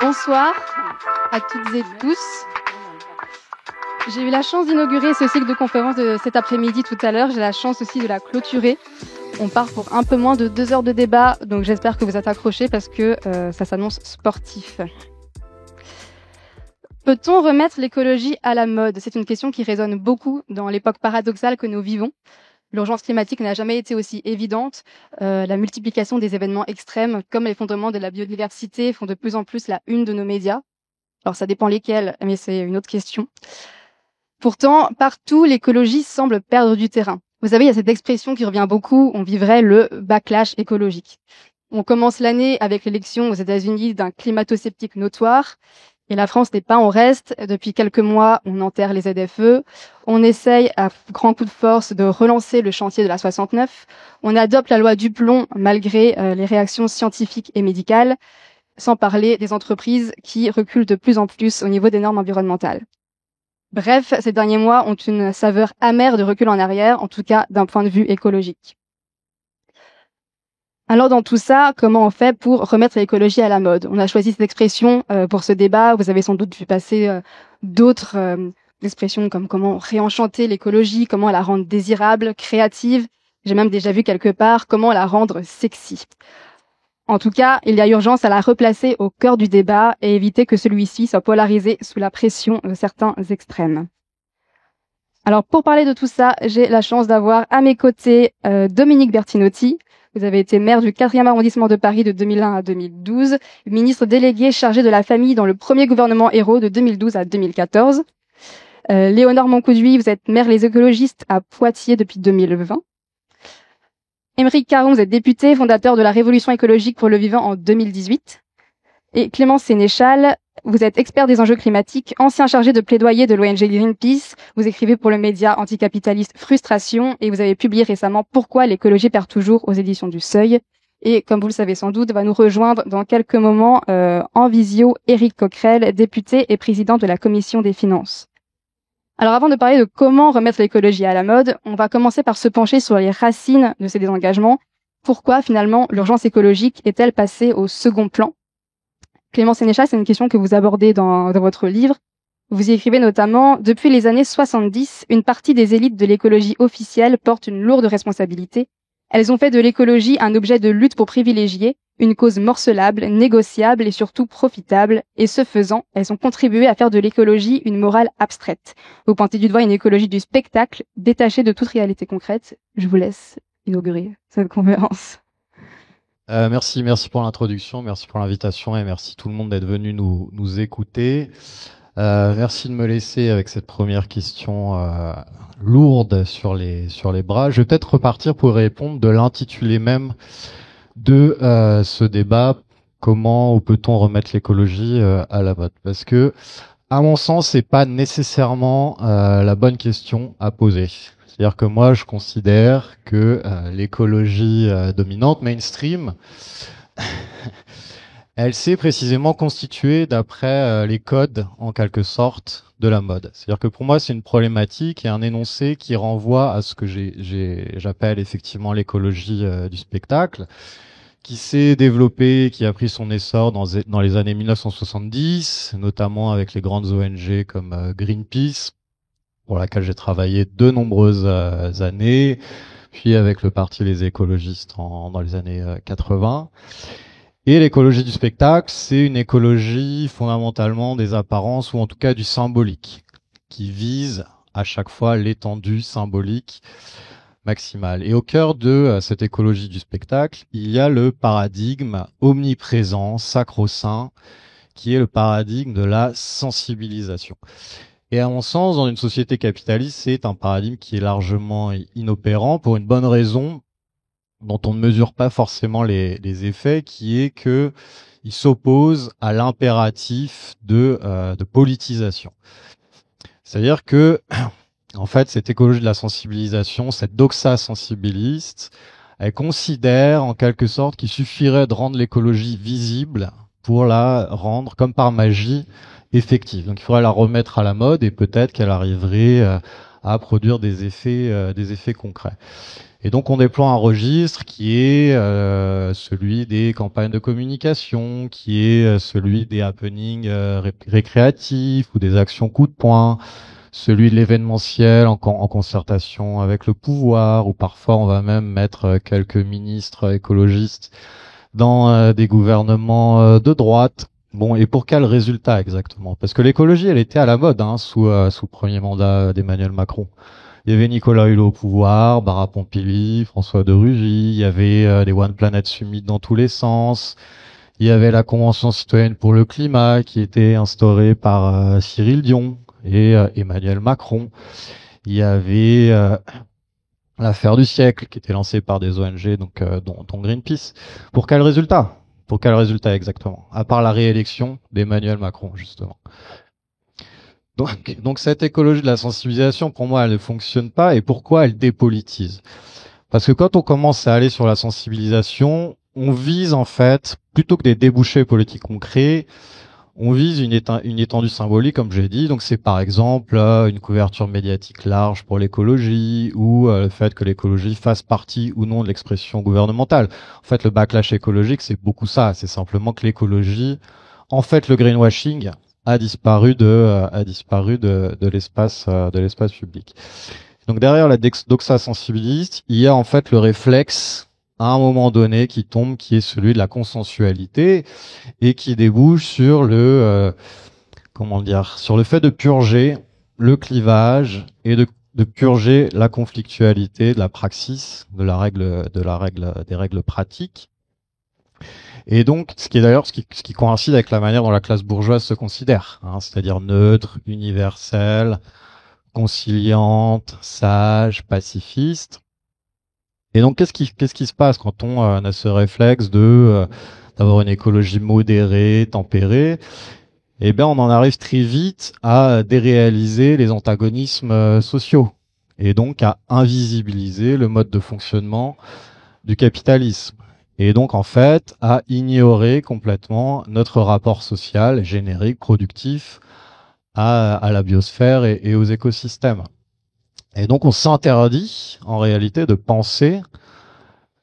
Bonsoir à toutes et tous. J'ai eu la chance d'inaugurer ce cycle de conférences de cet après-midi tout à l'heure. J'ai la chance aussi de la clôturer. On part pour un peu moins de 2 heures de débat, donc j'espère que vous êtes accrochés parce que ça s'annonce sportif. Peut-on remettre l'écologie à la mode? C'est une question qui résonne beaucoup dans l'époque paradoxale que nous vivons. L'urgence climatique n'a jamais été aussi évidente. La multiplication des événements extrêmes, comme l'effondrement de la biodiversité, font de plus en plus la une de nos médias. Alors ça dépend lesquels, mais c'est une autre question. Pourtant, partout, l'écologie semble perdre du terrain. Vous savez, il y a cette expression qui revient beaucoup, on vivrait le backlash écologique. On commence l'année avec l'élection aux États-Unis d'un climato-sceptique notoire. Et la France n'est pas en reste. Depuis quelques mois, on enterre les ZFE. On essaye à grands coups de force de relancer le chantier de la 69. On adopte la loi du plomb malgré les réactions scientifiques et médicales, sans parler des entreprises qui reculent de plus en plus au niveau des normes environnementales. Bref, ces derniers mois ont une saveur amère de recul en arrière, en tout cas d'un point de vue écologique. Alors dans tout ça, comment on fait pour remettre l'écologie à la mode? On a choisi cette expression pour ce débat. Vous avez sans doute vu passer d'autres expressions comme comment réenchanter l'écologie, comment la rendre désirable, créative. J'ai même déjà vu quelque part comment la rendre sexy. En tout cas, il y a urgence à la replacer au cœur du débat et éviter que celui-ci soit polarisé sous la pression de certains extrêmes. Alors pour parler de tout ça, j'ai la chance d'avoir à mes côtés Dominique Bertinotti. Vous avez été maire du 4e arrondissement de Paris de 2001 à 2012, ministre délégué chargé de la famille dans le premier gouvernement Ayrault de 2012 à 2014. Léonore Moncouduy, vous êtes maire Les Écologistes à Poitiers depuis 2020. Émeric Caron, vous êtes député, fondateur de la Révolution écologique pour le vivant en 2018. Et Clémence Sénéchal, vous êtes expert des enjeux climatiques, ancien chargé de plaidoyer de l'ONG Greenpeace. Vous écrivez pour le média anticapitaliste Frustration et vous avez publié récemment Pourquoi l'écologie perd toujours aux éditions du Seuil. Et comme vous le savez sans doute, va nous rejoindre dans quelques moments en visio Éric Coquerel, député et président de la Commission des finances. Alors avant de parler de comment remettre l'écologie à la mode, on va commencer par se pencher sur les racines de ces désengagements. Pourquoi finalement l'urgence écologique est-elle passée au second plan? Clémence Sénéchal, c'est une question que vous abordez dans votre livre. Vous y écrivez notamment « Depuis les années 70, une partie des élites de l'écologie officielle porte une lourde responsabilité. Elles ont fait de l'écologie un objet de lutte pour privilégier, une cause morcelable, négociable et surtout profitable. Et ce faisant, elles ont contribué à faire de l'écologie une morale abstraite. Vous pointez du doigt une écologie du spectacle, détachée de toute réalité concrète. Je vous laisse inaugurer cette conférence. Merci pour l'introduction, merci pour l'invitation et merci tout le monde d'être venu nous écouter. Merci de me laisser avec cette première question lourde sur les bras. Je vais peut-être repartir pour répondre de l'intitulé même de ce débat. Comment peut-on remettre l'écologie à la mode? Parce que, à mon sens, c'est pas nécessairement la bonne question à poser. C'est-à-dire que moi, je considère que l'écologie dominante, mainstream, elle s'est précisément constituée d'après les codes, en quelque sorte, de la mode. C'est-à-dire que pour moi, c'est une problématique et un énoncé qui renvoie à ce que j'appelle effectivement l'écologie du spectacle, qui s'est développée, qui a pris son essor dans les années 1970, notamment avec les grandes ONG comme Greenpeace, pour laquelle j'ai travaillé de nombreuses années, puis avec le parti Les Écologistes dans les années 80. Et l'écologie du spectacle, c'est une écologie fondamentalement des apparences, ou en tout cas du symbolique, qui vise à chaque fois l'étendue symbolique maximale. Et au cœur de cette écologie du spectacle, il y a le paradigme omniprésent, sacro-saint, qui est le paradigme de la sensibilisation. Et à mon sens, dans une société capitaliste, c'est un paradigme qui est largement inopérant pour une bonne raison dont on ne mesure pas forcément les effets, qui est que il s'oppose à l'impératif de politisation. C'est-à-dire que, en fait, cette écologie de la sensibilisation, cette doxa sensibiliste, elle considère en quelque sorte qu'il suffirait de rendre l'écologie visible pour la rendre, comme par magie, effective. Donc il faudrait la remettre à la mode et peut-être qu'elle arriverait à produire des effets concrets. Et donc on déploie un registre qui est celui des campagnes de communication, qui est celui des happenings récréatifs ou des actions coup de poing, celui de l'événementiel en concertation avec le pouvoir, ou parfois on va même mettre quelques ministres écologistes dans des gouvernements de droite. Bon, et pour quel résultat exactement? Parce que l'écologie, elle était à la mode sous le premier mandat d'Emmanuel Macron. Il y avait Nicolas Hulot au pouvoir, Barbara Pompili, François de Rugy, il y avait des One Planet Summit dans tous les sens, il y avait la Convention citoyenne pour le climat qui était instaurée par Cyril Dion et Emmanuel Macron. Il y avait l'affaire du siècle qui était lancée par des ONG, donc dont Greenpeace. Pour quel résultat? Pour quel résultat exactement? À part la réélection d'Emmanuel Macron, justement. Donc cette écologie de la sensibilisation, pour moi, elle ne fonctionne pas. Et pourquoi elle dépolitise? Parce que quand on commence à aller sur la sensibilisation, on vise en fait, plutôt que des débouchés politiques concrets, on vise une étendue symbolique, comme j'ai dit. Donc c'est par exemple une couverture médiatique large pour l'écologie, ou le fait que l'écologie fasse partie ou non de l'expression gouvernementale. En fait, le backlash écologique, c'est beaucoup ça. C'est simplement que l'écologie, en fait, le greenwashing a disparu de l'espace public. Donc derrière la doxa sensibiliste, il y a en fait le réflexe à un moment donné qui tombe, qui est celui de la consensualité et qui débouche sur sur le fait de purger le clivage et de purger la conflictualité de la praxis, des règles pratiques. Et donc, ce qui coïncide avec la manière dont la classe bourgeoise se considère, c'est-à-dire neutre, universelle, conciliante, sage, pacifiste. Et donc, qu'est-ce qui se passe quand on a ce réflexe d'avoir une écologie modérée, tempérée? Eh bien, on en arrive très vite à déréaliser les antagonismes sociaux et donc à invisibiliser le mode de fonctionnement du capitalisme. Et donc, en fait, à ignorer complètement notre rapport social, générique, productif, à la biosphère et aux écosystèmes. Et donc, on s'interdit, en réalité, de penser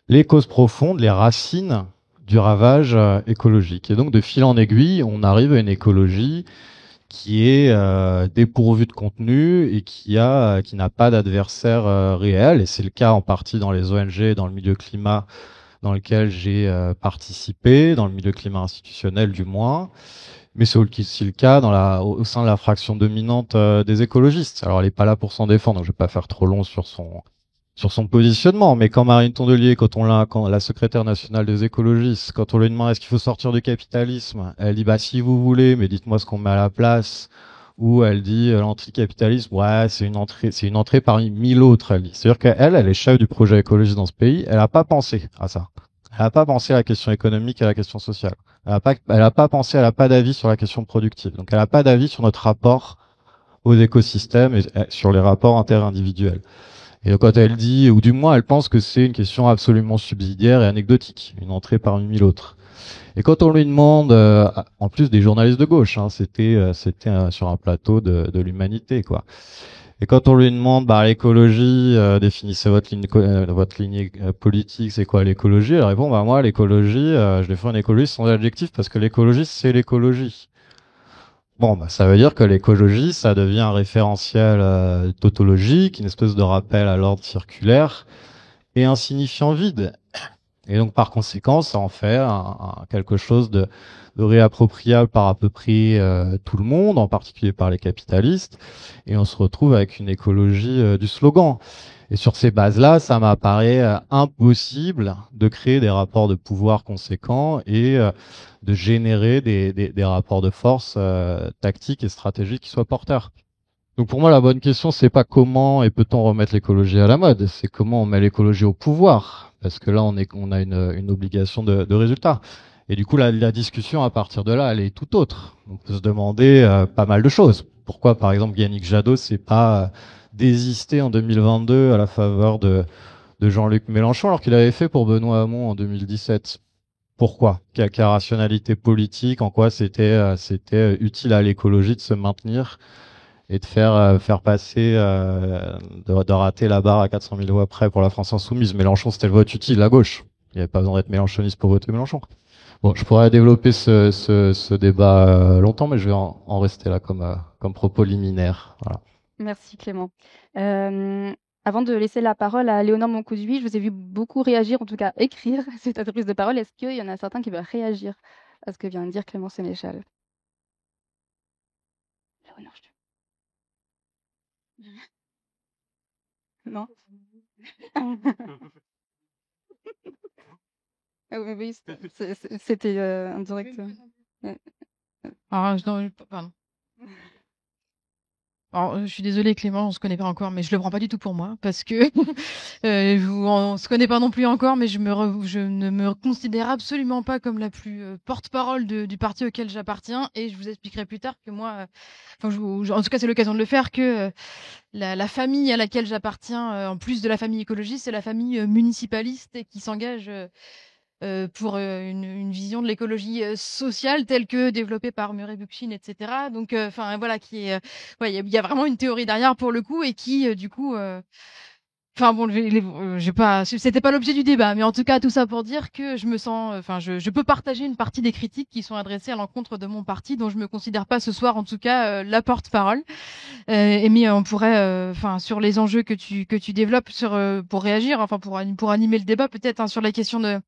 les causes profondes, les racines du ravage écologique. Et donc, de fil en aiguille, on arrive à une écologie qui est dépourvue de contenu et qui n'a pas d'adversaire réel. Et c'est le cas en partie dans les ONG, dans le milieu climat dans lequel j'ai participé, dans le milieu climat institutionnel du moins, mais c'est aussi le cas au sein de la fraction dominante des écologistes. Alors elle n'est pas là pour s'en défendre, donc je ne vais pas faire trop long sur son positionnement, mais quand Marine Tondelier, quand la secrétaire nationale des écologistes, quand on lui demande est-ce qu'il faut sortir du capitalisme, elle dit bah si vous voulez, mais dites-moi ce qu'on met à la place. Ou elle dit l'anticapitalisme, ouais, c'est une entrée parmi 1000 autres, elle dit. C'est-à-dire qu'elle est chef du projet écologiste dans ce pays, elle n'a pas pensé à ça. Elle n'a pas pensé à la question économique et à la question sociale. Elle n'a pas pensé, elle n'a pas d'avis sur la question productive. Donc elle n'a pas d'avis sur notre rapport aux écosystèmes et sur les rapports interindividuels. Et donc quand elle dit, ou du moins elle pense que c'est une question absolument subsidiaire et anecdotique, une entrée parmi 1000 autres. Et quand on lui demande, en plus des journalistes de gauche, c'était sur un plateau de l'Humanité, quoi. Et quand on lui demande, bah l'écologie, définissez votre ligne politique, c'est quoi l'écologie? Elle répond, bah moi l'écologie, je défends une écologie sans adjectif parce que l'écologie c'est l'écologie. Bon, bah ça veut dire que l'écologie, ça devient un référentiel tautologique, une espèce de rappel à l'ordre circulaire et un signifiant vide. Et donc, par conséquent, ça en fait quelque chose de réappropriable par à peu près tout le monde, en particulier par les capitalistes. Et on se retrouve avec une écologie du slogan. Et sur ces bases-là, ça m'apparaît impossible de créer des rapports de pouvoir conséquents et de générer des rapports de force tactiques et stratégiques qui soient porteurs. Donc pour moi, la bonne question, c'est pas comment et peut-on remettre l'écologie à la mode, c'est comment on met l'écologie au pouvoir, parce que là, on a une obligation de résultat. Et du coup, la discussion à partir de là, elle est tout autre. On peut se demander pas mal de choses. Pourquoi, par exemple, Yannick Jadot s'est pas désisté en 2022 à la faveur de Jean-Luc Mélenchon, alors qu'il avait fait pour Benoît Hamon en 2017. Pourquoi? Quelle rationalité politique? En quoi c'était utile à l'écologie de se maintenir et de faire passer, de rater la barre à 400 000 voix près pour la France insoumise. Mélenchon, c'était le vote utile à gauche. Il n'y avait pas besoin d'être mélenchoniste pour voter Mélenchon. Bon, je pourrais développer ce débat longtemps, mais je vais en rester là comme propos liminaire. Voilà. Merci Clément. Avant de laisser la parole à Léonore Moncoudui, je vous ai vu beaucoup réagir, en tout cas écrire cette prise de parole. Est-ce qu'il y en a certains qui veulent réagir à ce que vient de dire Clément Sénéchal? Léonore, non. Ah oui, oui, c'était un direct. Alors, pardon. Alors, je suis désolée Clément, on se connaît pas encore, mais je le prends pas du tout pour moi parce que on se connaît pas non plus encore, mais je ne me considère absolument pas comme la plus porte-parole du parti auquel j'appartiens, et je vous expliquerai plus tard que moi, en tout cas c'est l'occasion de le faire, que la famille à laquelle j'appartiens, en plus de la famille écologiste, c'est la famille municipaliste et qui s'engage pour une vision de l'écologie sociale telle que développée par Murray Bookchin, etc. Donc, enfin voilà, qui est, il y a vraiment une théorie derrière pour le coup, et qui du coup, enfin bon, j'ai pas, c'était pas l'objet du débat, mais en tout cas tout ça pour dire que je me sens, enfin je peux partager une partie des critiques qui sont adressées à l'encontre de mon parti, dont je me considère pas ce soir en tout cas la porte-parole. Mais on pourrait, enfin sur les enjeux que tu développes pour réagir, enfin pour animer le débat peut-être, hein, sur la question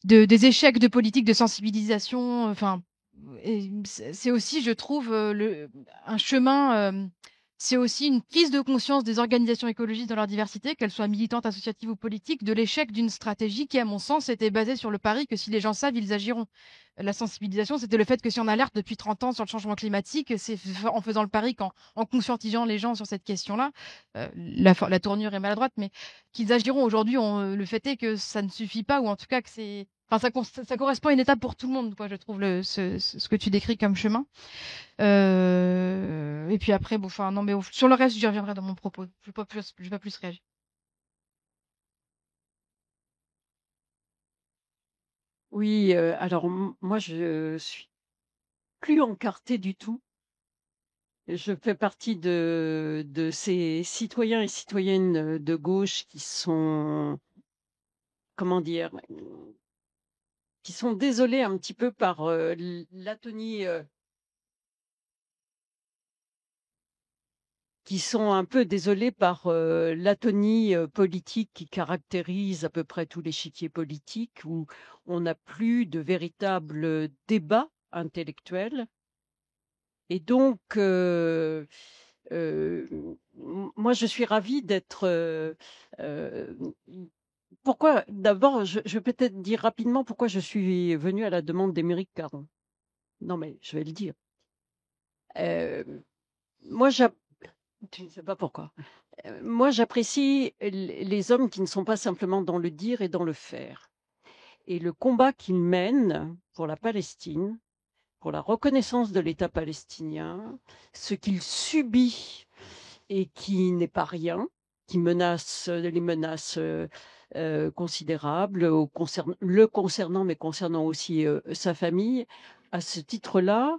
des échecs de politique de sensibilisation. Enfin, c'est aussi, je trouve, un chemin. C'est aussi une prise de conscience des organisations écologistes dans leur diversité, qu'elles soient militantes, associatives ou politiques, de l'échec d'une stratégie qui, à mon sens, était basée sur le pari que si les gens savent, ils agiront. La sensibilisation, c'était le fait que si on alerte depuis 30 ans sur le changement climatique, c'est en faisant le pari en conscientisant les gens sur cette question-là, la tournure est maladroite, mais qu'ils agiront. Aujourd'hui, le fait est que ça ne suffit pas, ou en tout cas que c'est... Enfin, ça correspond à une étape pour tout le monde, quoi, je trouve, ce que tu décris comme chemin. Et puis après, bon, enfin, non, mais sur le reste, j'y reviendrai dans mon propos. Je vais pas plus réagir. Oui, alors moi, je suis plus encartée du tout. Je fais partie de ces citoyens et citoyennes de gauche qui sont, comment dire, qui sont désolés un petit peu par l'atonie, qui sont un peu désolés par l'atonie politique qui caractérise à peu près tout l'échiquier politique, où on n'a plus de véritable débat intellectuel. Et donc, moi, je suis ravie d'être. Pourquoi d'abord, je vais peut-être dire rapidement pourquoi je suis venue à la demande d'Émeric Caron. Non, mais je vais le dire. Moi, tu ne sais pas pourquoi. Moi, j'apprécie les hommes qui ne sont pas simplement dans le dire et dans le faire. Et le combat qu'ils mènent pour la Palestine, pour la reconnaissance de l'État palestinien, ce qu'il subit et qui n'est pas rien, qui menace les menaces considérables, le concernant, mais concernant aussi sa famille. À ce titre-là,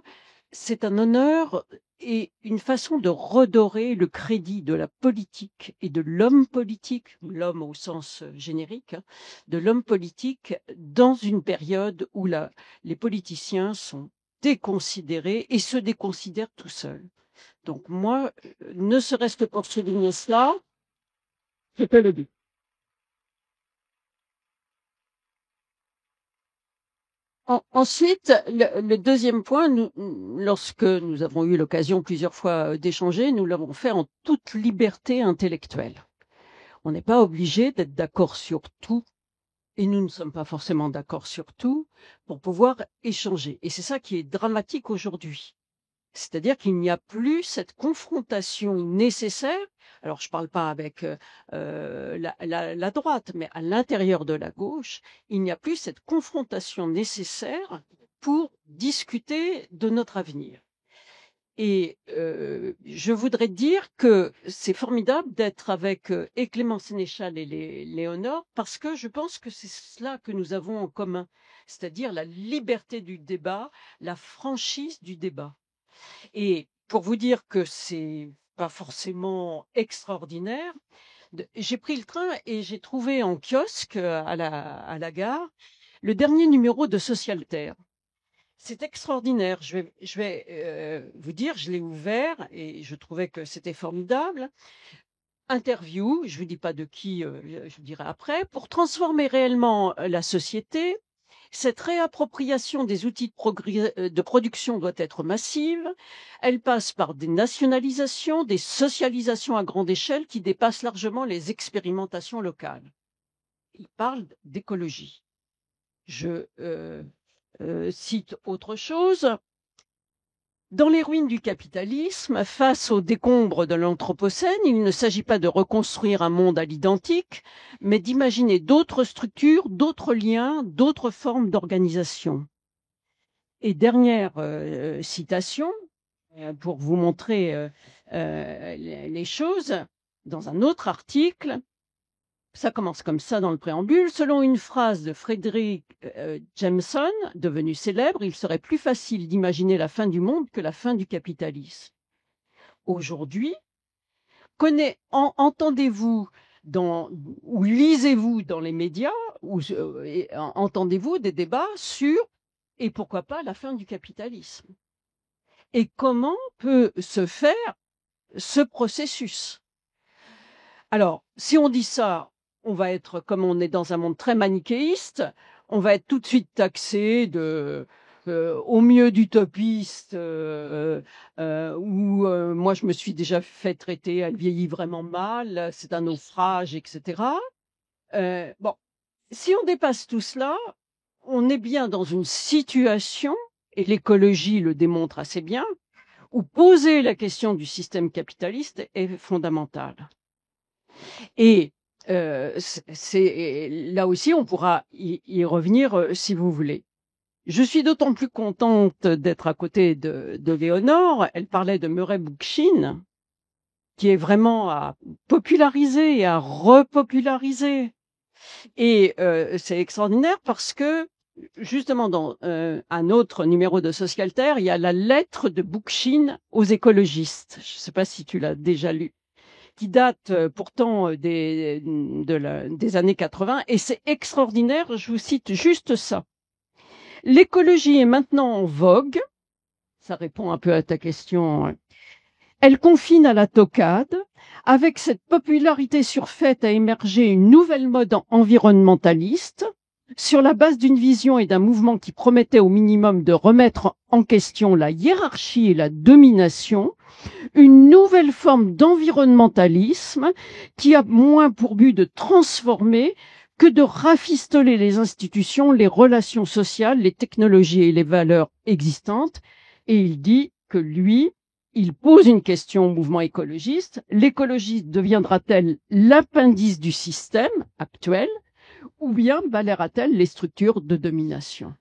c'est un honneur et une façon de redorer le crédit de la politique et de l'homme politique, l'homme au sens générique, hein, de l'homme politique dans une période où les politiciens sont déconsidérés et se déconsidèrent tout seuls. Donc moi, ne serait-ce que pour souligner cela, c'était le but. Ensuite, le deuxième point, lorsque nous avons eu l'occasion plusieurs fois d'échanger, nous l'avons fait en toute liberté intellectuelle. On n'est pas obligé d'être d'accord sur tout, et nous ne sommes pas forcément d'accord sur tout, pour pouvoir échanger. Et c'est ça qui est dramatique aujourd'hui. C'est-à-dire qu'il n'y a plus cette confrontation nécessaire. Alors, je ne parle pas avec la droite, mais à l'intérieur de la gauche, il n'y a plus cette confrontation nécessaire pour discuter de notre avenir. Et je voudrais dire que c'est formidable d'être avec et Clément Sénéchal et Léonore, parce que je pense que c'est cela que nous avons en commun, c'est-à-dire la liberté du débat, la franchise du débat. Et pour vous dire que c'est pas forcément extraordinaire, j'ai pris le train et j'ai trouvé en kiosque à la gare le dernier numéro de Socialter. C'est extraordinaire. Je vais vous dire, je l'ai ouvert et je trouvais que c'était formidable. Interview, je ne vous dis pas de qui, je vous dirai après, pour transformer réellement la société. Cette réappropriation des outils de production doit être massive. Elle passe par des nationalisations, des socialisations à grande échelle qui dépassent largement les expérimentations locales. Il parle d'écologie. Je cite autre chose. Dans les ruines du capitalisme, face aux décombres de l'Anthropocène, il ne s'agit pas de reconstruire un monde à l'identique, mais d'imaginer d'autres structures, d'autres liens, d'autres formes d'organisation. Et dernière citation, pour vous montrer les choses, dans un autre article, ça commence comme ça dans le préambule. Selon une phrase de Frederick Jameson, devenu célèbre, il serait plus facile d'imaginer la fin du monde que la fin du capitalisme. Aujourd'hui, entendez-vous ou lisez-vous dans les médias, ou entendez-vous des débats sur, et pourquoi pas, la fin du capitalisme? Et comment peut se faire ce processus? Alors, si on dit ça, on va être, comme on est dans un monde très manichéiste, on va être tout de suite taxé au mieux d'utopiste, où moi je me suis déjà fait traiter, elle vieillit vraiment mal, c'est un naufrage, etc. Bon, si on dépasse tout cela, on est bien dans une situation, et l'écologie le démontre assez bien, où poser la question du système capitaliste est fondamental. Et là aussi, on pourra y revenir si vous voulez. Je suis d'autant plus contente d'être à côté de Léonore. Elle parlait de Murray Bookchin, qui est vraiment à populariser et à repopulariser. Et c'est extraordinaire parce que, justement, dans un autre numéro de Socialter, il y a la lettre de Bookchin aux écologistes. Je ne sais pas si tu l'as déjà lu, qui date pourtant des années 80, et c'est extraordinaire, je vous cite juste ça. L'écologie est maintenant en vogue, ça répond un peu à ta question, elle confine à la toquade, avec cette popularité surfaite a émergé une nouvelle mode environnementaliste, sur la base d'une vision et d'un mouvement qui promettait au minimum de remettre en question la hiérarchie et la domination, une nouvelle forme d'environnementalisme qui a moins pour but de transformer que de rafistoler les institutions, les relations sociales, les technologies et les valeurs existantes. Et il dit que lui, il pose une question au mouvement écologiste. L'écologie deviendra-t-elle l'appendice du système actuel ou bien balayera-t-elle les structures de domination?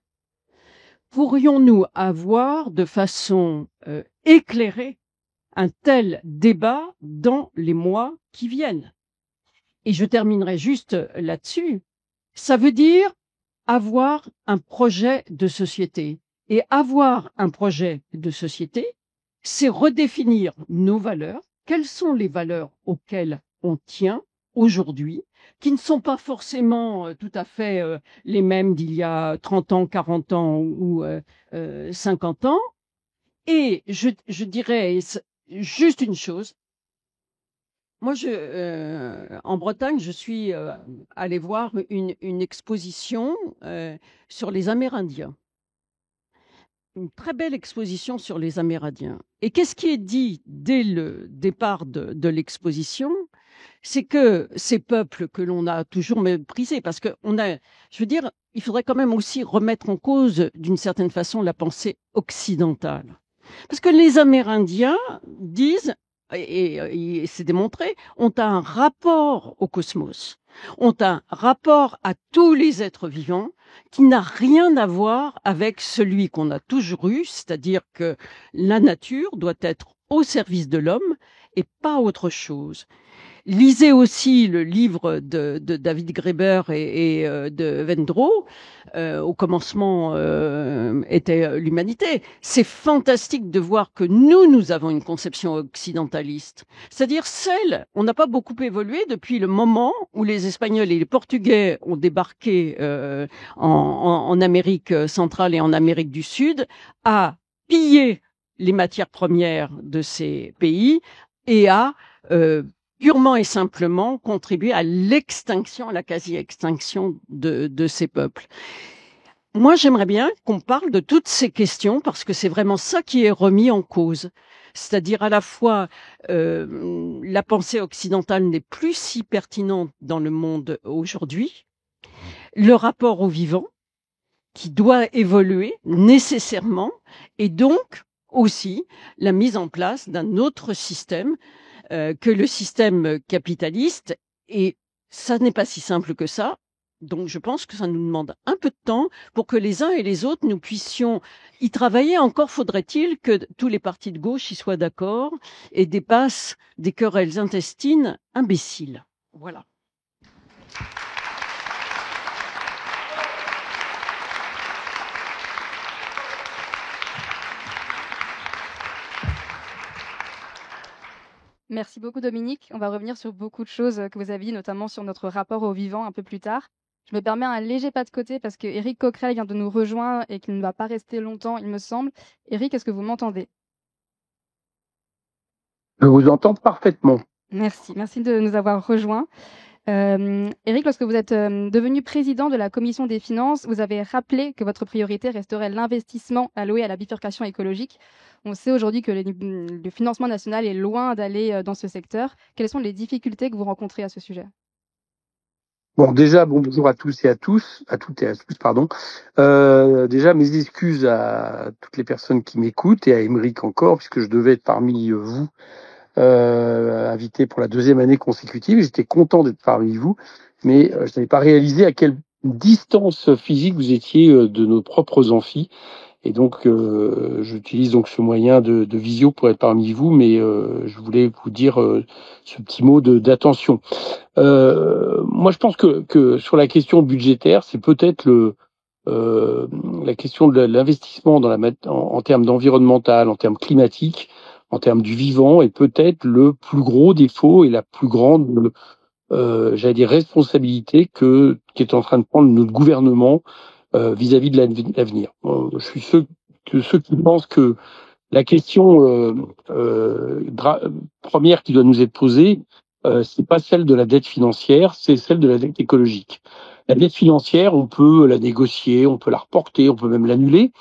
Pourrions-nous avoir de façon éclairée un tel débat dans les mois qui viennent? Et je terminerai juste là-dessus. Ça veut dire avoir un projet de société. Et avoir un projet de société, c'est redéfinir nos valeurs. Quelles sont les valeurs auxquelles on tient aujourd'hui, qui ne sont pas forcément tout à fait les mêmes d'il y a 30 ans, 40 ans ou 50 ans? Et je dirais juste une chose. Moi, en Bretagne, je suis allée voir une exposition sur les Amérindiens. Une très belle exposition sur les Amérindiens. Et qu'est-ce qui est dit dès le départ de l'exposition? C'est que ces peuples que l'on a toujours méprisés, parce que je veux dire, il faudrait quand même aussi remettre en cause, d'une certaine façon, la pensée occidentale. Parce que les Amérindiens disent, et c'est démontré, ont un rapport au cosmos, ont un rapport à tous les êtres vivants qui n'a rien à voir avec celui qu'on a toujours eu, c'est-à-dire que la nature doit être au service de l'homme et pas autre chose. Lisez aussi le livre de David Graeber et de Vendrow. Au commencement était l'humanité. C'est fantastique de voir que nous avons une conception occidentaliste. C'est-à-dire on n'a pas beaucoup évolué depuis le moment où les Espagnols et les Portugais ont débarqué en Amérique centrale et en Amérique du Sud, à piller les matières premières de ces pays et à purement et simplement contribuer à l'extinction, à la quasi-extinction de ces peuples. Moi, j'aimerais bien qu'on parle de toutes ces questions parce que c'est vraiment ça qui est remis en cause. C'est-à-dire à la fois la pensée occidentale n'est plus si pertinente dans le monde aujourd'hui, le rapport au vivant qui doit évoluer nécessairement et donc aussi la mise en place d'un autre système que le système capitaliste. Et ça n'est pas si simple que ça. Donc, je pense que ça nous demande un peu de temps pour que les uns et les autres, nous puissions y travailler. Encore faudrait-il que tous les partis de gauche y soient d'accord et dépassent des querelles intestines imbéciles. Voilà. Merci beaucoup Dominique. On va revenir sur beaucoup de choses que vous avez dit, notamment sur notre rapport au vivant un peu plus tard. Je me permets un léger pas de côté parce que Éric Coquerel vient de nous rejoindre et qu'il ne va pas rester longtemps, il me semble. Éric, est-ce que vous m'entendez? Je vous entends parfaitement. Merci de nous avoir rejoints. Éric, lorsque vous êtes devenu président de la Commission des finances, vous avez rappelé que votre priorité resterait l'investissement alloué à la bifurcation écologique. On sait aujourd'hui que le financement national est loin d'aller dans ce secteur. Quelles sont les difficultés que vous rencontrez à ce sujet? Bon, déjà, bonjour à tous et à tous, à toutes et à tous, pardon. Déjà, mes excuses à toutes les personnes qui m'écoutent et à Aymeric encore, puisque je devais être parmi vous, invité pour la 2e année consécutive. J'étais content d'être parmi vous, mais je n'avais pas réalisé à quelle distance physique vous étiez de nos propres amphis. Et donc, j'utilise donc ce moyen de visio pour être parmi vous, mais je voulais vous dire ce petit mot d'attention. Moi, je pense que sur la question budgétaire, c'est peut-être la question de l'investissement en termes d'environnemental, en termes climatiques, en termes du vivant, est peut-être le plus gros défaut et la plus grande, j'allais dire, responsabilité qui est en train de prendre notre gouvernement vis-à-vis de l'avenir. Je suis ceux qui pensent que la question première qui doit nous être posée, c'est pas celle de la dette financière, c'est celle de la dette écologique. La dette financière, on peut la négocier, on peut la reporter, on peut même l'annuler,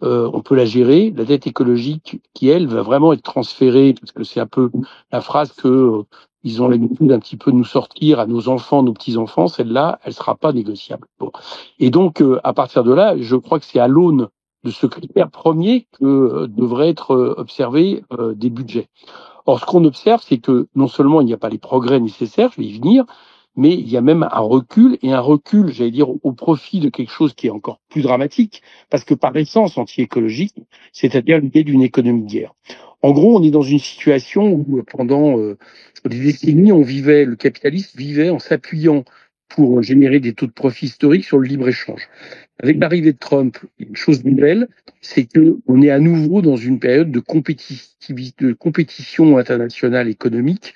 on peut la gérer. La dette écologique, qui elle va vraiment être transférée, parce que c'est un peu la phrase que ils ont l'habitude un petit peu de nous sortir à nos enfants, nos petits-enfants, celle-là, elle sera pas négociable. Bon. Et donc, à partir de là, je crois que c'est à l'aune de ce critère premier que devraient être observés des budgets. Or, ce qu'on observe, c'est que non seulement il n'y a pas les progrès nécessaires, je vais y venir, mais il y a même un recul, et un recul, j'allais dire, au profit de quelque chose qui est encore plus dramatique, parce que par essence anti-écologique, c'est-à-dire l'idée d'une économie de guerre. En gros, on est dans une situation où pendant des décennies, le capitalisme vivait en s'appuyant pour générer des taux de profit historiques sur le libre-échange. Avec l'arrivée de Trump, une chose nouvelle, c'est que on est à nouveau dans une période de compétition internationale économique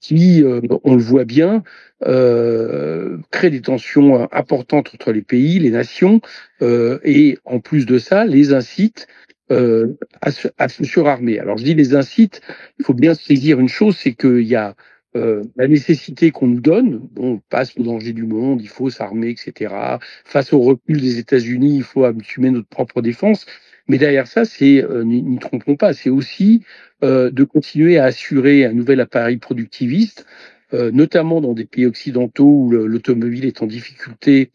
qui, on le voit bien, crée des tensions importantes entre les pays, les nations, et en plus de ça, les incite à se surarmer. Alors je dis les incite, il faut bien saisir une chose, c'est qu'il y a la nécessité qu'on nous donne, on passe au danger du monde, il faut s'armer, etc. Face au recul des États-Unis, il faut assumer notre propre défense. Mais derrière ça, n'y trompons pas, c'est aussi de continuer à assurer un nouvel appareil productiviste, notamment dans des pays occidentaux où l'automobile est en difficulté,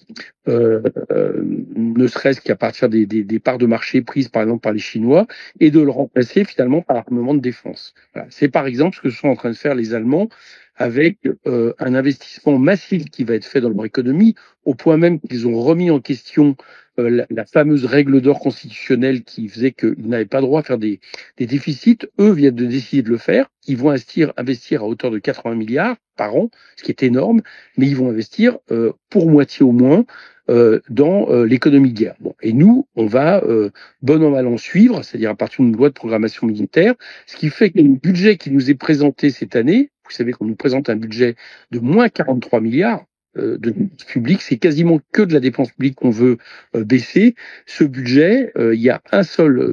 ne serait-ce qu'à partir des parts de marché prises par exemple par les Chinois, et de le remplacer finalement par l'armement de défense. Voilà. C'est par exemple ce que sont en train de faire les Allemands avec un investissement massif qui va être fait dans leur économie, au point même qu'ils ont remis en question la fameuse règle d'or constitutionnelle qui faisait qu'ils n'avaient pas droit à faire des déficits. Eux viennent de décider de le faire. Ils vont investir à hauteur de 80 milliards par an, ce qui est énorme, mais ils vont investir pour moitié au moins dans l'économie de guerre. Bon, et nous, on va bon an mal an suivre, c'est-à-dire à partir d'une loi de programmation militaire, ce qui fait que le budget qui nous est présenté cette année, vous savez qu'on nous présente un budget de moins 43 milliards de dépenses publiques, c'est quasiment que de la dépense publique qu'on veut baisser. Ce budget, il y a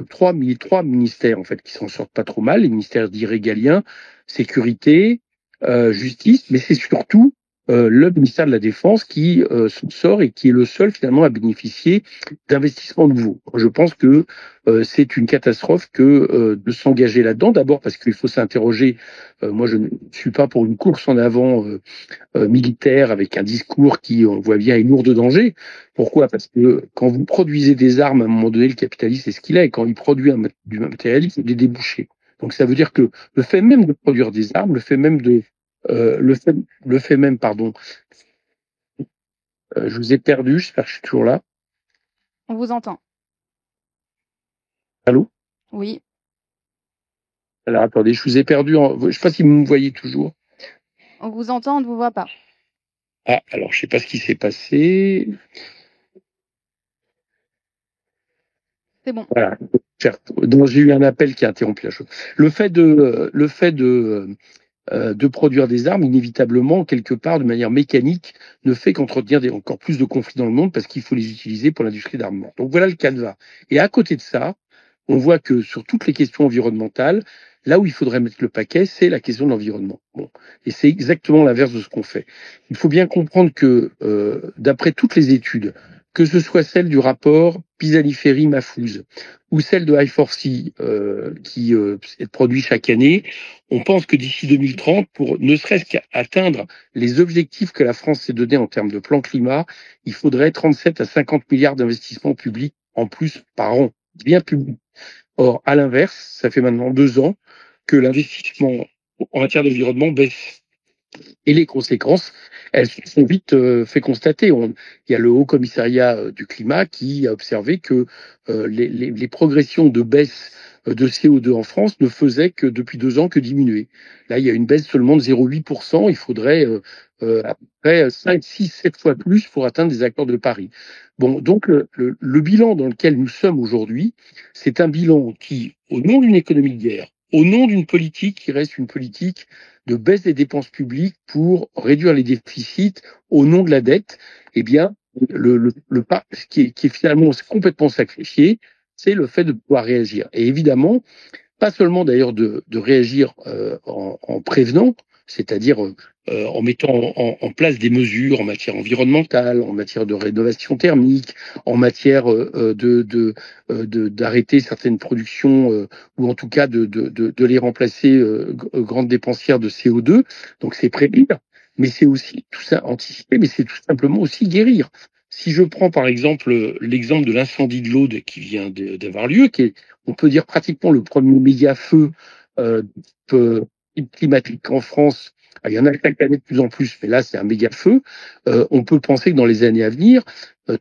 trois ministères en fait qui s'en sortent pas trop mal, les ministères dits régaliens, sécurité, justice, mais c'est surtout le ministère de la Défense qui s'en sort et qui est le seul finalement à bénéficier d'investissements nouveaux. Je pense que c'est une catastrophe que de s'engager là-dedans. D'abord parce qu'il faut s'interroger. Moi, je ne suis pas pour une course en avant militaire avec un discours qui, on voit bien, est lourd de danger. Pourquoi? Parce que quand vous produisez des armes, à un moment donné, le capitaliste, c'est ce qu'il est. Quand il produit du matériel, il faut des débouchés. Donc ça veut dire que le fait même de produire des armes, le fait même pardon, je vous ai perdu, j'espère que je suis toujours là. On vous entend. Allô? Oui. Alors attendez, je vous ai perdu, je sais pas si vous me voyez toujours. On vous entend, on ne vous voit pas. Ah, alors je sais pas ce qui s'est passé. C'est bon. Voilà. Donc j'ai eu un appel qui a interrompu la chose. Le fait de produire des armes, inévitablement, quelque part, de manière mécanique, ne fait qu'entretenir encore plus de conflits dans le monde parce qu'il faut les utiliser pour l'industrie d'armement. Donc voilà le canevas. Et à côté de ça, on voit que sur toutes les questions environnementales, là où il faudrait mettre le paquet, c'est la question de l'environnement. Bon. Et c'est exactement l'inverse de ce qu'on fait. Il faut bien comprendre que, d'après toutes les études, que ce soit celle du rapport Pisani-Ferry-Mahfouz ou celle de I4C qui est produit chaque année, on pense que d'ici 2030, pour ne serait-ce qu'atteindre les objectifs que la France s'est donné en termes de plan climat, il faudrait 37 à 50 milliards d'investissements publics en plus par an, bien publics. Or, à l'inverse, ça fait maintenant 2 ans que l'investissement en matière d'environnement baisse. Et les conséquences, elles se sont vite fait constater. Il y a le Haut Commissariat du climat qui a observé que les progressions de baisse de CO2 en France ne faisaient que depuis 2 ans que diminuer. Là, il y a une baisse seulement de 0,8%. Il faudrait à peu près 5, 6, 7 fois plus pour atteindre les accords de Paris. Bon, donc le bilan dans lequel nous sommes aujourd'hui, c'est un bilan qui, au nom d'une économie de guerre, au nom d'une politique qui reste une politique de baisse des dépenses publiques pour réduire les déficits au nom de la dette, eh bien, ce qui est finalement complètement sacrifié, c'est le fait de pouvoir réagir. Et évidemment, pas seulement d'ailleurs de réagir en prévenant, c'est-à-dire en mettant en place des mesures en matière environnementale, en matière de rénovation thermique, en matière d'arrêter certaines productions ou en tout cas de les remplacer grandes dépensières de CO2. Donc c'est prévenir, mais c'est aussi tout ça anticiper, mais c'est tout simplement aussi guérir. Si je prends par exemple l'exemple de l'incendie de l'Aude qui vient d'avoir lieu, qui est, on peut dire pratiquement le premier méga feu climatique en France. Il y en a chaque année de plus en plus, mais là c'est un méga feu. On peut penser que dans les années à venir,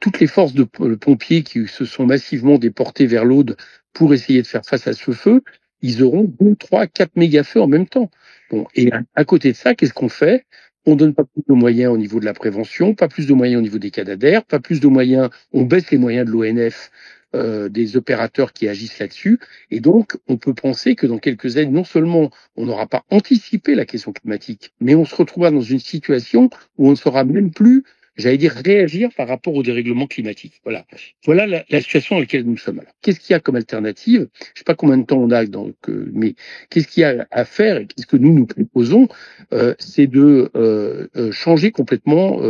toutes les forces de pompiers qui se sont massivement déportées vers l'Aude pour essayer de faire face à ce feu, ils auront 2, 3, 4 méga feux en même temps. Bon, et à côté de ça, qu'est-ce qu'on fait? On donne pas plus de moyens au niveau de la prévention, pas plus de moyens au niveau des Canadair, pas plus de moyens, on baisse les moyens de l'ONF, des opérateurs qui agissent là-dessus. Et donc, on peut penser que dans quelques années, non seulement on n'aura pas anticipé la question climatique, mais on se retrouvera dans une situation où on ne saura même plus, j'allais dire, réagir par rapport au dérèglement climatique. Voilà la situation dans laquelle nous sommes. Alors, qu'est-ce qu'il y a comme alternative? Je ne sais pas combien de temps on a, mais qu'est-ce qu'il y a à faire et qu'est-ce que nous proposons? C'est de changer complètement,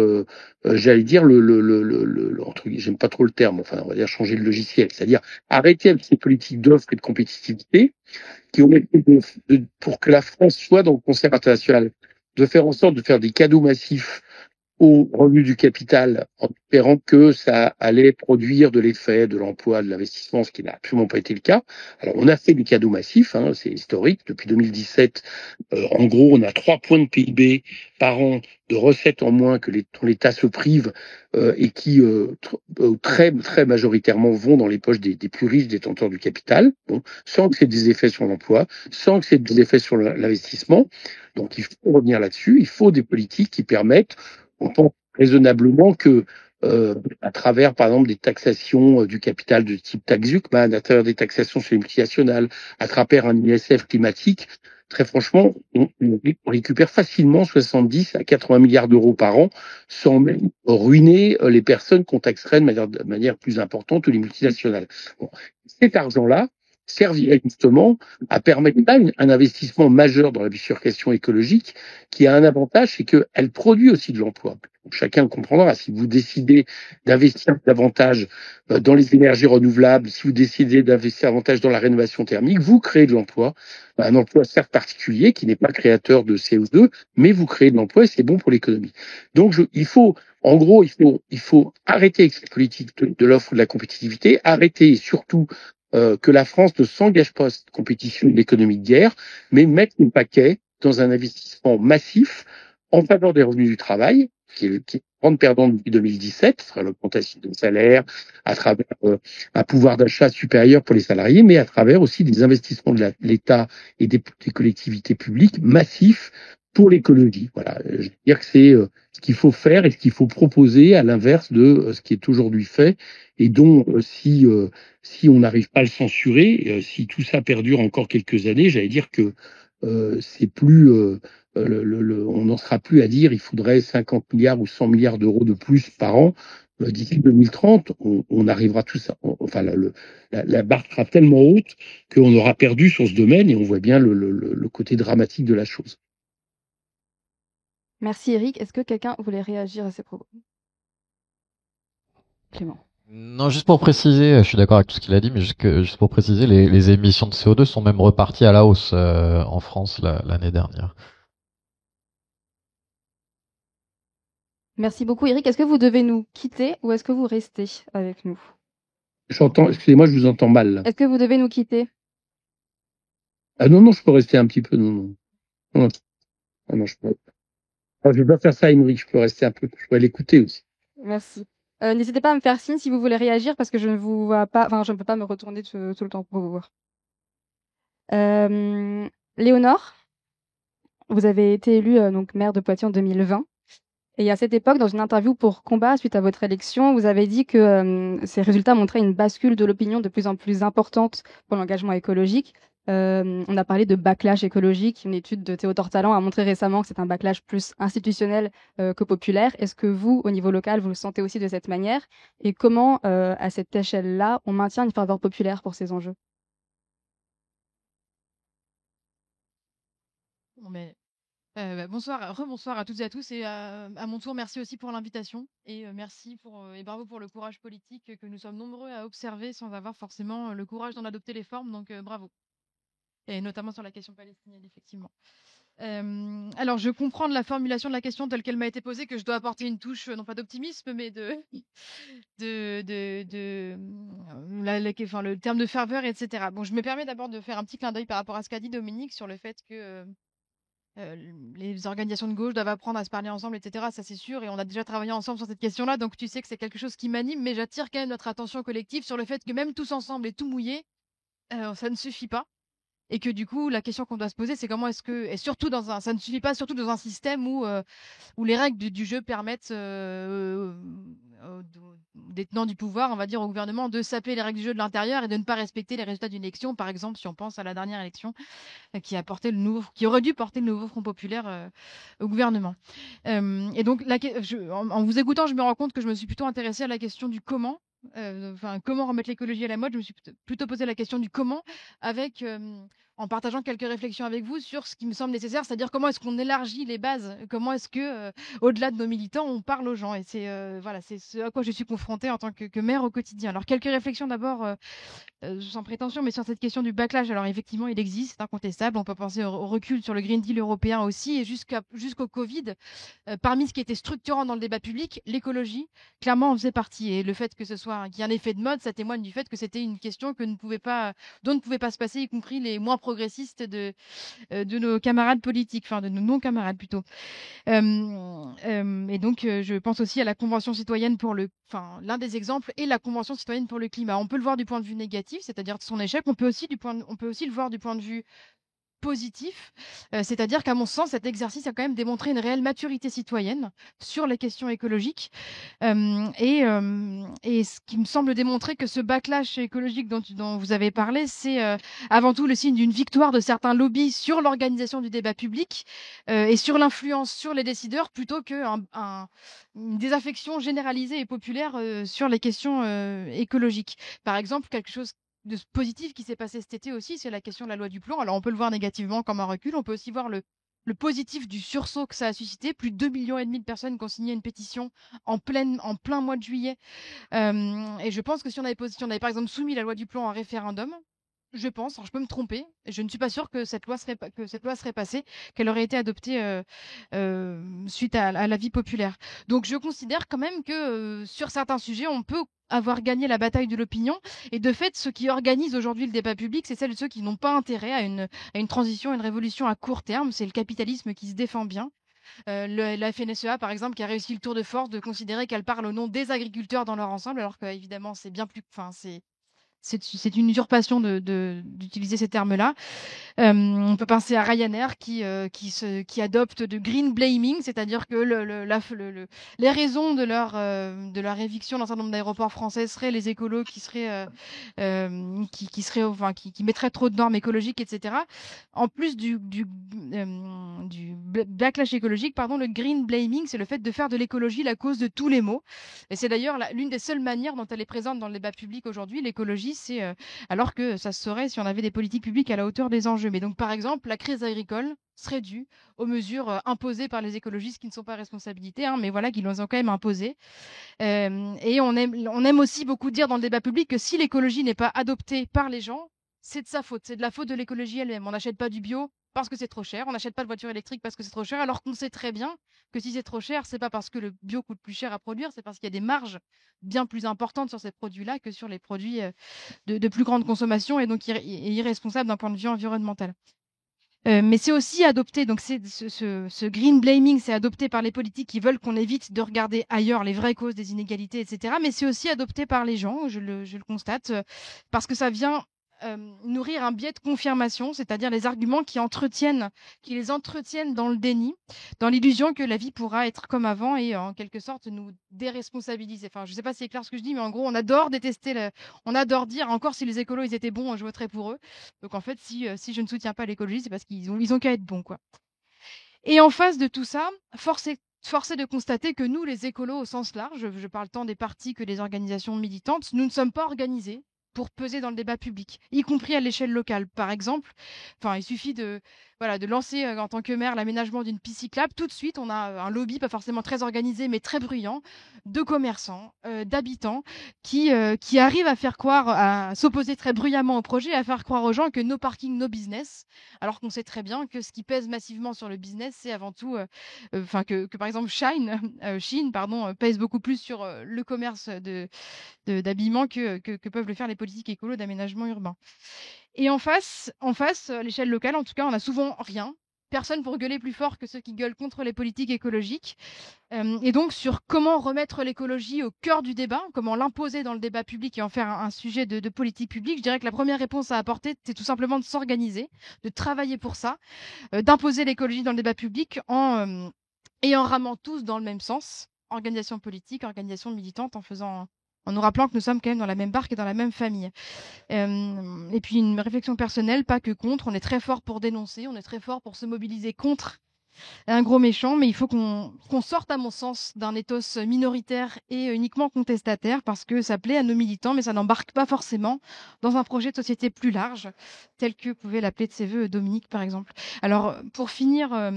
j'allais dire, j'aime pas trop le terme, enfin, on va dire changer le logiciel, c'est-à-dire arrêter avec ces politiques d'offres et de compétitivité qui ont été pour que la France soit dans le concert international, de faire en sorte de faire des cadeaux massifs au revenu du capital en espérant que ça allait produire de l'effet, de l'emploi, de l'investissement, ce qui n'a absolument pas été le cas. Alors, on a fait des cadeaux massifs, hein, c'est historique. Depuis 2017, en gros, on a 3 points de PIB par an de recettes en moins dont l'État se prive et qui très, très majoritairement vont dans les poches des plus riches détenteurs du capital, bon, sans que c'est des effets sur l'emploi, sans que c'est des effets sur l'investissement. Donc, il faut revenir là-dessus. Il faut des politiques qui permettent, on pense raisonnablement que à travers, par exemple, des taxations du capital de type taxe Zuckman, à travers des taxations sur les multinationales, à travers un ISF climatique, très franchement, on récupère facilement 70 à 80 milliards d'euros par an sans même ruiner les personnes qu'on taxerait de manière plus importante, les multinationales. Bon. Cet argent-là servirait justement à permettre là un investissement majeur dans la bifurcation écologique qui a un avantage, c'est qu'elle produit aussi de l'emploi. Chacun le comprendra. Si vous décidez d'investir davantage dans les énergies renouvelables, si vous décidez d'investir davantage dans la rénovation thermique, vous créez de l'emploi. Un emploi certes particulier qui n'est pas créateur de CO2, mais vous créez de l'emploi et c'est bon pour l'économie. Donc il faut arrêter avec cette politique de l'offre de la compétitivité, arrêter et surtout que la France ne s'engage pas à cette compétition de l'économie de guerre, mais mettre le paquet dans un investissement massif en faveur des revenus du travail, qui est grande perdante depuis 2017, à travers l'augmentation des salaires, à travers un pouvoir d'achat supérieur pour les salariés, mais à travers aussi des investissements de l'État et des collectivités publiques massifs pour l'écologie. Voilà, je veux dire que c'est ce qu'il faut faire et ce qu'il faut proposer à l'inverse de ce qui est aujourd'hui fait et dont si on n'arrive pas à le censurer, si tout ça perdure encore quelques années, j'allais dire que c'est plus on n'en sera plus à dire il faudrait 50 milliards ou 100 milliards d'euros de plus par an d'ici 2030. On arrivera tout ça. Enfin, la barre sera tellement haute qu'on aura perdu sur ce domaine et on voit bien le côté dramatique de la chose. Merci Eric. Est-ce que quelqu'un voulait réagir à ces propos? Clément. Non, juste pour préciser, je suis d'accord avec tout ce qu'il a dit, mais juste pour préciser, les émissions de CO2 sont même reparties à la hausse en France l'année dernière. Merci beaucoup Eric. Est-ce que vous devez nous quitter ou est-ce que vous restez avec nous? Excusez-moi, je vous entends mal. Est-ce que vous devez nous quitter? Ah non, je peux rester un petit peu. Non, je peux. Je vais pas faire ça, Émeric, je peux rester un peu. Je pourrais l'écouter aussi. Merci. N'hésitez pas à me faire signe si vous voulez réagir parce que je ne vous vois pas, enfin je ne peux pas me retourner tout le temps pour vous voir. Léonore, vous avez été élue donc maire de Poitiers en 2020. Et à cette époque, dans une interview pour Combat, suite à votre élection, vous avez dit que ces résultats montraient une bascule de l'opinion de plus en plus importante pour l'engagement écologique. On a parlé de backlash écologique. Une étude de Théodore Tallant a montré récemment que c'est un backlash plus institutionnel que populaire. Est-ce que vous, au niveau local, vous le sentez aussi de cette manière? Et comment, à cette échelle-là, on maintient une ferveur populaire pour ces enjeux? Bonsoir, rebonsoir à toutes et à tous et à mon tour, merci aussi pour l'invitation et merci et bravo pour le courage politique que nous sommes nombreux à observer sans avoir forcément le courage d'en adopter les formes, donc bravo. Et notamment sur la question palestinienne, effectivement. Alors, je comprends de la formulation de la question telle qu'elle m'a été posée que je dois apporter une touche, non pas d'optimisme, mais le terme de ferveur, etc. Bon, je me permets d'abord de faire un petit clin d'œil par rapport à ce qu'a dit Dominique sur le fait que les organisations de gauche doivent apprendre à se parler ensemble, etc. Ça, c'est sûr. Et on a déjà travaillé ensemble sur cette question-là. Donc, tu sais que c'est quelque chose qui m'anime. Mais j'attire quand même notre attention collective sur le fait que même tous ensemble et tout mouillé, ça ne suffit pas. Et que du coup, la question qu'on doit se poser, c'est comment est-ce que... Et surtout, ça ne suffit pas, surtout dans un système où les règles du jeu permettent aux détenants du pouvoir, on va dire au gouvernement, de saper les règles du jeu de l'intérieur et de ne pas respecter les résultats d'une élection. Par exemple, si on pense à la dernière élection qui aurait dû porter le nouveau Front populaire au gouvernement. Et donc, en vous écoutant, je me rends compte que je me suis plutôt intéressée à la question du comment. Comment remettre l'écologie à la mode. Je me suis plutôt posé la question du comment avec en partageant quelques réflexions avec vous sur ce qui me semble nécessaire, c'est-à-dire comment est-ce qu'on élargit les bases, comment est-ce que, au-delà de nos militants, on parle aux gens. Et c'est voilà, c'est ce à quoi je suis confrontée en tant que maire au quotidien. Alors, quelques réflexions d'abord, sans prétention, mais sur cette question du backlash. Alors, effectivement, il existe, c'est incontestable. On peut penser au recul sur le Green Deal européen aussi, et jusqu'au Covid. Parmi ce qui était structurant dans le débat public, l'écologie, clairement, en faisait partie. Et le fait que ce soit qu'il y ait un effet de mode, ça témoigne du fait que c'était une question dont ne pouvait pas se passer, y compris les moins progressistes de nos camarades politiques, enfin de nos non-camarades plutôt. Et donc, je pense aussi à la Convention citoyenne l'un des exemples est la Convention citoyenne pour le climat. On peut le voir du point de vue négatif, c'est-à-dire de son échec. On peut aussi le voir du point de vue positif, c'est-à-dire qu'à mon sens, cet exercice a quand même démontré une réelle maturité citoyenne sur les questions écologiques, et ce qui me semble démontrer que ce backlash écologique dont vous avez parlé, c'est avant tout le signe d'une victoire de certains lobbies sur l'organisation du débat public, et sur l'influence sur les décideurs, plutôt qu'une désaffection généralisée et populaire sur les questions écologiques. Par exemple, quelque chose de positif qui s'est passé cet été aussi, c'est la question de la loi du plomb. Alors, on peut le voir négativement comme un recul, on peut aussi voir le positif du sursaut que ça a suscité. Plus de 2,5 millions de personnes qui ont signé une pétition en plein mois de juillet. Et je pense que si on avait par exemple soumis la loi du plomb à un référendum, je pense, alors je peux me tromper, je ne suis pas sûre que cette loi serait passée, qu'elle aurait été adoptée suite à l'avis populaire. Donc je considère quand même que sur certains sujets, on peut avoir gagné la bataille de l'opinion. Et de fait, ceux qui organisent aujourd'hui le débat public, c'est celles et ceux qui n'ont pas intérêt à une transition, à une révolution à court terme. C'est le capitalisme qui se défend bien. La FNSEA, par exemple, qui a réussi le tour de force de considérer qu'elle parle au nom des agriculteurs dans leur ensemble, alors qu'évidemment, c'est bien plus... Enfin, c'est une usurpation d'utiliser ces termes-là. On peut penser à Ryanair qui adopte de green blaming, c'est-à-dire que les raisons de leur éviction dans un certain nombre d'aéroports français seraient les écolos qui mettraient trop de normes écologiques, etc. En plus du backlash écologique, pardon, le green blaming, c'est le fait de faire de l'écologie la cause de tous les maux. Et c'est d'ailleurs l'une des seules manières dont elle est présente dans le débat public aujourd'hui. L'écologie, c'est alors que ça se saurait si on avait des politiques publiques à la hauteur des enjeux. Mais donc, par exemple, la crise agricole serait due aux mesures imposées par les écologistes qui ne sont pas responsabilités, mais voilà, qui les ont quand même imposées. Et on aime aussi beaucoup dire dans le débat public que si l'écologie n'est pas adoptée par les gens, c'est de sa faute, c'est de la faute de l'écologie elle-même. On n'achète pas du bio parce que c'est trop cher, on n'achète pas de voiture électrique parce que c'est trop cher, alors qu'on sait très bien que si c'est trop cher, c'est pas parce que le bio coûte plus cher à produire, c'est parce qu'il y a des marges bien plus importantes sur ces produits-là que sur les produits de plus grande consommation, et donc irresponsable d'un point de vue environnemental. Mais c'est aussi adopté, donc ce green blaming, c'est adopté par les politiques qui veulent qu'on évite de regarder ailleurs les vraies causes des inégalités, etc. Mais c'est aussi adopté par les gens, je le constate, parce que ça vient nourrir un biais de confirmation, c'est-à-dire les arguments qui les entretiennent dans le déni, dans l'illusion que la vie pourra être comme avant et en quelque sorte nous déresponsabiliser. Enfin, je ne sais pas si c'est clair ce que je dis, mais en gros, on adore on adore dire encore si les écolos ils étaient bons, je voterais pour eux. Donc en fait, si je ne soutiens pas l'écologie, c'est parce qu'ils ont qu'à être bons, quoi. Et en face de tout ça, force est de constater que nous, les écolos au sens large, je parle tant des partis que des organisations militantes, nous ne sommes pas organisés pour peser dans le débat public, y compris à l'échelle locale. Par exemple, il suffit de lancer en tant que maire l'aménagement d'une piste cyclable. Tout de suite, on a un lobby, pas forcément très organisé, mais très bruyant, de commerçants, d'habitants, qui arrivent à faire croire, à s'opposer très bruyamment au projet, à faire croire aux gens que no parking, no business, alors qu'on sait très bien que ce qui pèse massivement sur le business, c'est avant tout, que par exemple Shein, pèse beaucoup plus sur le commerce d'habillement que peuvent le faire les politiques écolos d'aménagement urbain. Et en face, à l'échelle locale, en tout cas, on n'a souvent rien. Personne pour gueuler plus fort que ceux qui gueulent contre les politiques écologiques. Et donc, sur comment remettre l'écologie au cœur du débat, comment l'imposer dans le débat public et en faire un sujet de politique publique, je dirais que la première réponse à apporter, c'est tout simplement de s'organiser, de travailler pour ça, d'imposer l'écologie dans le débat public en ramant tous dans le même sens, organisation politique, organisation militante, en nous rappelant que nous sommes quand même dans la même barque et dans la même famille. Et puis une réflexion personnelle, pas que contre. On est très fort pour dénoncer, on est très fort pour se mobiliser contre un gros méchant, mais il faut qu'on sorte, à mon sens, d'un ethos minoritaire et uniquement contestataire, parce que ça plaît à nos militants, mais ça n'embarque pas forcément dans un projet de société plus large, tel que pouvait l'appeler de ses voeux Dominique, par exemple. Alors, pour finir,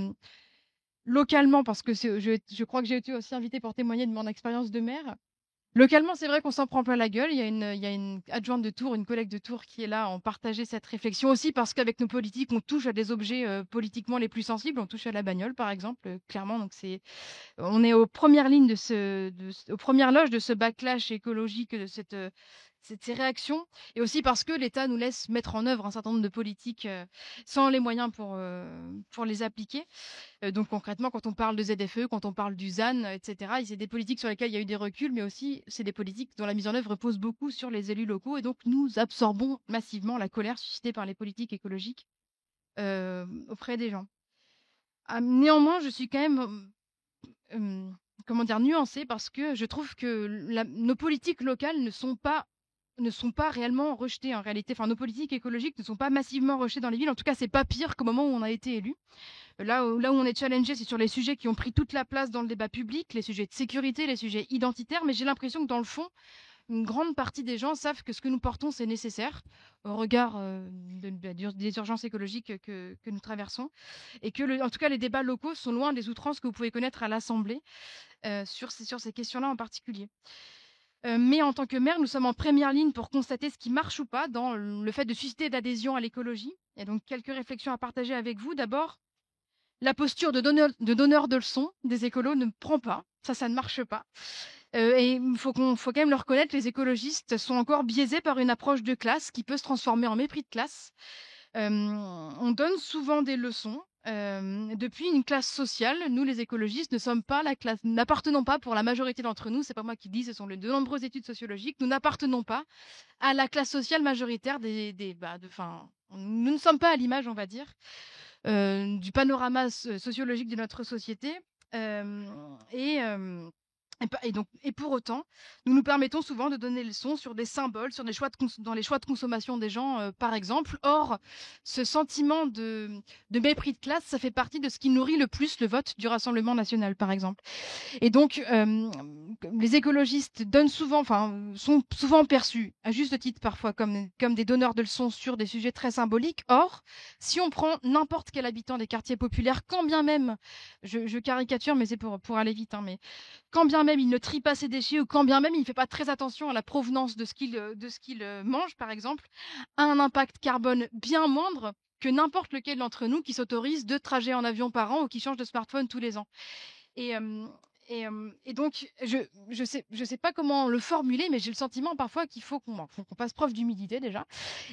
localement, parce que je crois que j'ai été aussi invitée pour témoigner de mon expérience de maire. Localement, c'est vrai qu'on s'en prend plein la gueule. Il y a une adjointe de Tours, une collègue de Tours qui est là en partager cette réflexion aussi, parce qu'avec nos politiques, on touche à des objets politiquement les plus sensibles. On touche à la bagnole, par exemple, clairement. Donc on est aux premières lignes aux premières loges de ce backlash écologique, de ces réactions, et aussi parce que l'État nous laisse mettre en œuvre un certain nombre de politiques sans les moyens pour les appliquer. Donc concrètement, quand on parle de ZFE, quand on parle du ZAN, etc., c'est des politiques sur lesquelles il y a eu des reculs, mais aussi c'est des politiques dont la mise en œuvre repose beaucoup sur les élus locaux, et donc nous absorbons massivement la colère suscitée par les politiques écologiques auprès des gens. Néanmoins, je suis quand même comment dire, nuancée, parce que je trouve que nos politiques locales ne sont pas réellement rejetées en réalité. Enfin, nos politiques écologiques ne sont pas massivement rejetées dans les villes. En tout cas, c'est pas pire qu'au moment où on a été élu. Là où on est challengé, c'est sur les sujets qui ont pris toute la place dans le débat public, les sujets de sécurité, les sujets identitaires. Mais j'ai l'impression que dans le fond, une grande partie des gens savent que ce que nous portons, c'est nécessaire au regard des urgences écologiques que nous traversons. Et que, en tout cas, les débats locaux sont loin des outrances que vous pouvez connaître à l'Assemblée sur ces questions-là en particulier. Mais en tant que maire, nous sommes en première ligne pour constater ce qui marche ou pas dans le fait de susciter d'adhésion à l'écologie. Et donc, quelques réflexions à partager avec vous. D'abord, la posture de donneur de leçons des écolos ne prend pas. Ça ne marche pas. Et il faut quand même le reconnaître, les écologistes sont encore biaisés par une approche de classe qui peut se transformer en mépris de classe. On donne souvent des leçons depuis une classe sociale. Nous, les écologistes, ne sommes pas la classe, n'appartenons pas, pour la majorité d'entre nous, c'est pas moi qui le dis, ce sont de nombreuses études sociologiques, nous n'appartenons pas à la classe sociale majoritaire nous ne sommes pas à l'image, on va dire, du panorama sociologique de notre société. Et pour autant, nous nous permettons souvent de donner des leçons sur des symboles, sur dans les choix de consommation des gens, par exemple. Or, ce sentiment de mépris de classe, ça fait partie de ce qui nourrit le plus le vote du Rassemblement national, par exemple. Et donc, les écologistes sont souvent perçus, à juste titre parfois, comme des donneurs de leçons sur des sujets très symboliques. Or, si on prend n'importe quel habitant des quartiers populaires, quand bien même, je caricature, mais c'est pour aller vite, mais quand bien même il ne trie pas ses déchets, ou quand bien même il ne fait pas très attention à la provenance de ce qu'il mange, par exemple, a un impact carbone bien moindre que n'importe lequel d'entre nous qui s'autorise 2 trajets en avion par an ou qui change de smartphone tous les ans. Et donc, je sais pas comment le formuler, mais j'ai le sentiment parfois qu'il faut qu'on fasse preuve d'humilité déjà,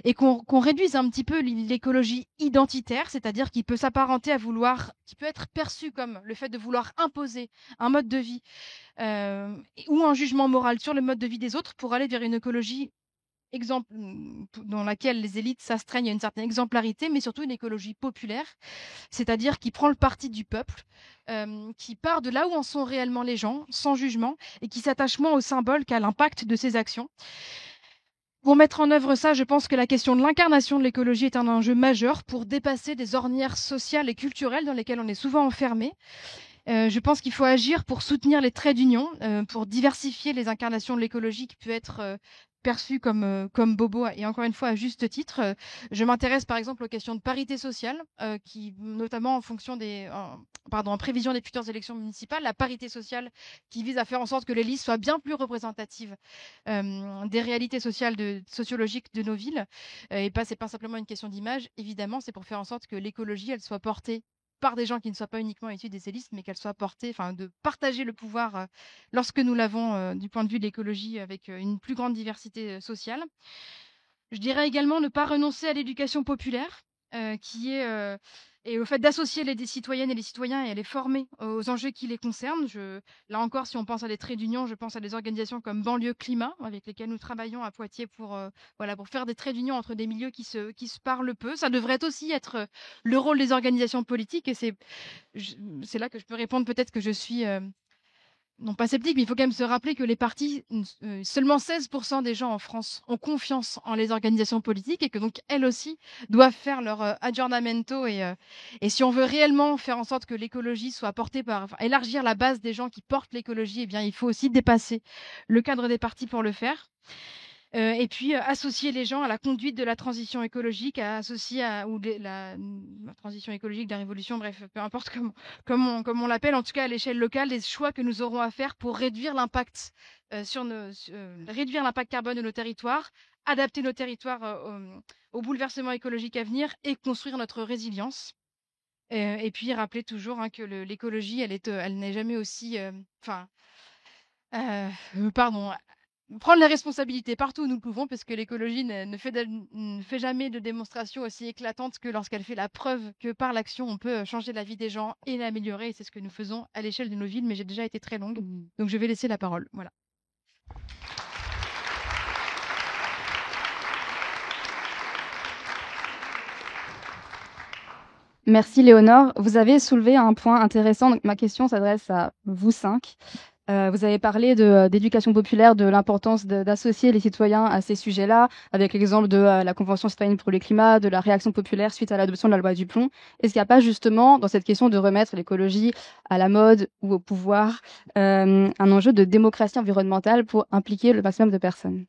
et qu'on réduise un petit peu l'écologie identitaire, c'est-à-dire qui peut s'apparenter qui peut être perçu comme le fait de vouloir imposer un mode de vie ou un jugement moral sur le mode de vie des autres pour aller vers une écologie dans laquelle les élites s'astreignent à une certaine exemplarité, mais surtout une écologie populaire, c'est-à-dire qui prend le parti du peuple, qui part de là où en sont réellement les gens, sans jugement, et qui s'attache moins au symbole qu'à l'impact de ses actions. Pour mettre en œuvre ça, je pense que la question de l'incarnation de l'écologie est un enjeu majeur pour dépasser des ornières sociales et culturelles dans lesquelles on est souvent enfermé. Je pense qu'il faut agir pour soutenir les traits d'union, pour diversifier les incarnations de l'écologie qui peut être perçue comme bobo, et encore une fois à juste titre. Je m'intéresse par exemple aux questions de parité sociale, qui notamment en prévision des futures élections municipales, la parité sociale qui vise à faire en sorte que les listes soient bien plus représentatives des réalités sociologiques de nos villes. C'est pas simplement une question d'image, évidemment, c'est pour faire en sorte que l'écologie, elle soit portée par des gens qui ne soient pas uniquement issus des élites, mais qu'elle soit portée, de partager le pouvoir lorsque nous l'avons du point de vue de l'écologie, avec une plus grande diversité sociale. Je dirais également ne pas renoncer à l'éducation populaire, et au fait d'associer les citoyennes et les citoyens et à les former aux enjeux qui les concernent. Là encore, si on pense à des traits d'union, je pense à des organisations comme Banlieue Climat, avec lesquelles nous travaillons à Poitiers pour faire des traits d'union entre des milieux qui se parlent peu. Ça devrait aussi être le rôle des organisations politiques, et c'est là que je peux répondre peut-être que je suis non pas sceptiques, mais il faut quand même se rappeler que les partis, seulement 16% des gens en France ont confiance en les organisations politiques et que donc elles aussi doivent faire leur aggiornamento et si on veut réellement faire en sorte que l'écologie soit portée élargir la base des gens qui portent l'écologie, eh bien il faut aussi dépasser le cadre des partis pour le faire. Et puis associer les gens à la conduite de la transition écologique, la transition écologique, de la révolution, bref, peu importe comme on l'appelle, en tout cas à l'échelle locale, les choix que nous aurons à faire pour réduire l'impact réduire l'impact carbone de nos territoires, adapter nos territoires au bouleversement écologique à venir et construire notre résilience. Et puis rappeler toujours que l'écologie, elle n'est jamais aussi, prendre les responsabilités partout où nous le pouvons, parce que l'écologie ne fait jamais de démonstration aussi éclatante que lorsqu'elle fait la preuve que par l'action, on peut changer la vie des gens et l'améliorer. Et c'est ce que nous faisons à l'échelle de nos villes, mais j'ai déjà été très longue, donc je vais laisser la parole. Voilà. Merci Léonore. Vous avez soulevé un point intéressant. Donc, ma question s'adresse à vous 5. Vous avez parlé d'éducation populaire, de l'importance d'associer les citoyens à ces sujets-là, avec l'exemple de la Convention citoyenne pour le climat, de la réaction populaire suite à l'adoption de la loi Duplon. Est-ce qu'il n'y a pas justement, dans cette question de remettre l'écologie à la mode ou au pouvoir, un enjeu de démocratie environnementale pour impliquer le maximum de personnes?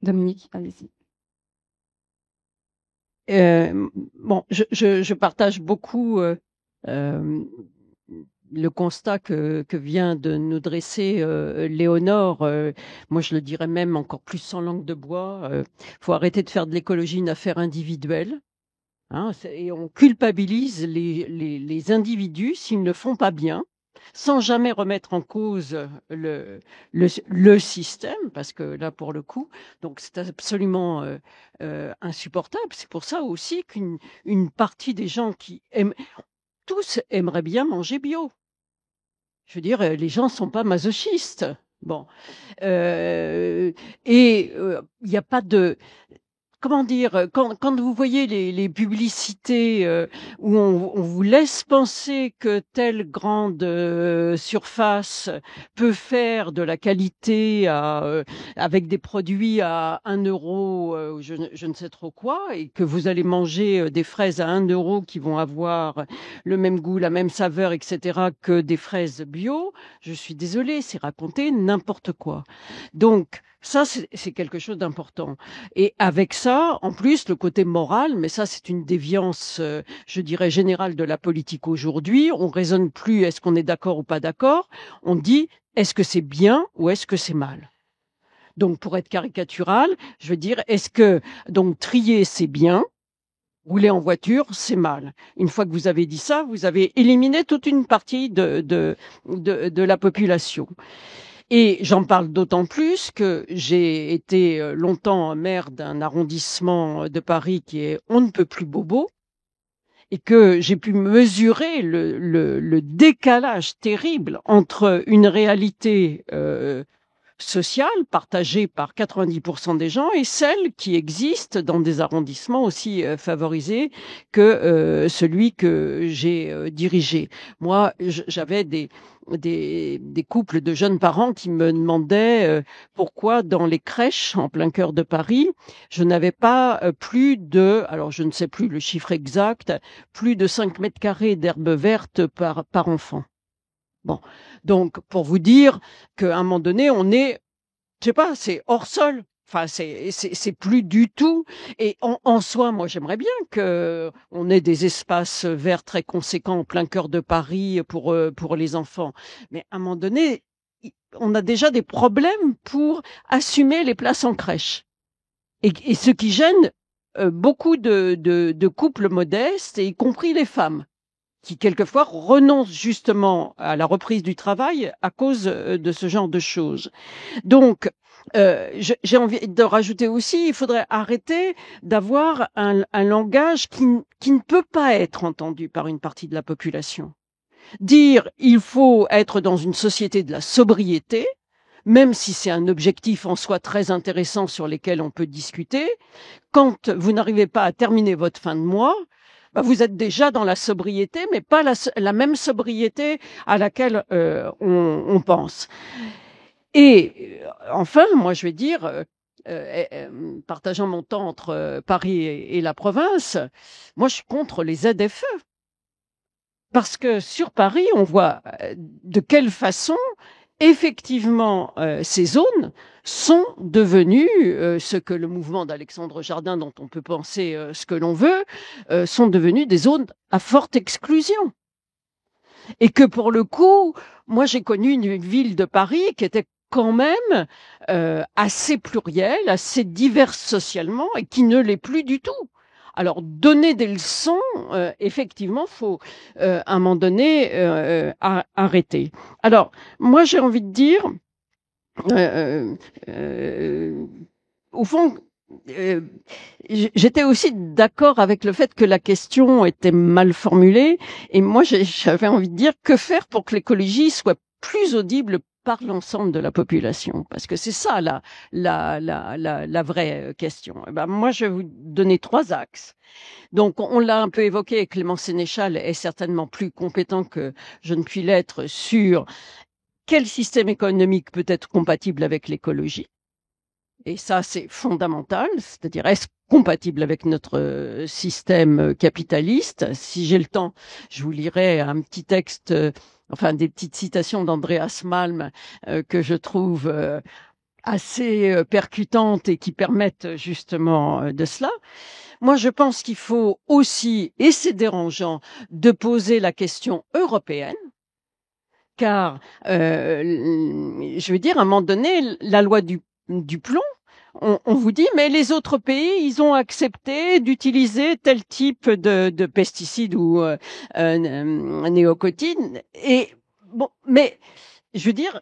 Dominique, allez-y. Bon, je partage beaucoup le constat que vient de nous dresser Léonore. Moi, je le dirais même encore plus sans langue de bois. Faut arrêter de faire de l'écologie une affaire individuelle. Et on culpabilise les individus s'ils ne font pas bien, sans jamais remettre en cause le système, parce que là, pour le coup, donc c'est absolument insupportable. C'est pour ça aussi qu'une partie des gens qui aiment, tous aimeraient bien manger bio. Je veux dire, les gens ne sont pas masochistes. Bon. Et il n'y a pas de... Comment dire, quand vous voyez les publicités où on vous laisse penser que telle grande surface peut faire de la qualité avec des produits à 1 euro, je ne sais trop quoi, et que vous allez manger des fraises à 1 euro qui vont avoir le même goût, la même saveur, etc., que des fraises bio, je suis désolée, c'est raconter n'importe quoi. Donc, ça, c'est quelque chose d'important. Et avec ça, en plus, le côté moral, mais ça, c'est une déviance, je dirais, générale de la politique aujourd'hui. On raisonne plus, est-ce qu'on est d'accord ou pas d'accord? On dit, est-ce que c'est bien ou est-ce que c'est mal? Donc, pour être caricatural, je veux dire, est-ce que, donc, trier, c'est bien? Rouler en voiture, c'est mal. Une fois que vous avez dit ça, vous avez éliminé toute une partie de la population. Et j'en parle d'autant plus que j'ai été longtemps maire d'un arrondissement de Paris qui est on ne peut plus bobo, et que j'ai pu mesurer le décalage terrible entre une réalité sociale partagée par 90% des gens et celle qui existe dans des arrondissements aussi favorisés que celui que j'ai dirigé. Moi, j'avais des couples de jeunes parents qui me demandaient pourquoi dans les crèches en plein cœur de Paris, je n'avais pas plus de, alors je ne sais plus le chiffre exact, plus de 5 mètres carrés d'herbe verte par enfant. Bon, donc pour vous dire qu'à un moment donné, on est, je sais pas, c'est hors sol. Enfin, c'est plus du tout. Et en soi, moi, j'aimerais bien que on ait des espaces verts très conséquents en plein cœur de Paris pour les enfants. Mais à un moment donné, on a déjà des problèmes pour assumer les places en crèche. Et ce qui gêne beaucoup de couples modestes, y compris les femmes, qui quelquefois renoncent justement à la reprise du travail à cause de ce genre de choses. Donc, j'ai envie de rajouter aussi, il faudrait arrêter d'avoir un langage qui ne peut pas être entendu par une partie de la population. Dire il faut être dans une société de la sobriété, même si c'est un objectif en soi très intéressant sur lequel on peut discuter, quand vous n'arrivez pas à terminer votre fin de mois, bah, vous êtes déjà dans la sobriété, mais pas la même sobriété à laquelle on pense. Et enfin, moi je vais dire, partageant mon temps entre Paris et la province, moi je suis contre les ZFE. Parce que sur Paris, on voit de quelle façon, effectivement, ces zones sont devenues ce que le mouvement d'Alexandre Jardin, dont on peut penser ce que l'on veut, sont devenues des zones à forte exclusion. Et que pour le coup, moi j'ai connu une ville de Paris qui était quand même assez plurielle, assez diverse socialement, et qui ne l'est plus du tout. Alors, donner des leçons, effectivement, faut à un moment donné arrêter. Alors, moi, j'ai envie de dire, au fond, j'étais aussi d'accord avec le fait que la question était mal formulée, et moi, j'avais envie de dire, que faire pour que l'écologie soit plus audible par l'ensemble de la population, parce que c'est ça la vraie question. Et ben, moi, je vais vous donner 3 axes. Donc, on l'a un peu évoqué, Clément Sénéchal est certainement plus compétent que je ne puis l'être sur quel système économique peut être compatible avec l'écologie. Et ça, c'est fondamental, c'est-à-dire est-ce compatible avec notre système capitaliste. Si j'ai le temps, je vous lirai un petit texte, enfin des petites citations d'Andreas Malm que je trouve assez percutantes et qui permettent justement de cela. Moi, je pense qu'il faut aussi, et c'est dérangeant, de poser la question européenne, car, je veux dire, à un moment donné, la loi du plomb, on vous dit, mais les autres pays, ils ont accepté d'utiliser tel type de pesticides ou néocotinoïdes. Et bon, mais je veux dire,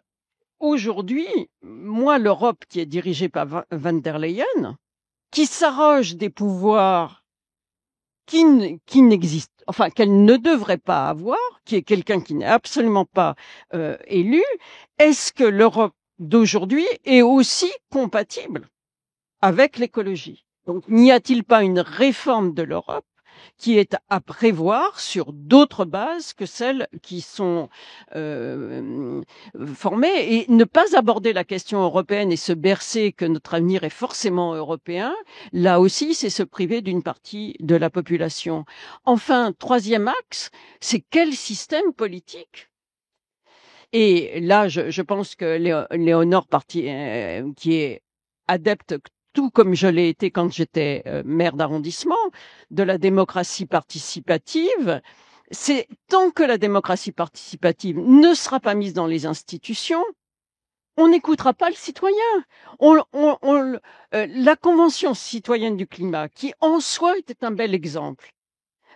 aujourd'hui, moi, l'Europe qui est dirigée par Van der Leyen, qui s'arroge des pouvoirs qui n'existent, enfin qu'elle ne devrait pas avoir, qui est quelqu'un qui n'est absolument pas élu, est-ce que l'Europe d'aujourd'hui est aussi compatible avec l'écologie? Donc, n'y a-t-il pas une réforme de l'Europe qui est à prévoir sur d'autres bases que celles qui sont formées, et ne pas aborder la question européenne et se bercer que notre avenir est forcément européen, là aussi, c'est se priver d'une partie de la population. Enfin, 3e axe, c'est quel système politique? Et là, je pense que Léonore, qui est adepte, tout comme je l'ai été quand j'étais maire d'arrondissement, de la démocratie participative, c'est tant que la démocratie participative ne sera pas mise dans les institutions, on n'écoutera pas le citoyen. La Convention citoyenne du climat, qui en soi était un bel exemple,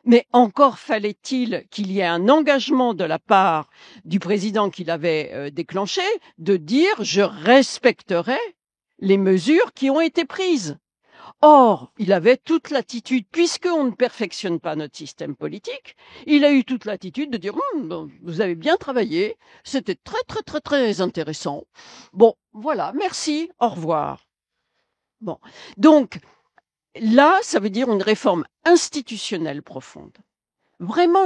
mais encore fallait-il qu'il y ait un engagement de la part du président qui l'avait déclenché de dire « je respecterai les mesures qui ont été prises ». Or, il avait toute l'attitude, puisqu'on ne perfectionne pas notre système politique, il a eu toute l'attitude de dire vous avez bien travaillé, c'était très très très très intéressant. Bon, voilà, merci, au revoir. Bon, donc là, ça veut dire une réforme institutionnelle profonde. Vraiment,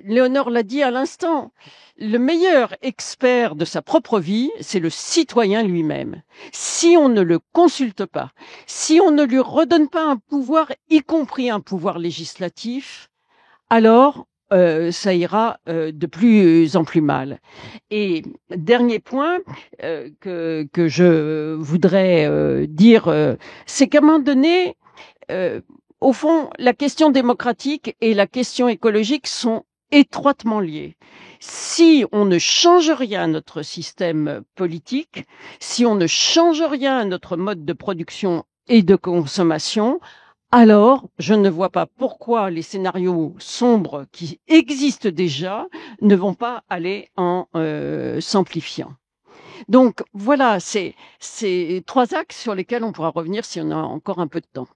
Léonore l'a dit à l'instant, le meilleur expert de sa propre vie, c'est le citoyen lui-même. Si on ne le consulte pas, si on ne lui redonne pas un pouvoir, y compris un pouvoir législatif, alors ça ira de plus en plus mal. Et dernier point que je voudrais dire, c'est qu'à un moment donné, au fond, la question démocratique et la question écologique sont étroitement liées. Si on ne change rien à notre système politique, si on ne change rien à notre mode de production et de consommation, alors je ne vois pas pourquoi les scénarios sombres qui existent déjà ne vont pas aller en s'amplifiant. Donc voilà, c'est 3 axes sur lesquels on pourra revenir si on a encore un peu de temps.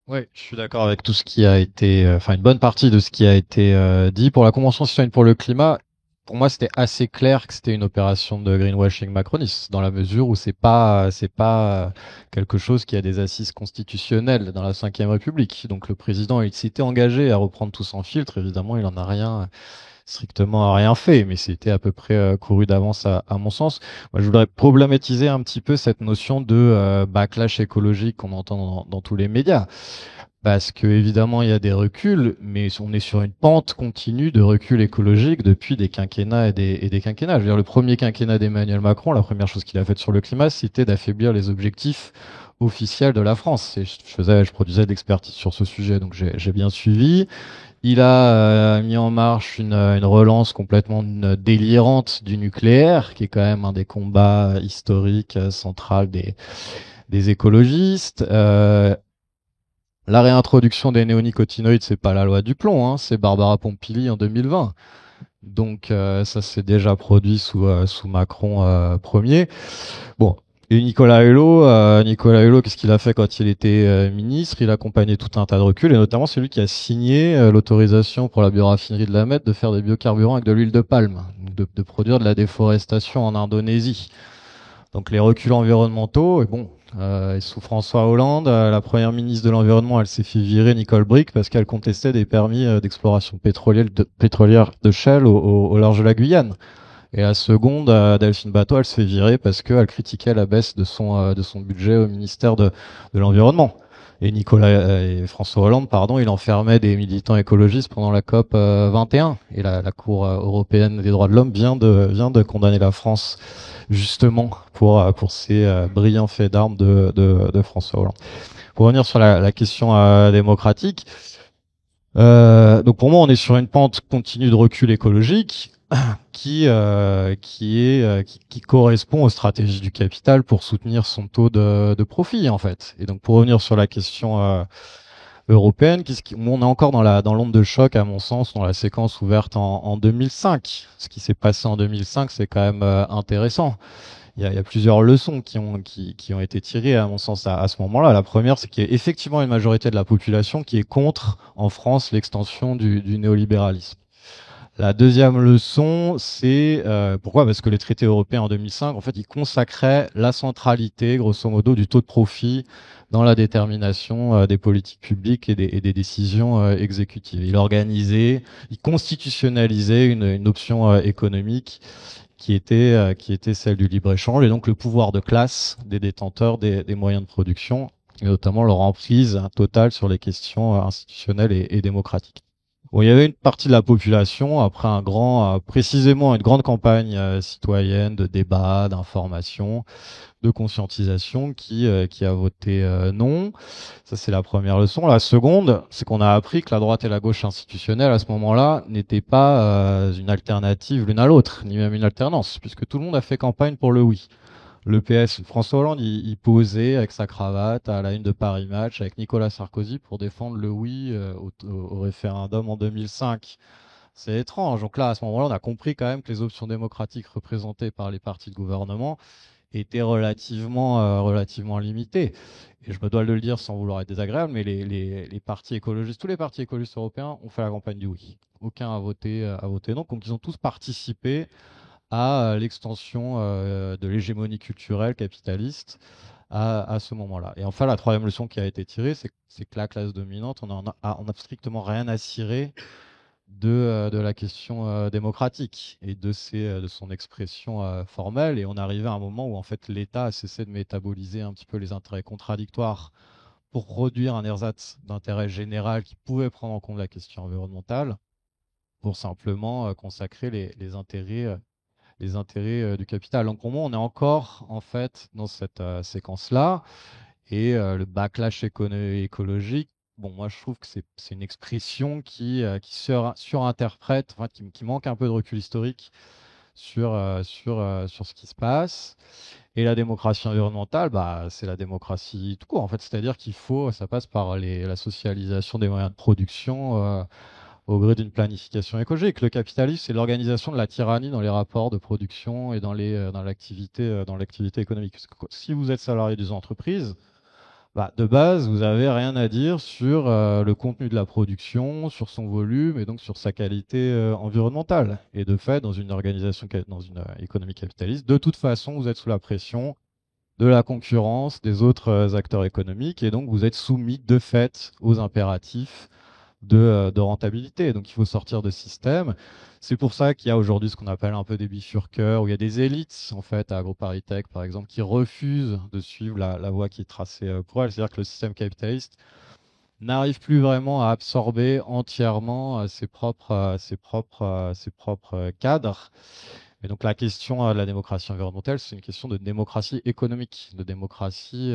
Oui, je suis d'accord avec tout ce qui a été, enfin une bonne partie de ce qui a été dit pour la Convention citoyenne pour le climat. pour moi, c'était assez clair que c'était une opération de greenwashing macroniste, dans la mesure où c'est pas quelque chose qui a des assises constitutionnelles dans la Ve République. Donc le président, il s'était engagé à reprendre tout sans filtre. Évidemment, il en a strictement rien fait, mais c'était à peu près couru d'avance à mon sens. Moi, je voudrais problématiser un petit peu cette notion de backlash écologique qu'on entend dans tous les médias. Parce que évidemment il y a des reculs, mais on est sur une pente continue de recul écologique depuis des quinquennats et des quinquennats. Je veux dire, le premier quinquennat d'Emmanuel Macron, la première chose qu'il a faite sur le climat, c'était d'affaiblir les objectifs officiels de la France. Et je produisais de l'expertise sur ce sujet, donc j'ai bien suivi. Il a mis en marche une relance complètement délirante du nucléaire, qui est quand même un des combats historiques centrales des écologistes. La réintroduction des néonicotinoïdes, c'est pas la loi du plomb, hein, c'est Barbara Pompili en 2020. Donc ça s'est déjà produit sous Macron premier. Bon, et Nicolas Hulot, qu'est-ce qu'il a fait quand il était ministre? Il a accompagné tout un tas de reculs, et notamment celui qui a signé l'autorisation pour la bioraffinerie de la Mède de faire des biocarburants avec de l'huile de palme, de produire de la déforestation en Indonésie. Donc les reculs environnementaux, et bon, sous François Hollande, la première ministre de l'Environnement, elle s'est fait virer, Nicole Bricq, parce qu'elle contestait des permis d'exploration pétrolière de Shell au large de la Guyane. Et la seconde, Delphine Batho, elle se fait virer parce qu'elle critiquait la baisse de son budget au ministère de l'Environnement. Et François Hollande, pardon, il enfermait des militants écologistes pendant la COP 21. Et la Cour européenne des droits de l'homme vient de condamner la France justement pour ces brillants faits d'armes de François Hollande. Pour revenir sur la question démocratique, donc pour moi, on est sur une pente continue de recul écologique qui correspond aux stratégies du capital pour soutenir son taux de profit, en fait. Et donc pour revenir sur la question européenne, on est encore dans l'onde de choc, à mon sens, dans la séquence ouverte en 2005. Ce qui s'est passé en 2005, c'est quand même intéressant. Il y a plusieurs leçons qui ont été tirées, à mon sens, à ce moment-là. La première, c'est qu'il y a effectivement une majorité de la population qui est contre, en France, l'extension du néolibéralisme. La deuxième leçon, c'est pourquoi? Parce que les traités européens en 2005, en fait, ils consacraient la centralité, grosso modo, du taux de profit dans la détermination des politiques publiques et des décisions exécutives. Ils constitutionnalisaient une option économique qui était celle du libre-échange, et donc le pouvoir de classe des détenteurs des moyens de production, et notamment leur emprise totale sur les questions institutionnelles et démocratiques. Bon, il y avait une partie de la population, après précisément une grande campagne citoyenne de débat, d'information, de conscientisation, qui a voté non. Ça, c'est la première leçon. La seconde, c'est qu'on a appris que la droite et la gauche institutionnelle, à ce moment-là, n'étaient pas une alternative l'une à l'autre, ni même une alternance, puisque tout le monde a fait campagne pour le oui. Le PS, François Hollande, il posait avec sa cravate à la une de Paris Match avec Nicolas Sarkozy pour défendre le oui au référendum en 2005. C'est étrange. Donc là, à ce moment-là, on a compris quand même que les options démocratiques représentées par les partis de gouvernement étaient relativement limitées. Et je me dois de le dire sans vouloir être désagréable, mais les partis écologistes, tous les partis écologistes européens ont fait la campagne du oui. Aucun a voté non. Donc ils ont tous participé à l'extension de l'hégémonie culturelle capitaliste à ce moment-là. Et enfin, la troisième leçon qui a été tirée, c'est que la classe dominante, on a strictement rien à cirer de la question démocratique et de son expression formelle. Et on est arrivé à un moment où en fait l'État a cessé de métaboliser un petit peu les intérêts contradictoires pour produire un ersatz d'intérêt général qui pouvait prendre en compte la question environnementale, pour simplement consacrer les intérêts du capital. Donc pour moi, on est encore en fait dans cette séquence-là, et le backlash écologique. Bon, moi je trouve que c'est une expression qui surinterprète, enfin, qui manque un peu de recul historique sur ce qui se passe. Et la démocratie environnementale, bah, c'est la démocratie tout court, en fait. C'est-à-dire ça passe par la socialisation des moyens de production au gré d'une planification écologique. Le capitalisme, c'est l'organisation de la tyrannie dans les rapports de production et dans l'activité économique. Si vous êtes salarié d'une entreprise, Bah, de base, vous avez rien à dire sur le contenu de la production, sur son volume et donc sur sa qualité environnementale. Et de fait, dans une organisation, dans une économie capitaliste, de toute façon, vous êtes sous la pression de la concurrence des autres acteurs économiques et donc vous êtes soumis de fait aux impératifs de rentabilité. Donc il faut sortir de ce système. C'est pour ça qu'il y a aujourd'hui ce qu'on appelle un peu des bifurqueurs, où il y a des élites, en fait, à AgroParisTech, par exemple, qui refusent de suivre la voie qui est tracée pour elles. C'est-à-dire que le système capitaliste n'arrive plus vraiment à absorber entièrement ses propres cadres. Et donc la question de la démocratie environnementale, c'est une question de démocratie économique, de démocratie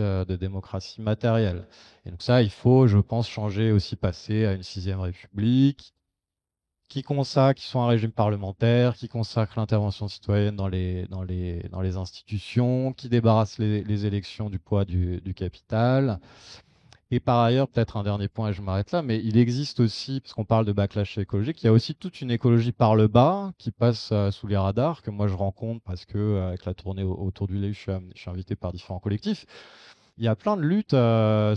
matérielle. Et donc ça, il faut, je pense, changer aussi, passer à une sixième république qui soit un régime parlementaire, qui consacre l'intervention citoyenne dans les institutions, qui débarrasse les élections du poids du capital. Et par ailleurs, peut-être un dernier point, et je m'arrête là, mais il existe aussi, parce qu'on parle de backlash écologique, il y a aussi toute une écologie par le bas qui passe sous les radars, que moi je rencontre parce que avec la tournée autour du lait, je suis invité par différents collectifs. Il y a plein de luttes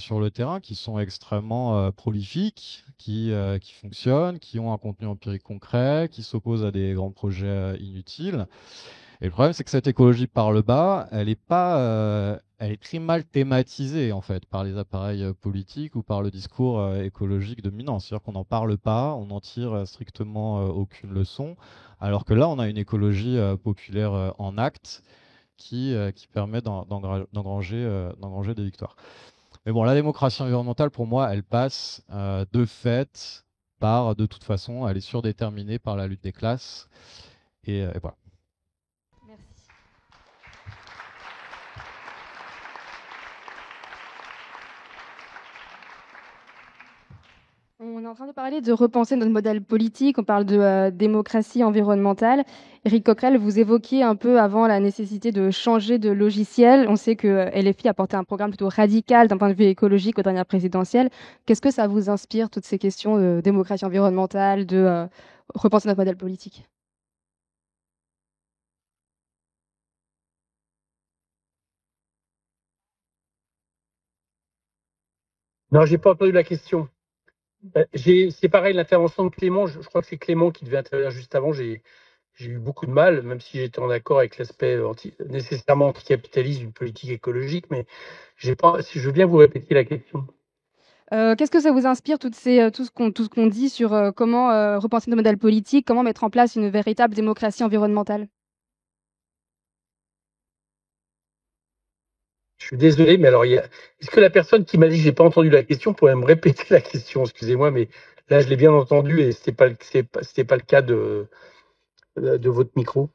sur le terrain qui sont extrêmement prolifiques, qui fonctionnent, qui ont un contenu empirique concret, qui s'opposent à des grands projets inutiles. Et le problème, c'est que cette écologie par le bas, elle est pas, elle est très mal thématisée en fait par les appareils politiques ou par le discours écologique dominant. C'est-à-dire qu'on n'en parle pas, on n'en tire strictement aucune leçon, alors que là, on a une écologie populaire en acte qui permet d'engranger des victoires. Mais bon, la démocratie environnementale, pour moi, elle passe de fait par, de toute façon, elle est surdéterminée par la lutte des classes. Et voilà. Merci. On est en train de parler de repenser notre modèle politique, on parle de démocratie environnementale. Éric Coquerel, vous évoquiez un peu avant la nécessité de changer de logiciel. On sait que LFI a porté un programme plutôt radical d'un point de vue écologique aux dernières présidentielles. Qu'est-ce que ça vous inspire, toutes ces questions de démocratie environnementale, de repenser notre modèle politique? Non, j'ai pas entendu la question. C'est pareil, l'intervention de Clément, je crois que c'est Clément qui devait intervenir juste avant. J'ai eu beaucoup de mal, même si j'étais en accord avec l'aspect nécessairement anticapitaliste d'une politique écologique, mais j'ai pas, si je veux bien vous répéter la question. Qu'est-ce que ça vous inspire, tout ce qu'on dit sur comment repenser nos modèles politiques, comment mettre en place une véritable démocratie environnementale? Je suis désolé, mais alors, est-ce que la personne qui m'a dit que j'ai pas entendu la question pourrait me répéter la question? Excusez-moi, mais là, je l'ai bien entendu et c'était pas le cas de votre micro.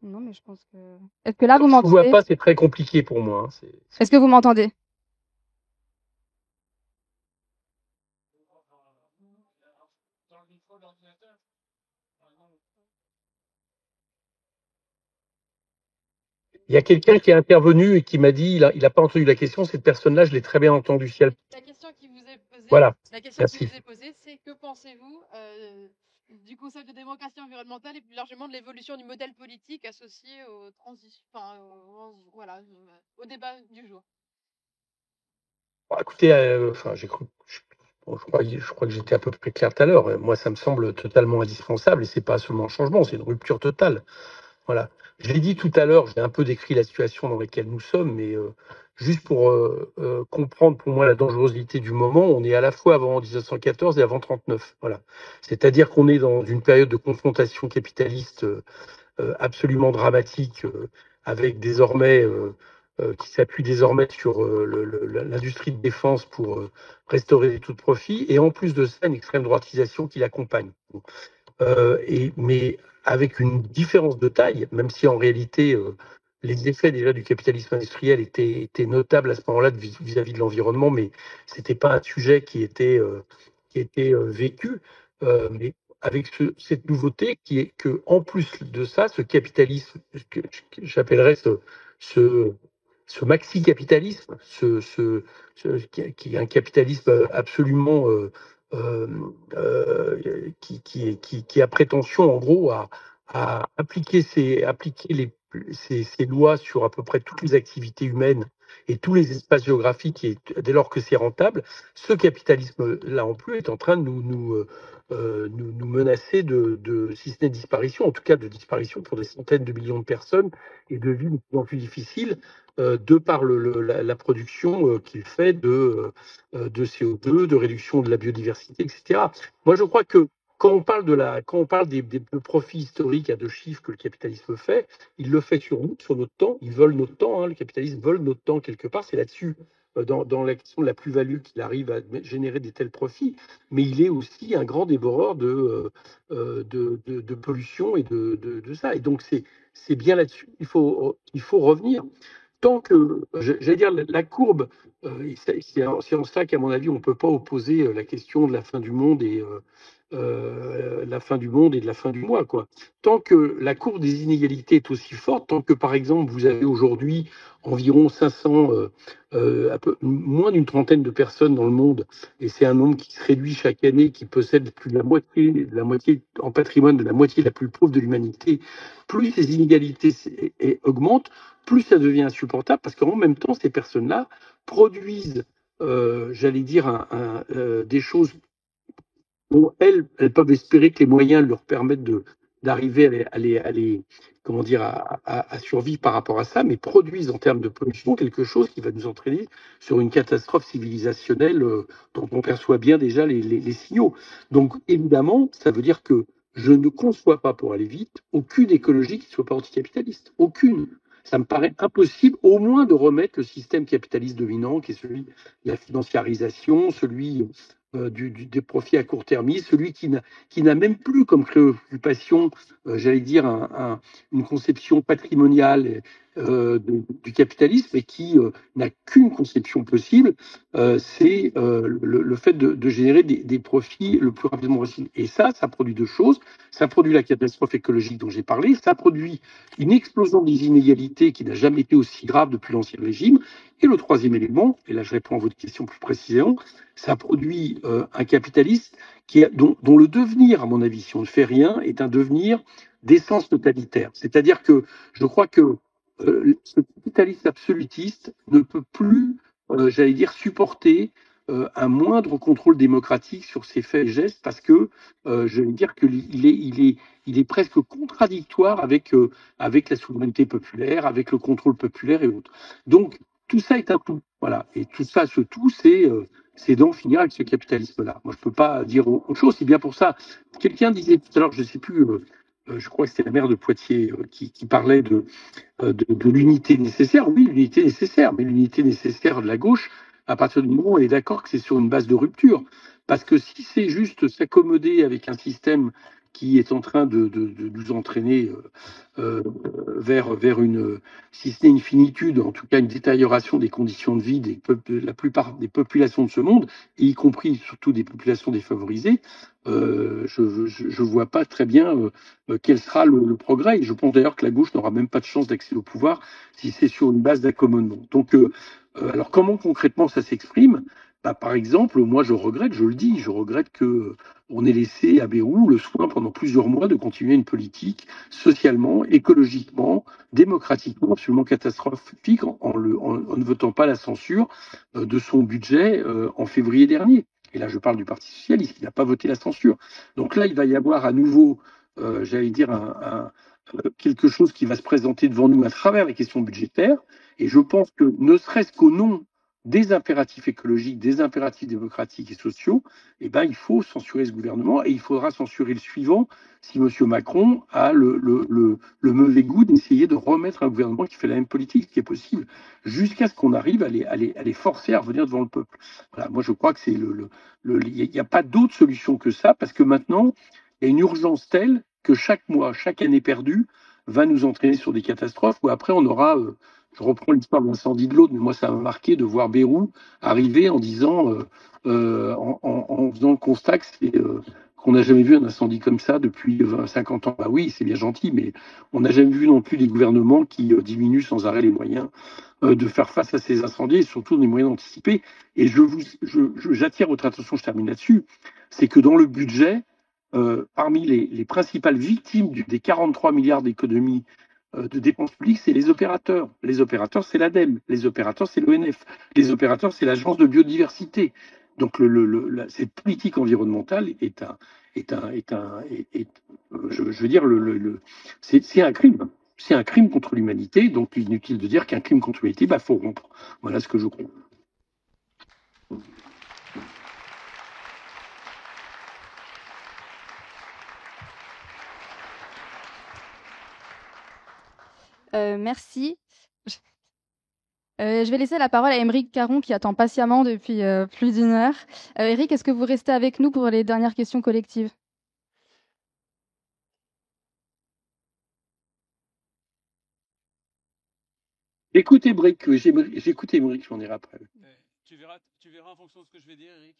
Non, mais je pense que... Est-ce que là, vous Je vous vois m'entendez? pas, c'est très compliqué pour moi, hein. Est-ce que vous m'entendez? Il y a quelqu'un qui est intervenu et qui m'a dit, il a pas entendu la question. Cette personne-là, je l'ai très bien entendu. Si elle... La question qui vous est posée, Voilà. la question qui Merci. vous est posée, c'est que pensez-vous du concept de démocratie environnementale et plus largement de l'évolution du modèle politique associé aux transitions, voilà, au débat du jour. Bon, écoutez, enfin, j'ai cru, je crois que j'étais à peu près clair tout à l'heure. Moi, ça me semble totalement indispensable et c'est pas seulement un changement, c'est une rupture totale. Voilà. Je l'ai dit tout à l'heure, j'ai un peu décrit la situation dans laquelle nous sommes, mais juste pour comprendre pour moi la dangerosité du moment, on est à la fois avant 1914 et avant 39. Voilà. C'est-à-dire qu'on est dans une période de confrontation capitaliste absolument dramatique, avec désormais qui s'appuie désormais sur l'industrie de défense pour restaurer des taux de profit, et en plus de ça, une extrême droitisation qui l'accompagne. Mais avec une différence de taille, même si en réalité les effets déjà du capitalisme industriel étaient notables à ce moment-là vis-à-vis de l'environnement, mais c'était pas un sujet qui était vécu. Mais avec cette nouveauté qui est que, en plus de ça, ce capitalisme, que j'appellerais ce, ce maxi-capitalisme, qui est un capitalisme absolument qui a prétention, en gros, à appliquer ces lois sur à peu près toutes les activités humaines et tous les espaces géographiques, et dès lors que c'est rentable, ce capitalisme-là en plus est en train de nous menacer si ce n'est disparition, en tout cas de disparition pour des centaines de millions de personnes et de vies de plus en plus difficiles, de par la production qu'il fait de CO2, de réduction de la biodiversité, etc. Moi, je crois que quand on parle des profits historiques à deux chiffres que le capitalisme fait, il le fait sur nous, sur notre temps. Ils veulent notre temps. Le capitalisme vole notre temps quelque part. C'est là-dessus, dans la question de la plus-value, qu'il arrive à générer des tels profits. Mais il est aussi un grand dévoreur de pollution et de ça. Et donc c'est bien là-dessus. Il faut revenir. Tant que, j'allais dire, la courbe, c'est en ça qu'à mon avis, on ne peut pas opposer la question de la fin du monde et la fin du monde et de la fin du mois, quoi. Tant que la courbe des inégalités est aussi forte, tant que par exemple vous avez aujourd'hui environ 500, moins d'une trentaine de personnes dans le monde, et c'est un nombre qui se réduit chaque année, qui possède plus de la moitié en patrimoine de la moitié la plus pauvre de l'humanité, plus ces inégalités augmentent, plus ça devient insupportable, parce qu'en même temps, ces personnes-là produisent, j'allais dire, des choses dont elles peuvent espérer que les moyens leur permettent d'arriver comment dire, à survivre par rapport à ça, mais produisent en termes de pollution quelque chose qui va nous entraîner sur une catastrophe civilisationnelle dont on perçoit bien déjà les signaux. Donc évidemment, ça veut dire que je ne conçois pas, pour aller vite, aucune écologie qui ne soit pas anticapitaliste. Aucune. Ça me paraît impossible, au moins, de remettre le système capitaliste dominant, qui est celui de la financiarisation, celui des profits à court terme, celui qui n'a même plus comme préoccupation, j'allais dire, une conception patrimoniale du capitalisme, et qui n'a qu'une conception possible, c'est le fait de générer des profits le plus rapidement possible. Et ça produit deux choses. Ça produit la catastrophe écologique dont j'ai parlé, ça produit une explosion des inégalités qui n'a jamais été aussi grave depuis l'Ancien Régime. Et le troisième élément, et là je réponds à votre question plus précisément, ça produit un capitalisme dont le devenir, à mon avis, si on ne fait rien, est un devenir d'essence totalitaire. C'est-à-dire que je crois que ce capitalisme absolutiste ne peut plus, j'allais dire, supporter un moindre contrôle démocratique sur ses faits et gestes, parce que je vais dire qu'il est presque contradictoire avec la souveraineté populaire, avec le contrôle populaire et autres. Donc tout ça est un tout, voilà. Et tout ça, ce tout, c'est d'en finir avec ce capitalisme-là. Moi, je peux pas dire autre chose. C'est bien pour ça. Quelqu'un disait tout à l'heure, je sais plus, je crois que c'était la maire de Poitiers qui parlait de l'unité nécessaire. Oui, l'unité nécessaire, mais l'unité nécessaire de la gauche, à partir du moment où on est d'accord que c'est sur une base de rupture. Parce que si c'est juste s'accommoder avec un système qui est en train de nous entraîner vers une, si ce n'est une finitude, en tout cas une détérioration des conditions de vie de la plupart des populations de ce monde, et y compris surtout des populations défavorisées, je vois pas très bien quel sera le progrès. Et je pense d'ailleurs que la gauche n'aura même pas de chance d'accéder au pouvoir si c'est sur une base d'accommodement. Donc, alors comment concrètement ça s'exprime? Par exemple, moi je le dis, je regrette que on ait laissé à Bayrou le soin pendant plusieurs mois de continuer une politique socialement, écologiquement, démocratiquement absolument catastrophique en ne votant pas la censure de son budget en février dernier. Et là je parle du Parti socialiste qui n'a pas voté la censure. Donc là il va y avoir à nouveau, j'allais dire, quelque chose qui va se présenter devant nous à travers les questions budgétaires. Et je pense que ne serait-ce qu'au nom des impératifs écologiques, des impératifs démocratiques et sociaux, eh ben, il faut censurer ce gouvernement, et il faudra censurer le suivant si M. Macron a le mauvais goût d'essayer de remettre un gouvernement qui fait la même politique, ce qui est possible, jusqu'à ce qu'on arrive à les forcer à revenir devant le peuple. Voilà, moi je crois que il n'y a pas d'autre solution que ça, parce que maintenant, il y a une urgence telle que chaque mois, chaque année perdue va nous entraîner sur des catastrophes où après on aura... je reprends l'histoire de l'incendie de l'Aude, mais moi ça m'a marqué de voir Bayrou arriver en disant, en faisant le constat qu'on n'a jamais vu un incendie comme ça depuis 50 ans. Bah oui, c'est bien gentil, mais on n'a jamais vu non plus des gouvernements qui diminuent sans arrêt les moyens de faire face à ces incendies, et surtout des moyens d'anticiper. Et j'attire votre attention, je termine là-dessus, c'est que dans le budget, parmi les principales victimes des 43 milliards d'économies de dépenses publiques, c'est les opérateurs. Les opérateurs, c'est l'ADEME. Les opérateurs, c'est l'ONF. Les opérateurs, c'est l'Agence de biodiversité. Donc cette politique environnementale je veux dire, c'est un crime. C'est un crime contre l'humanité. Donc inutile de dire qu'un crime contre l'humanité, faut rompre. Voilà ce que je crois. Merci. Je vais laisser la parole à Émeric Caron qui attend patiemment depuis plus d'une heure. Éric, est-ce que vous restez avec nous pour les dernières questions collectives? Écoute Émeric, j'écoute Émeric, j'en ai après. Tu verras en fonction de ce que je vais dire, Eric.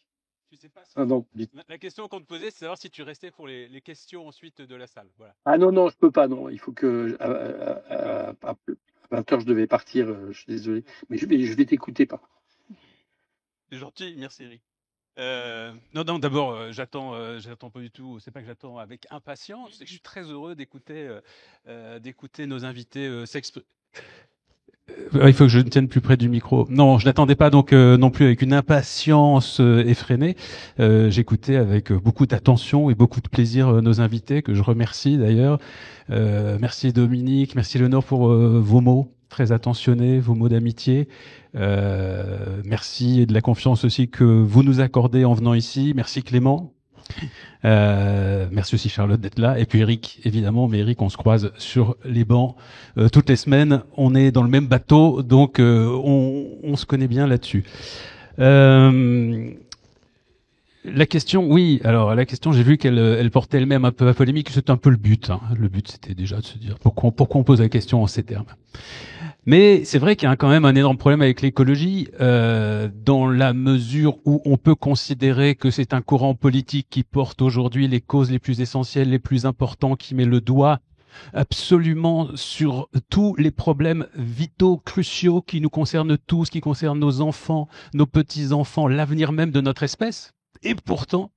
Tu sais pas. Ah non, la question qu'on te posait, c'est savoir si tu restais pour les questions ensuite de la salle. Voilà. Ah non, je peux pas, non. Il faut que à 20h, je devais partir. Je suis désolé, mais je vais t'écouter pas. C'est gentil, merci Eric. Non, d'abord, j'attends pas du tout. C'est pas que j'attends avec impatience, c'est que je suis très heureux d'écouter nos invités s'exprimer. Il faut que je me tienne plus près du micro. Non, je n'attendais pas donc non plus avec une impatience effrénée. J'écoutais avec beaucoup d'attention et beaucoup de plaisir nos invités, que je remercie d'ailleurs. Merci Dominique, merci Léonore pour vos mots très attentionnés, vos mots d'amitié. Merci de la confiance aussi que vous nous accordez en venant ici. Merci Clément. Merci aussi Charlotte d'être là. Et puis Eric, évidemment, mais Eric, on se croise sur les bancs toutes les semaines. On est dans le même bateau, donc on se connaît bien là-dessus. La question, oui. Alors la question, j'ai vu qu'elle portait elle-même un peu à polémique. C'est un peu le but. Hein. Le but, c'était déjà de se dire pourquoi on pose la question en ces termes. Mais c'est vrai qu'il y a quand même un énorme problème avec l'écologie, dans la mesure où on peut considérer que c'est un courant politique qui porte aujourd'hui les causes les plus essentielles, les plus importants, qui met le doigt absolument sur tous les problèmes vitaux, cruciaux, qui nous concernent tous, qui concernent nos enfants, nos petits-enfants, l'avenir même de notre espèce. Et pourtant,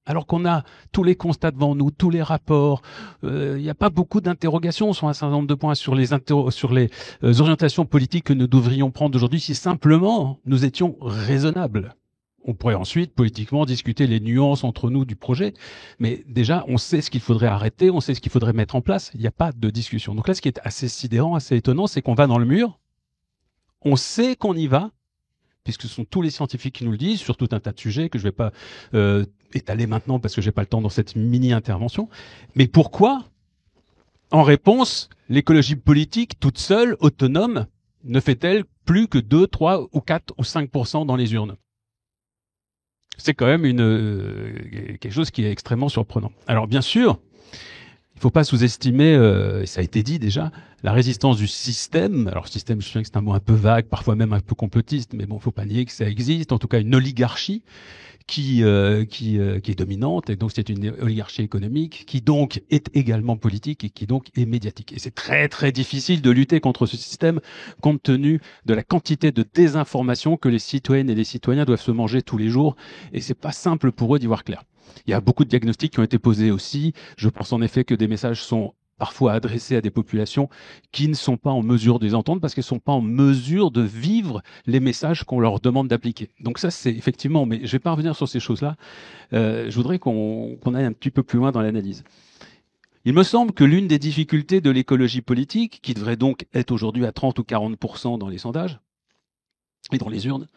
alors qu'on a tous les constats devant nous, tous les rapports, il n'y a pas beaucoup d'interrogations sur un certain nombre de points, sur les orientations politiques que nous devrions prendre aujourd'hui si simplement nous étions raisonnables. On pourrait ensuite, politiquement, discuter les nuances entre nous du projet, mais déjà, on sait ce qu'il faudrait arrêter, on sait ce qu'il faudrait mettre en place, il n'y a pas de discussion. Donc là, ce qui est assez sidérant, assez étonnant, c'est qu'on va dans le mur, on sait qu'on y va, puisque ce sont tous les scientifiques qui nous le disent, sur tout un tas de sujets que je ne vais pas étaler maintenant parce que j'ai pas le temps dans cette mini-intervention. Mais pourquoi, en réponse, l'écologie politique, toute seule, autonome, ne fait-elle plus que 2, 3 ou 4 ou 5% dans les urnes? C'est quand même quelque chose qui est extrêmement surprenant. Alors bien sûr, il ne faut pas sous-estimer, et ça a été dit déjà, la résistance du système. Alors système, je sais que c'est un mot un peu vague, parfois même un peu complotiste, mais bon, il ne faut pas nier que ça existe. En tout cas, une oligarchie qui est dominante, et donc c'est une oligarchie économique qui donc est également politique et qui donc est médiatique. Et c'est très très difficile de lutter contre ce système compte tenu de la quantité de désinformation que les citoyennes et les citoyens doivent se manger tous les jours, et c'est pas simple pour eux d'y voir clair. Il y a beaucoup de diagnostics qui ont été posés aussi. Je pense en effet que des messages sont parfois adressés à des populations qui ne sont pas en mesure de les entendre parce qu'elles ne sont pas en mesure de vivre les messages qu'on leur demande d'appliquer. Donc ça, c'est effectivement, mais je ne vais pas revenir sur ces choses-là. Je voudrais qu'on aille un petit peu plus loin dans l'analyse. Il me semble que l'une des difficultés de l'écologie politique, qui devrait donc être aujourd'hui à 30 ou 40% dans les sondages et dans les urnes,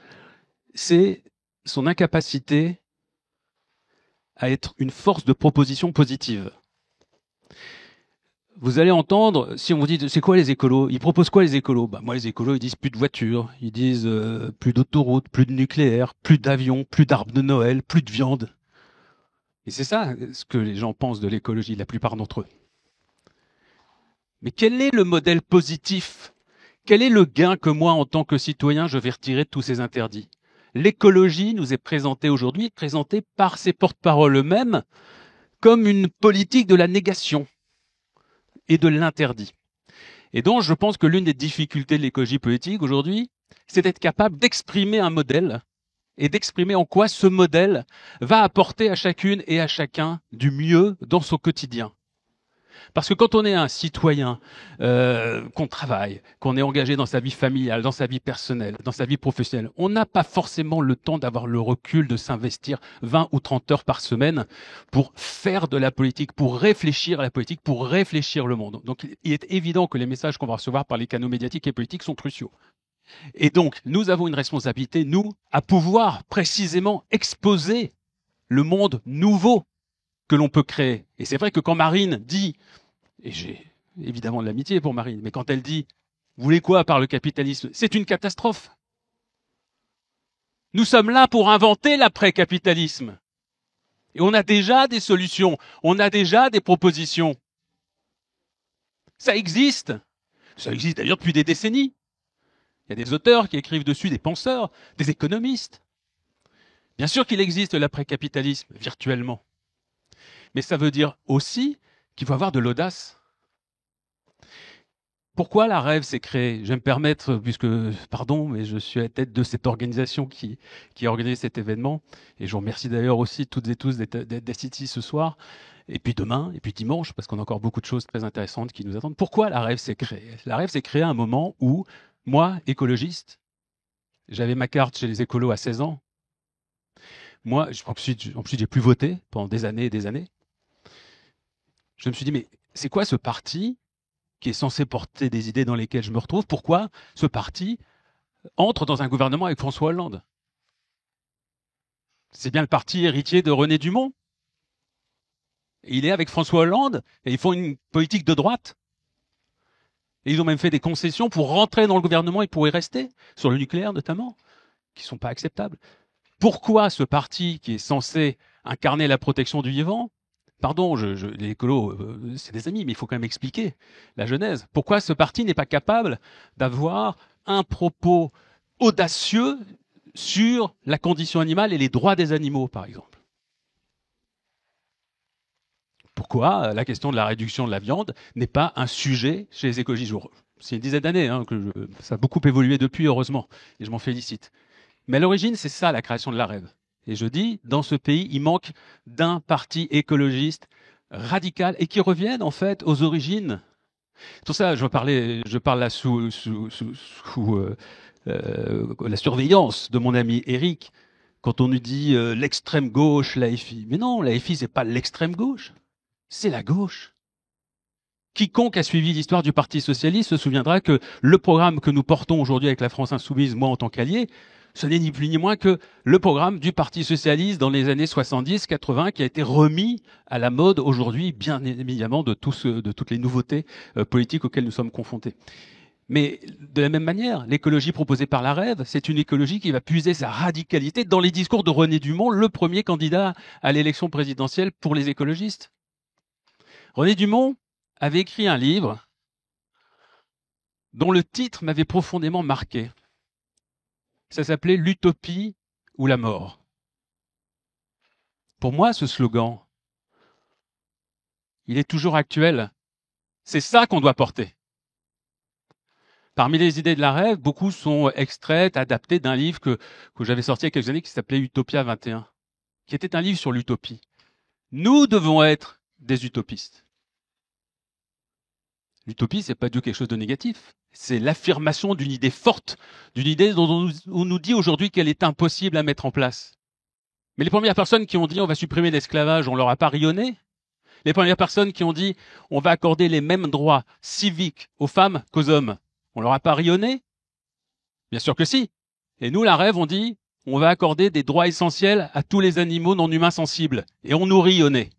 c'est son incapacité à être une force de proposition positive. Vous allez entendre, si on vous dit, c'est quoi les écolos? Ils proposent quoi les écolos? Moi, les écolos, ils disent plus de voitures, ils disent plus d'autoroutes, plus de nucléaire, plus d'avions, plus d'arbres de Noël, plus de viande. Et c'est ça ce que les gens pensent de l'écologie, la plupart d'entre eux. Mais quel est le modèle positif? Quel est le gain que moi, en tant que citoyen, je vais retirer de tous ces interdits? L'écologie nous est présentée aujourd'hui, présentée par ses porte-paroles eux-mêmes, comme une politique de la négation et de l'interdit. Et donc, je pense que l'une des difficultés de l'écologie politique aujourd'hui, c'est d'être capable d'exprimer un modèle et d'exprimer en quoi ce modèle va apporter à chacune et à chacun du mieux dans son quotidien. Parce que quand on est un citoyen, qu'on travaille, qu'on est engagé dans sa vie familiale, dans sa vie personnelle, dans sa vie professionnelle, on n'a pas forcément le temps d'avoir le recul de s'investir 20 ou 30 heures par semaine pour faire de la politique, pour réfléchir à la politique, pour réfléchir le monde. Donc il est évident que les messages qu'on va recevoir par les canaux médiatiques et politiques sont cruciaux. Et donc, nous avons une responsabilité, nous, à pouvoir précisément exposer le monde nouveau que l'on peut créer. Et c'est vrai que quand Marine dit, et j'ai évidemment de l'amitié pour Marine, mais quand elle dit « Vous voulez quoi par le capitalisme ?» c'est une catastrophe. Nous sommes là pour inventer l'après-capitalisme. Et on a déjà des solutions, on a déjà des propositions. Ça existe. Ça existe d'ailleurs depuis des décennies. Il y a des auteurs qui écrivent dessus, des penseurs, des économistes. Bien sûr qu'il existe l'après-capitalisme, virtuellement. Mais ça veut dire aussi qu'il faut avoir de l'audace. Pourquoi la Rêve s'est créée? Je vais me permettre, puisque, pardon, mais je suis à la tête de cette organisation qui a organisé cet événement. Et je vous remercie d'ailleurs aussi toutes et tous d'être ici ce soir, et puis demain, et puis dimanche, parce qu'on a encore beaucoup de choses très intéressantes qui nous attendent. Pourquoi la Rêve s'est créée? La Rêve s'est créée à un moment où, moi, écologiste, j'avais ma carte chez les écolos à 16 ans. Moi, ensuite, j'ai plus voté pendant des années et des années. Je me suis dit, mais c'est quoi ce parti qui est censé porter des idées dans lesquelles je me retrouve? Pourquoi ce parti entre dans un gouvernement avec François Hollande? C'est bien le parti héritier de René Dumont. Il est avec François Hollande et ils font une politique de droite. Et ils ont même fait des concessions pour rentrer dans le gouvernement et pour y rester, sur le nucléaire notamment, qui ne sont pas acceptables. Pourquoi ce parti qui est censé incarner la protection du vivant, pardon, les écolos, c'est des amis, mais il faut quand même expliquer la genèse. Pourquoi ce parti n'est pas capable d'avoir un propos audacieux sur la condition animale et les droits des animaux, par exemple? Pourquoi la question de la réduction de la viande n'est pas un sujet chez les écologistes? C'est une dizaine d'années, ça a beaucoup évolué depuis, heureusement, et je m'en félicite. Mais à l'origine, c'est ça la création de la Rêve. Et je dis, dans ce pays, il manque d'un parti écologiste radical et qui revienne en fait aux origines. Tout ça, je parle là sous la surveillance de mon ami Eric. Quand on nous dit l'extrême gauche, l'AFI. Mais non, l'AFI, c'est pas l'extrême gauche, c'est la gauche. Quiconque a suivi l'histoire du Parti socialiste se souviendra que le programme que nous portons aujourd'hui avec la France insoumise, moi en tant qu'allié, ce n'est ni plus ni moins que le programme du Parti socialiste dans les années 70-80 qui a été remis à la mode aujourd'hui, bien évidemment, de toutes les nouveautés politiques auxquelles nous sommes confrontés. Mais de la même manière, l'écologie proposée par la Rêve, c'est une écologie qui va puiser sa radicalité dans les discours de René Dumont, le premier candidat à l'élection présidentielle pour les écologistes. René Dumont avait écrit un livre dont le titre m'avait profondément marqué. Ça s'appelait « L'utopie ou la mort ». Pour moi, ce slogan, il est toujours actuel. C'est ça qu'on doit porter. Parmi les idées de la Rêve, beaucoup sont extraites, adaptées d'un livre que j'avais sorti il y a quelques années qui s'appelait « Utopia 21 », qui était un livre sur l'utopie. Nous devons être des utopistes. L'utopie, c'est pas du tout quelque chose de négatif. C'est l'affirmation d'une idée forte, d'une idée dont on nous dit aujourd'hui qu'elle est impossible à mettre en place. Mais les premières personnes qui ont dit on va supprimer l'esclavage, on leur a pas rayonné. Les premières personnes qui ont dit on va accorder les mêmes droits civiques aux femmes qu'aux hommes, on leur a pas rayonné. Bien sûr que si. Et nous, la Rêve, on dit on va accorder des droits essentiels à tous les animaux non humains sensibles. Et on nous rayonnait.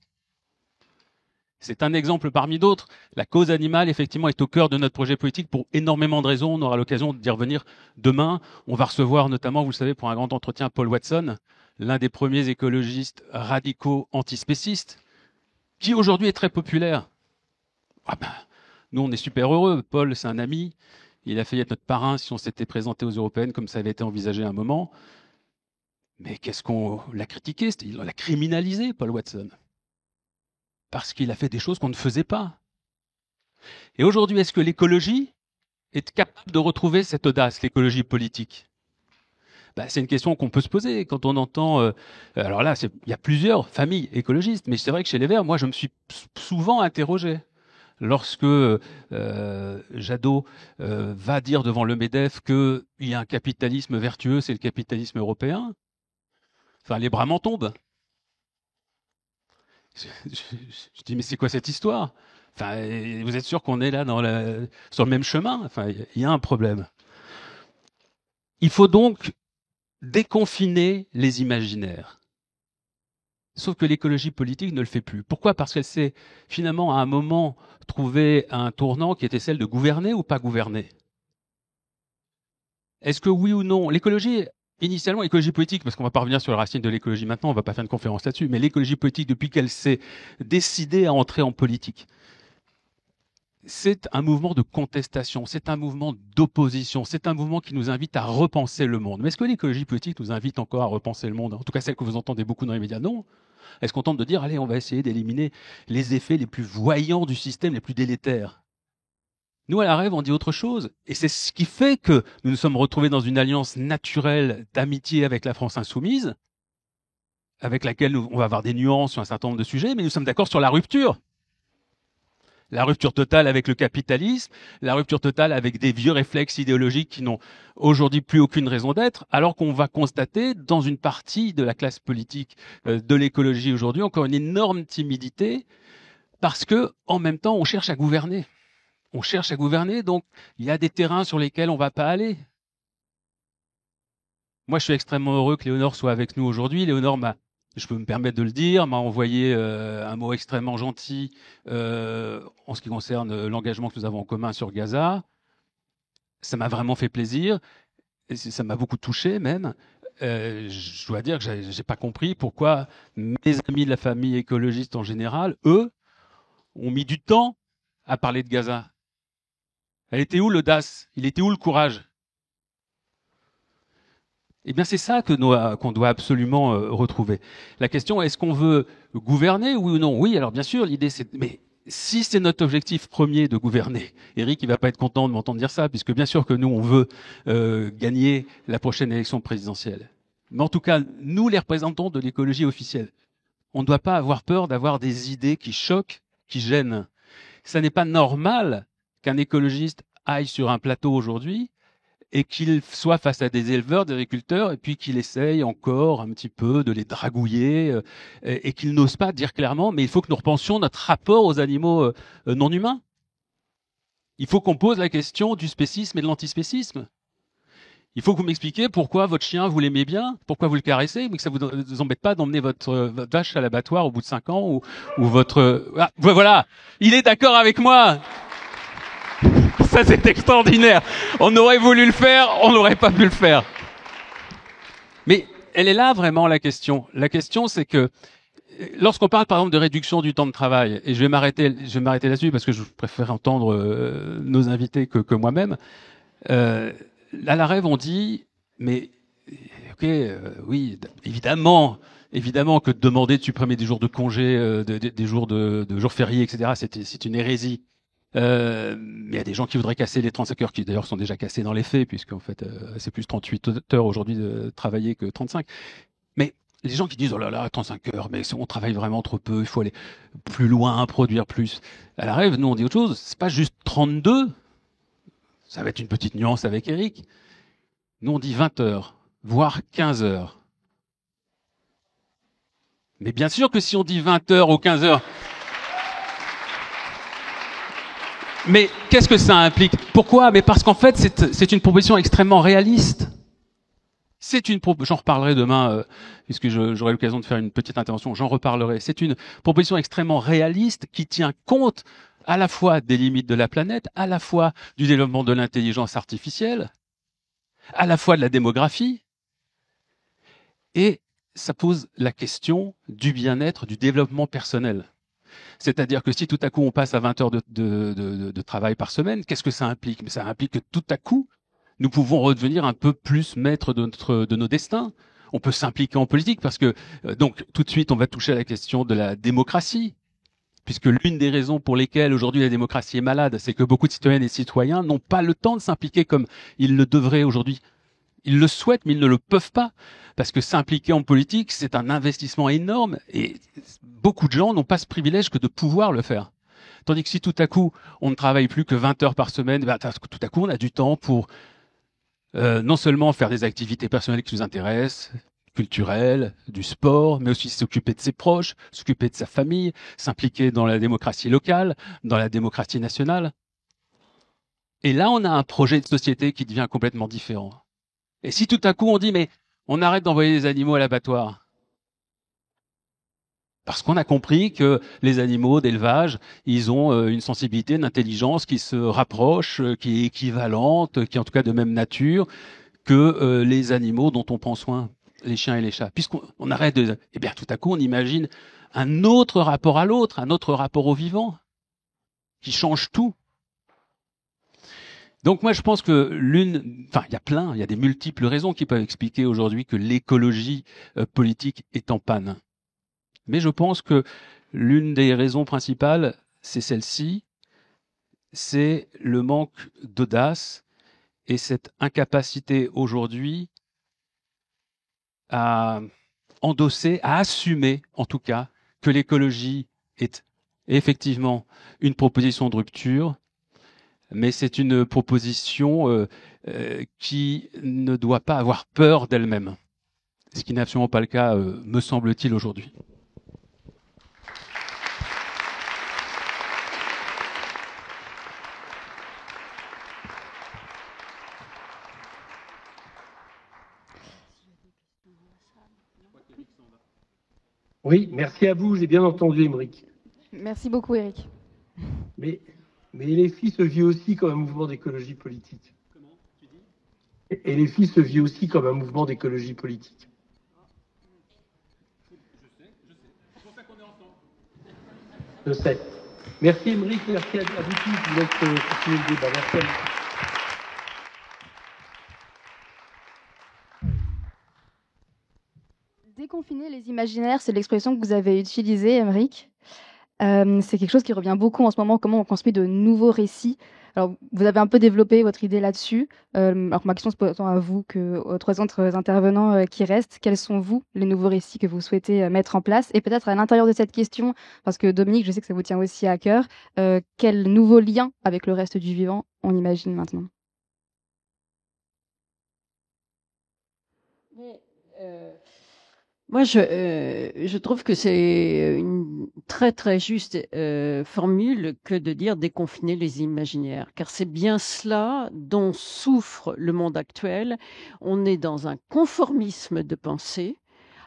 C'est un exemple parmi d'autres. La cause animale, effectivement, est au cœur de notre projet politique pour énormément de raisons. On aura l'occasion d'y revenir demain. On va recevoir notamment, vous le savez, pour un grand entretien, Paul Watson, l'un des premiers écologistes radicaux antispécistes, qui aujourd'hui est très populaire. Nous, on est super heureux. Paul, c'est un ami. Il a failli être notre parrain si on s'était présenté aux Européennes comme ça avait été envisagé à un moment. Mais qu'est-ce qu'on l'a critiqué? On l'a criminalisé, Paul Watson. Parce qu'il a fait des choses qu'on ne faisait pas. Et aujourd'hui, est-ce que l'écologie est capable de retrouver cette audace, l'écologie politique? C'est une question qu'on peut se poser quand on entend... alors là, il y a plusieurs familles écologistes, mais c'est vrai que chez les Verts, moi, je me suis souvent interrogé. lorsque Jadot va dire devant le MEDEF qu'il y a un capitalisme vertueux, c'est le capitalisme européen, enfin, les bras m'en tombent. Je dis, mais c'est quoi cette histoire? Enfin, vous êtes sûr qu'on est là sur le même chemin? Enfin, il y a un problème. Il faut donc déconfiner les imaginaires. Sauf que l'écologie politique ne le fait plus. Pourquoi? Parce qu'elle s'est finalement à un moment trouvé un tournant qui était celle de gouverner ou pas gouverner. Est-ce que oui ou non, l'écologie, initialement, l'écologie politique, parce qu'on va pas revenir sur la racine de l'écologie maintenant, on va pas faire une conférence là-dessus, mais l'écologie politique, depuis qu'elle s'est décidée à entrer en politique, c'est un mouvement de contestation, c'est un mouvement d'opposition, c'est un mouvement qui nous invite à repenser le monde. Mais est-ce que l'écologie politique nous invite encore à repenser le monde? En tout cas, celle que vous entendez beaucoup dans les médias, non. Est-ce qu'on tente de dire, allez, on va essayer d'éliminer les effets les plus voyants du système, les plus délétères? Nous, à la Rêve, on dit autre chose. Et c'est ce qui fait que nous nous sommes retrouvés dans une alliance naturelle d'amitié avec la France insoumise, avec laquelle on va avoir des nuances sur un certain nombre de sujets, mais nous sommes d'accord sur la rupture. La rupture totale avec le capitalisme, la rupture totale avec des vieux réflexes idéologiques qui n'ont aujourd'hui plus aucune raison d'être, alors qu'on va constater dans une partie de la classe politique de l'écologie aujourd'hui encore une énorme timidité, parce que en même temps, on cherche à gouverner. On cherche à gouverner, donc il y a des terrains sur lesquels on ne va pas aller. Moi, je suis extrêmement heureux que Léonore soit avec nous aujourd'hui. Léonore je peux me permettre de le dire, m'a envoyé un mot extrêmement gentil en ce qui concerne l'engagement que nous avons en commun sur Gaza. Ça m'a vraiment fait plaisir, et ça m'a beaucoup touché même. Je dois dire que j'ai pas compris pourquoi mes amis de la famille écologiste en général, eux, ont mis du temps à parler de Gaza. Elle était où l'audace? Il était où le courage? Eh bien, c'est ça qu'on doit absolument retrouver. La question, est-ce qu'on veut gouverner, oui ou non? Oui, alors bien sûr, l'idée c'est... Mais si c'est notre objectif premier de gouverner, Eric, il va pas être content de m'entendre dire ça, puisque bien sûr que nous, on veut gagner la prochaine élection présidentielle. Mais en tout cas, nous, les représentants de l'écologie officielle, on ne doit pas avoir peur d'avoir des idées qui choquent, qui gênent. Ça n'est pas normal qu'un écologiste aille sur un plateau aujourd'hui et qu'il soit face à des éleveurs, des agriculteurs, et puis qu'il essaye encore un petit peu de les dragouiller, et qu'il n'ose pas dire clairement, mais il faut que nous repensions notre rapport aux animaux non humains. Il faut qu'on pose la question du spécisme et de l'antispécisme. Il faut que vous m'expliquiez pourquoi votre chien, vous l'aimez bien, pourquoi vous le caressez, mais que ça vous embête pas d'emmener votre vache à l'abattoir au bout de 5 ans, ou votre... Ah, voilà, il est d'accord avec moi. Ça, c'est extraordinaire. On aurait voulu le faire, on n'aurait pas pu le faire. Mais elle est là vraiment la question. La question, c'est que lorsqu'on parle par exemple de réduction du temps de travail, et je vais m'arrêter là-dessus parce que je préfère entendre nos invités que moi-même. À la Rêve, on dit, mais ok, oui, évidemment que demander de supprimer des jours de congé, des jours de jours fériés, etc., c'est une hérésie. Mais il y a des gens qui voudraient casser les 35 heures, qui d'ailleurs sont déjà cassés dans les faits, puisqu'en fait, c'est plus 38 heures aujourd'hui de travailler que 35. Mais les gens qui disent, oh là là, 35 heures, mais on travaille vraiment trop peu, il faut aller plus loin, produire plus. À la Rêve, nous, on dit autre chose. C'est pas juste 32. Ça va être une petite nuance avec Eric. Nous, on dit 20 heures, voire 15 heures. Mais bien sûr que si on dit 20 heures ou 15 heures, mais qu'est-ce que ça implique? Pourquoi? Mais parce qu'en fait, c'est une proposition extrêmement réaliste. J'en reparlerai demain, puisque j'aurai l'occasion de faire une petite intervention, j'en reparlerai. C'est une proposition extrêmement réaliste qui tient compte à la fois des limites de la planète, à la fois du développement de l'intelligence artificielle, à la fois de la démographie, et ça pose la question du bien-être, du développement personnel. C'est-à-dire que si tout à coup on passe à 20 heures de travail par semaine, qu'est-ce que ça implique? Mais ça implique que tout à coup, nous pouvons redevenir un peu plus maîtres de nos destins. On peut s'impliquer en politique parce que, donc, tout de suite, on va toucher à la question de la démocratie. Puisque l'une des raisons pour lesquelles aujourd'hui la démocratie est malade, c'est que beaucoup de citoyennes et citoyens n'ont pas le temps de s'impliquer comme ils le devraient aujourd'hui. Ils le souhaitent, mais ils ne le peuvent pas. Parce que s'impliquer en politique, c'est un investissement énorme et beaucoup de gens n'ont pas ce privilège que de pouvoir le faire. Tandis que si tout à coup, on ne travaille plus que 20 heures par semaine, ben, tout à coup, on a du temps pour non seulement faire des activités personnelles qui nous intéressent, culturelles, du sport, mais aussi s'occuper de ses proches, s'occuper de sa famille, s'impliquer dans la démocratie locale, dans la démocratie nationale. Et là, on a un projet de société qui devient complètement différent. Et si tout à coup, on dit, mais on arrête d'envoyer les animaux à l'abattoir, parce qu'on a compris que les animaux d'élevage, ils ont une sensibilité, une intelligence qui se rapproche, qui est équivalente, qui est en tout cas de même nature que les animaux dont on prend soin, les chiens et les chats. Puisqu'on arrête de... Eh bien, tout à coup, on imagine un autre rapport à l'autre, un autre rapport au vivant, qui change tout. Donc moi, je pense que il y a des multiples raisons qui peuvent expliquer aujourd'hui que l'écologie politique est en panne. Mais je pense que l'une des raisons principales, c'est celle-ci, c'est le manque d'audace et cette incapacité aujourd'hui à endosser, à assumer en tout cas que l'écologie est effectivement une proposition de rupture, mais c'est une proposition qui ne doit pas avoir peur d'elle-même, ce qui n'est absolument pas le cas, me semble-t-il, aujourd'hui. Oui, merci à vous, j'ai bien entendu, Émeric. Merci beaucoup, Éric. Mais les filles se vit aussi comme un mouvement d'écologie politique. Comment tu dis ? Et les filles se vit aussi comme un mouvement d'écologie politique. Je sais. C'est pour ça qu'on est ensemble. Je sais. Merci Émeric, merci à vous tous. Je vous laisse continuer le débat. Merci à vous. Déconfiner les imaginaires, c'est l'expression que vous avez utilisée, Émeric. C'est quelque chose qui revient beaucoup en ce moment, comment on construit de nouveaux récits. Alors, vous avez un peu développé votre idée là-dessus. Alors, ma question se pose autant à vous qu'aux trois autres intervenants qui restent. Quels sont, vous, les nouveaux récits que vous souhaitez mettre en place? Et peut-être à l'intérieur de cette question, parce que Dominique, je sais que ça vous tient aussi à cœur, quel nouveau lien avec le reste du vivant on imagine maintenant? Moi, je trouve que c'est une très très juste formule que de dire déconfiner les imaginaires, car c'est bien cela dont souffre le monde actuel. On est dans un conformisme de pensée.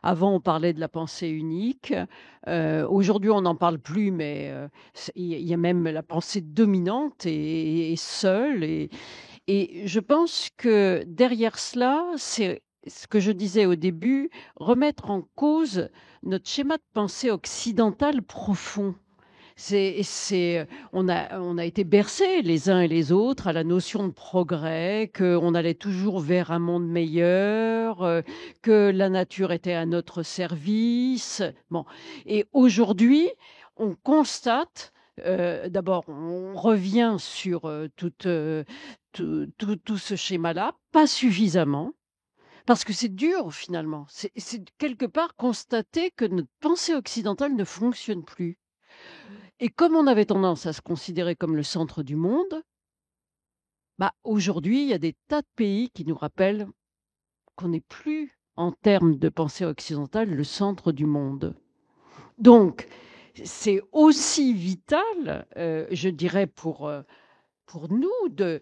Avant, on parlait de la pensée unique. Aujourd'hui, on n'en parle plus, mais il y a même la pensée dominante et seule. Et je pense que derrière cela, c'est ce que je disais au début, remettre en cause notre schéma de pensée occidental profond. On a été bercés les uns et les autres à la notion de progrès, qu'on allait toujours vers un monde meilleur, que la nature était à notre service. Bon. Et aujourd'hui, on constate, d'abord, on revient sur tout ce schéma-là, pas suffisamment. Parce que c'est dur finalement. C'est quelque part constater que notre pensée occidentale ne fonctionne plus. Et comme on avait tendance à se considérer comme le centre du monde, aujourd'hui, il y a des tas de pays qui nous rappellent qu'on n'est plus, en termes de pensée occidentale, le centre du monde. Donc, c'est aussi vital, je dirais, pour nous de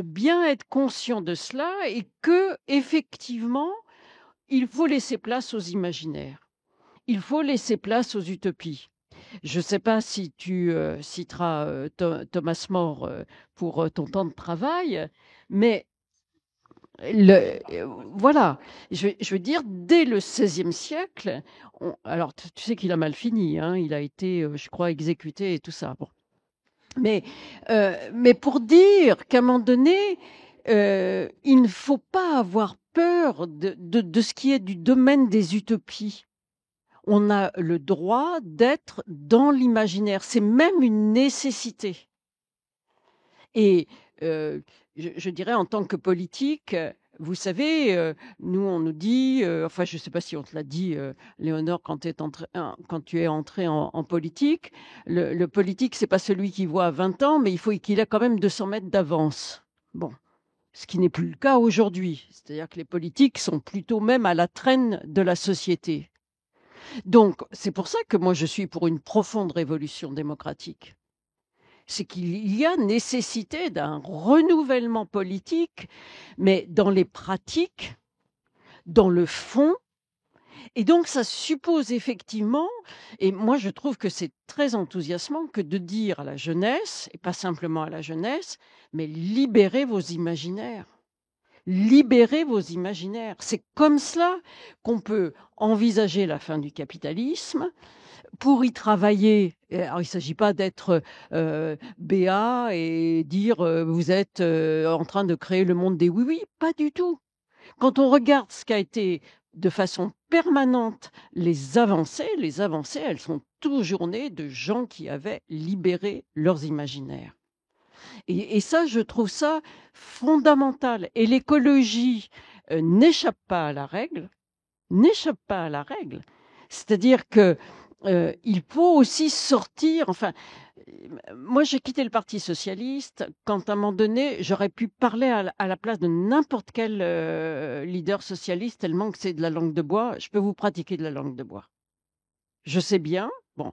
bien être conscient de cela et que effectivement, il faut laisser place aux imaginaires. Il faut laisser place aux utopies. Je ne sais pas si tu citeras Thomas More pour ton temps de travail, mais voilà, je veux dire, dès le XVIe siècle, alors tu sais qu'il a mal fini, hein, il a été, je crois, exécuté et tout ça. Bon. Mais pour dire qu'à un moment donné, il ne faut pas avoir peur de ce qui est du domaine des utopies. On a le droit d'être dans l'imaginaire. C'est même une nécessité. Et je dirais, en tant que politique, Vous savez, nous, on nous dit, enfin, je ne sais pas si on te l'a dit, Léonore, quand tu es entré en politique, le politique, c'est pas celui qui voit à 20 ans, mais il faut qu'il ait quand même 200 mètres d'avance. Bon, ce qui n'est plus le cas aujourd'hui. C'est-à-dire que les politiques sont plutôt même à la traîne de la société. Donc, c'est pour ça que moi, je suis pour une profonde révolution démocratique. C'est qu'il y a nécessité d'un renouvellement politique, mais dans les pratiques, dans le fond. Et donc, ça suppose effectivement, et moi je trouve que c'est très enthousiasmant que de dire à la jeunesse, et pas simplement à la jeunesse, mais libérez vos imaginaires. Libérez vos imaginaires. C'est comme cela qu'on peut envisager la fin du capitalisme. Pour y travailler, alors il ne s'agit pas d'être béat et dire vous êtes en train de créer le monde des oui-oui, pas du tout. Quand on regarde ce qu'a été de façon permanente les avancées, elles sont toujours nées de gens qui avaient libéré leurs imaginaires. Et ça, je trouve ça fondamental. Et l'écologie n'échappe pas à la règle, n'échappe pas à la règle. C'est-à-dire que il faut aussi sortir. Enfin, moi, j'ai quitté le Parti socialiste quand, à un moment donné, j'aurais pu parler à la place de n'importe quel leader socialiste, tellement que c'est de la langue de bois. Je peux vous pratiquer de la langue de bois. Je sais bien. Bon,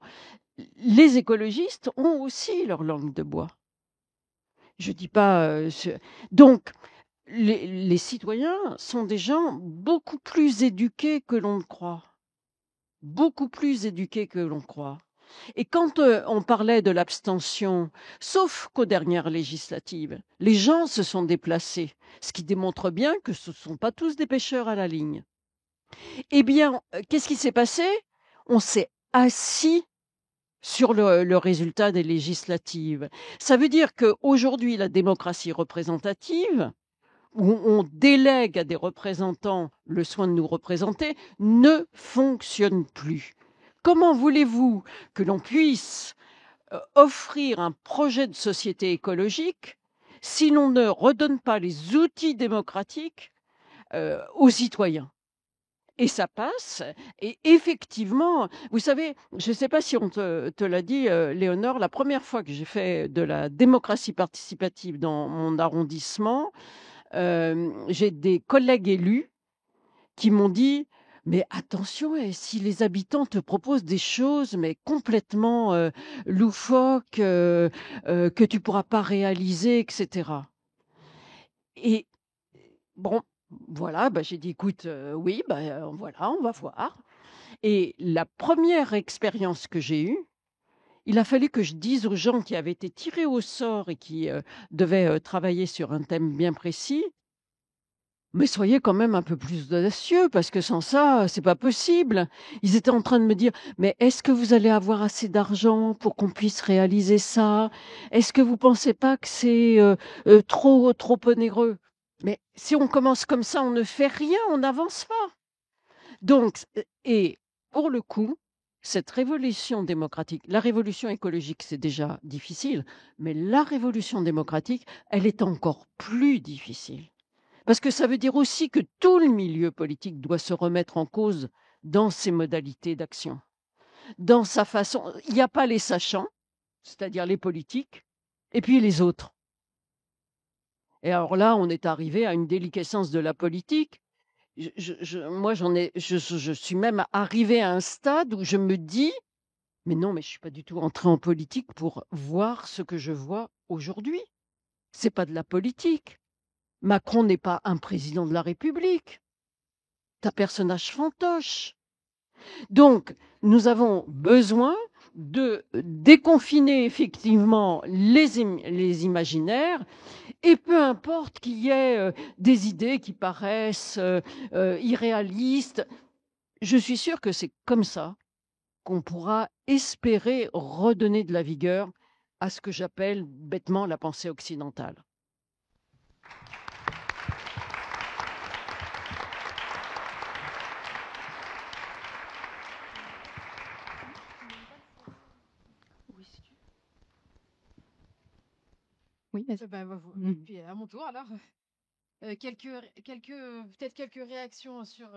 les écologistes ont aussi leur langue de bois. Je dis pas. Donc, les citoyens sont des gens beaucoup plus éduqués que l'on ne croit. Beaucoup plus éduqués que l'on croit. Et quand on parlait de l'abstention, sauf qu'aux dernières législatives, les gens se sont déplacés, ce qui démontre bien que ce ne sont pas tous des pêcheurs à la ligne. Eh bien, qu'est-ce qui s'est passé? On s'est assis sur le résultat des législatives. Ça veut dire qu'aujourd'hui, la démocratie représentative, où on délègue à des représentants le soin de nous représenter, ne fonctionne plus. Comment voulez-vous que l'on puisse offrir un projet de société écologique si l'on ne redonne pas les outils démocratiques aux citoyens? Et ça passe. Et effectivement, vous savez, je ne sais pas si on te l'a dit, Léonore, la première fois que j'ai fait de la démocratie participative dans mon arrondissement, j'ai des collègues élus qui m'ont dit: «Mais attention, si les habitants te proposent des choses, mais complètement, loufoques, que tu pourras pas réaliser et cetera». Et bon, voilà, bah, j'ai dit: «Écoute, oui, bah, voilà, on va voir». Et la première expérience que j'ai eue, il a fallu que je dise aux gens qui avaient été tirés au sort et qui, devaient, travailler sur un thème bien précis: «Mais soyez quand même un peu plus audacieux parce que sans ça, c'est pas possible». Ils étaient en train de me dire: «Mais est-ce que vous allez avoir assez d'argent pour qu'on puisse réaliser ça? Est-ce que vous pensez pas que c'est, trop onéreux?» Mais si on commence comme ça, on ne fait rien, on n'avance pas. Donc et pour le coup, cette révolution démocratique, la révolution écologique, c'est déjà difficile, mais la révolution démocratique, elle est encore plus difficile. Parce que ça veut dire aussi que tout le milieu politique doit se remettre en cause dans ses modalités d'action, dans sa façon. Il n'y a pas les sachants, c'est-à-dire les politiques, et puis les autres. Et alors là, on est arrivé à une déliquescence de la politique. Moi, je suis même arrivée à un stade où je me dis, mais non, mais je suis pas du tout entrée en politique pour voir ce que je vois aujourd'hui. C'est pas de la politique. Macron n'est pas un président de la République. C'est un personnage fantoche. Donc, nous avons besoin de déconfiner effectivement les imaginaires, et peu importe qu'il y ait des idées qui paraissent irréalistes, je suis sûre que c'est comme ça qu'on pourra espérer redonner de la vigueur à ce que j'appelle bêtement la pensée occidentale. Oui, vas-y. Bah, puis à mon tour alors. Peut-être quelques réactions sur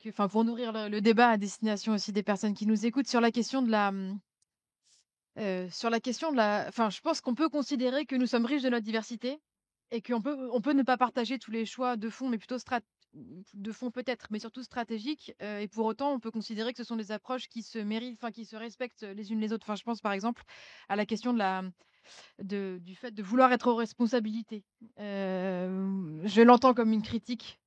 enfin pour nourrir le débat à destination aussi des personnes qui nous écoutent sur la question de enfin, je pense qu'on peut considérer que nous sommes riches de notre diversité et qu'on peut ne pas partager tous les choix de fond, mais plutôt de fond peut-être, mais surtout stratégiques. Et pour autant, on peut considérer que ce sont des approches qui se méritent, enfin qui se respectent les unes les autres. Enfin, je pense par exemple à la question du fait de vouloir être aux responsabilités. Je l'entends comme une critique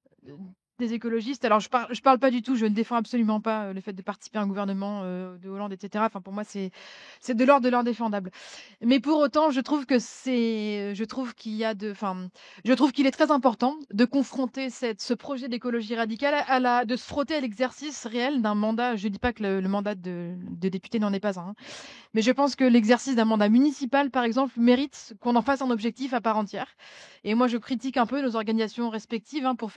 des écologistes. Alors, je parle pas du tout, je ne défends absolument pas le fait de participer à un gouvernement de Hollande, etc. Enfin, pour moi, c'est de l'ordre de l'indéfendable. Mais pour autant, je trouve qu'il est très important de confronter ce projet d'écologie radicale de se frotter à l'exercice réel d'un mandat. Je dis pas que le mandat de député n'en est pas un, hein, mais je pense que l'exercice d'un mandat municipal, par exemple, mérite qu'on en fasse un objectif à part entière. Et moi, je critique un peu nos organisations respectives pour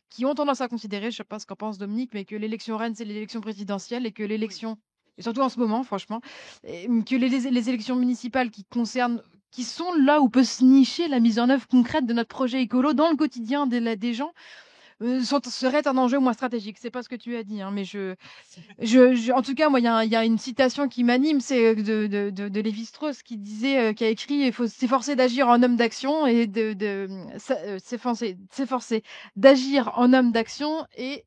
qui ont tendance à considérer, je sais pas ce qu'en pense Dominique, mais que l'élection reine, c'est l'élection présidentielle et que l'élection, et surtout en ce moment, franchement, que les élections municipales qui sont là où peut se nicher la mise en œuvre concrète de notre projet écolo dans le quotidien des gens, serait un enjeu moins stratégique. C'est pas ce que tu as dit, hein, mais en tout cas, moi, il y a une citation qui m'anime, c'est de Lévi-Strauss qui disait, qui a écrit, il faut s'efforcer d'agir en homme d'action et s'efforcer d'agir en homme d'action et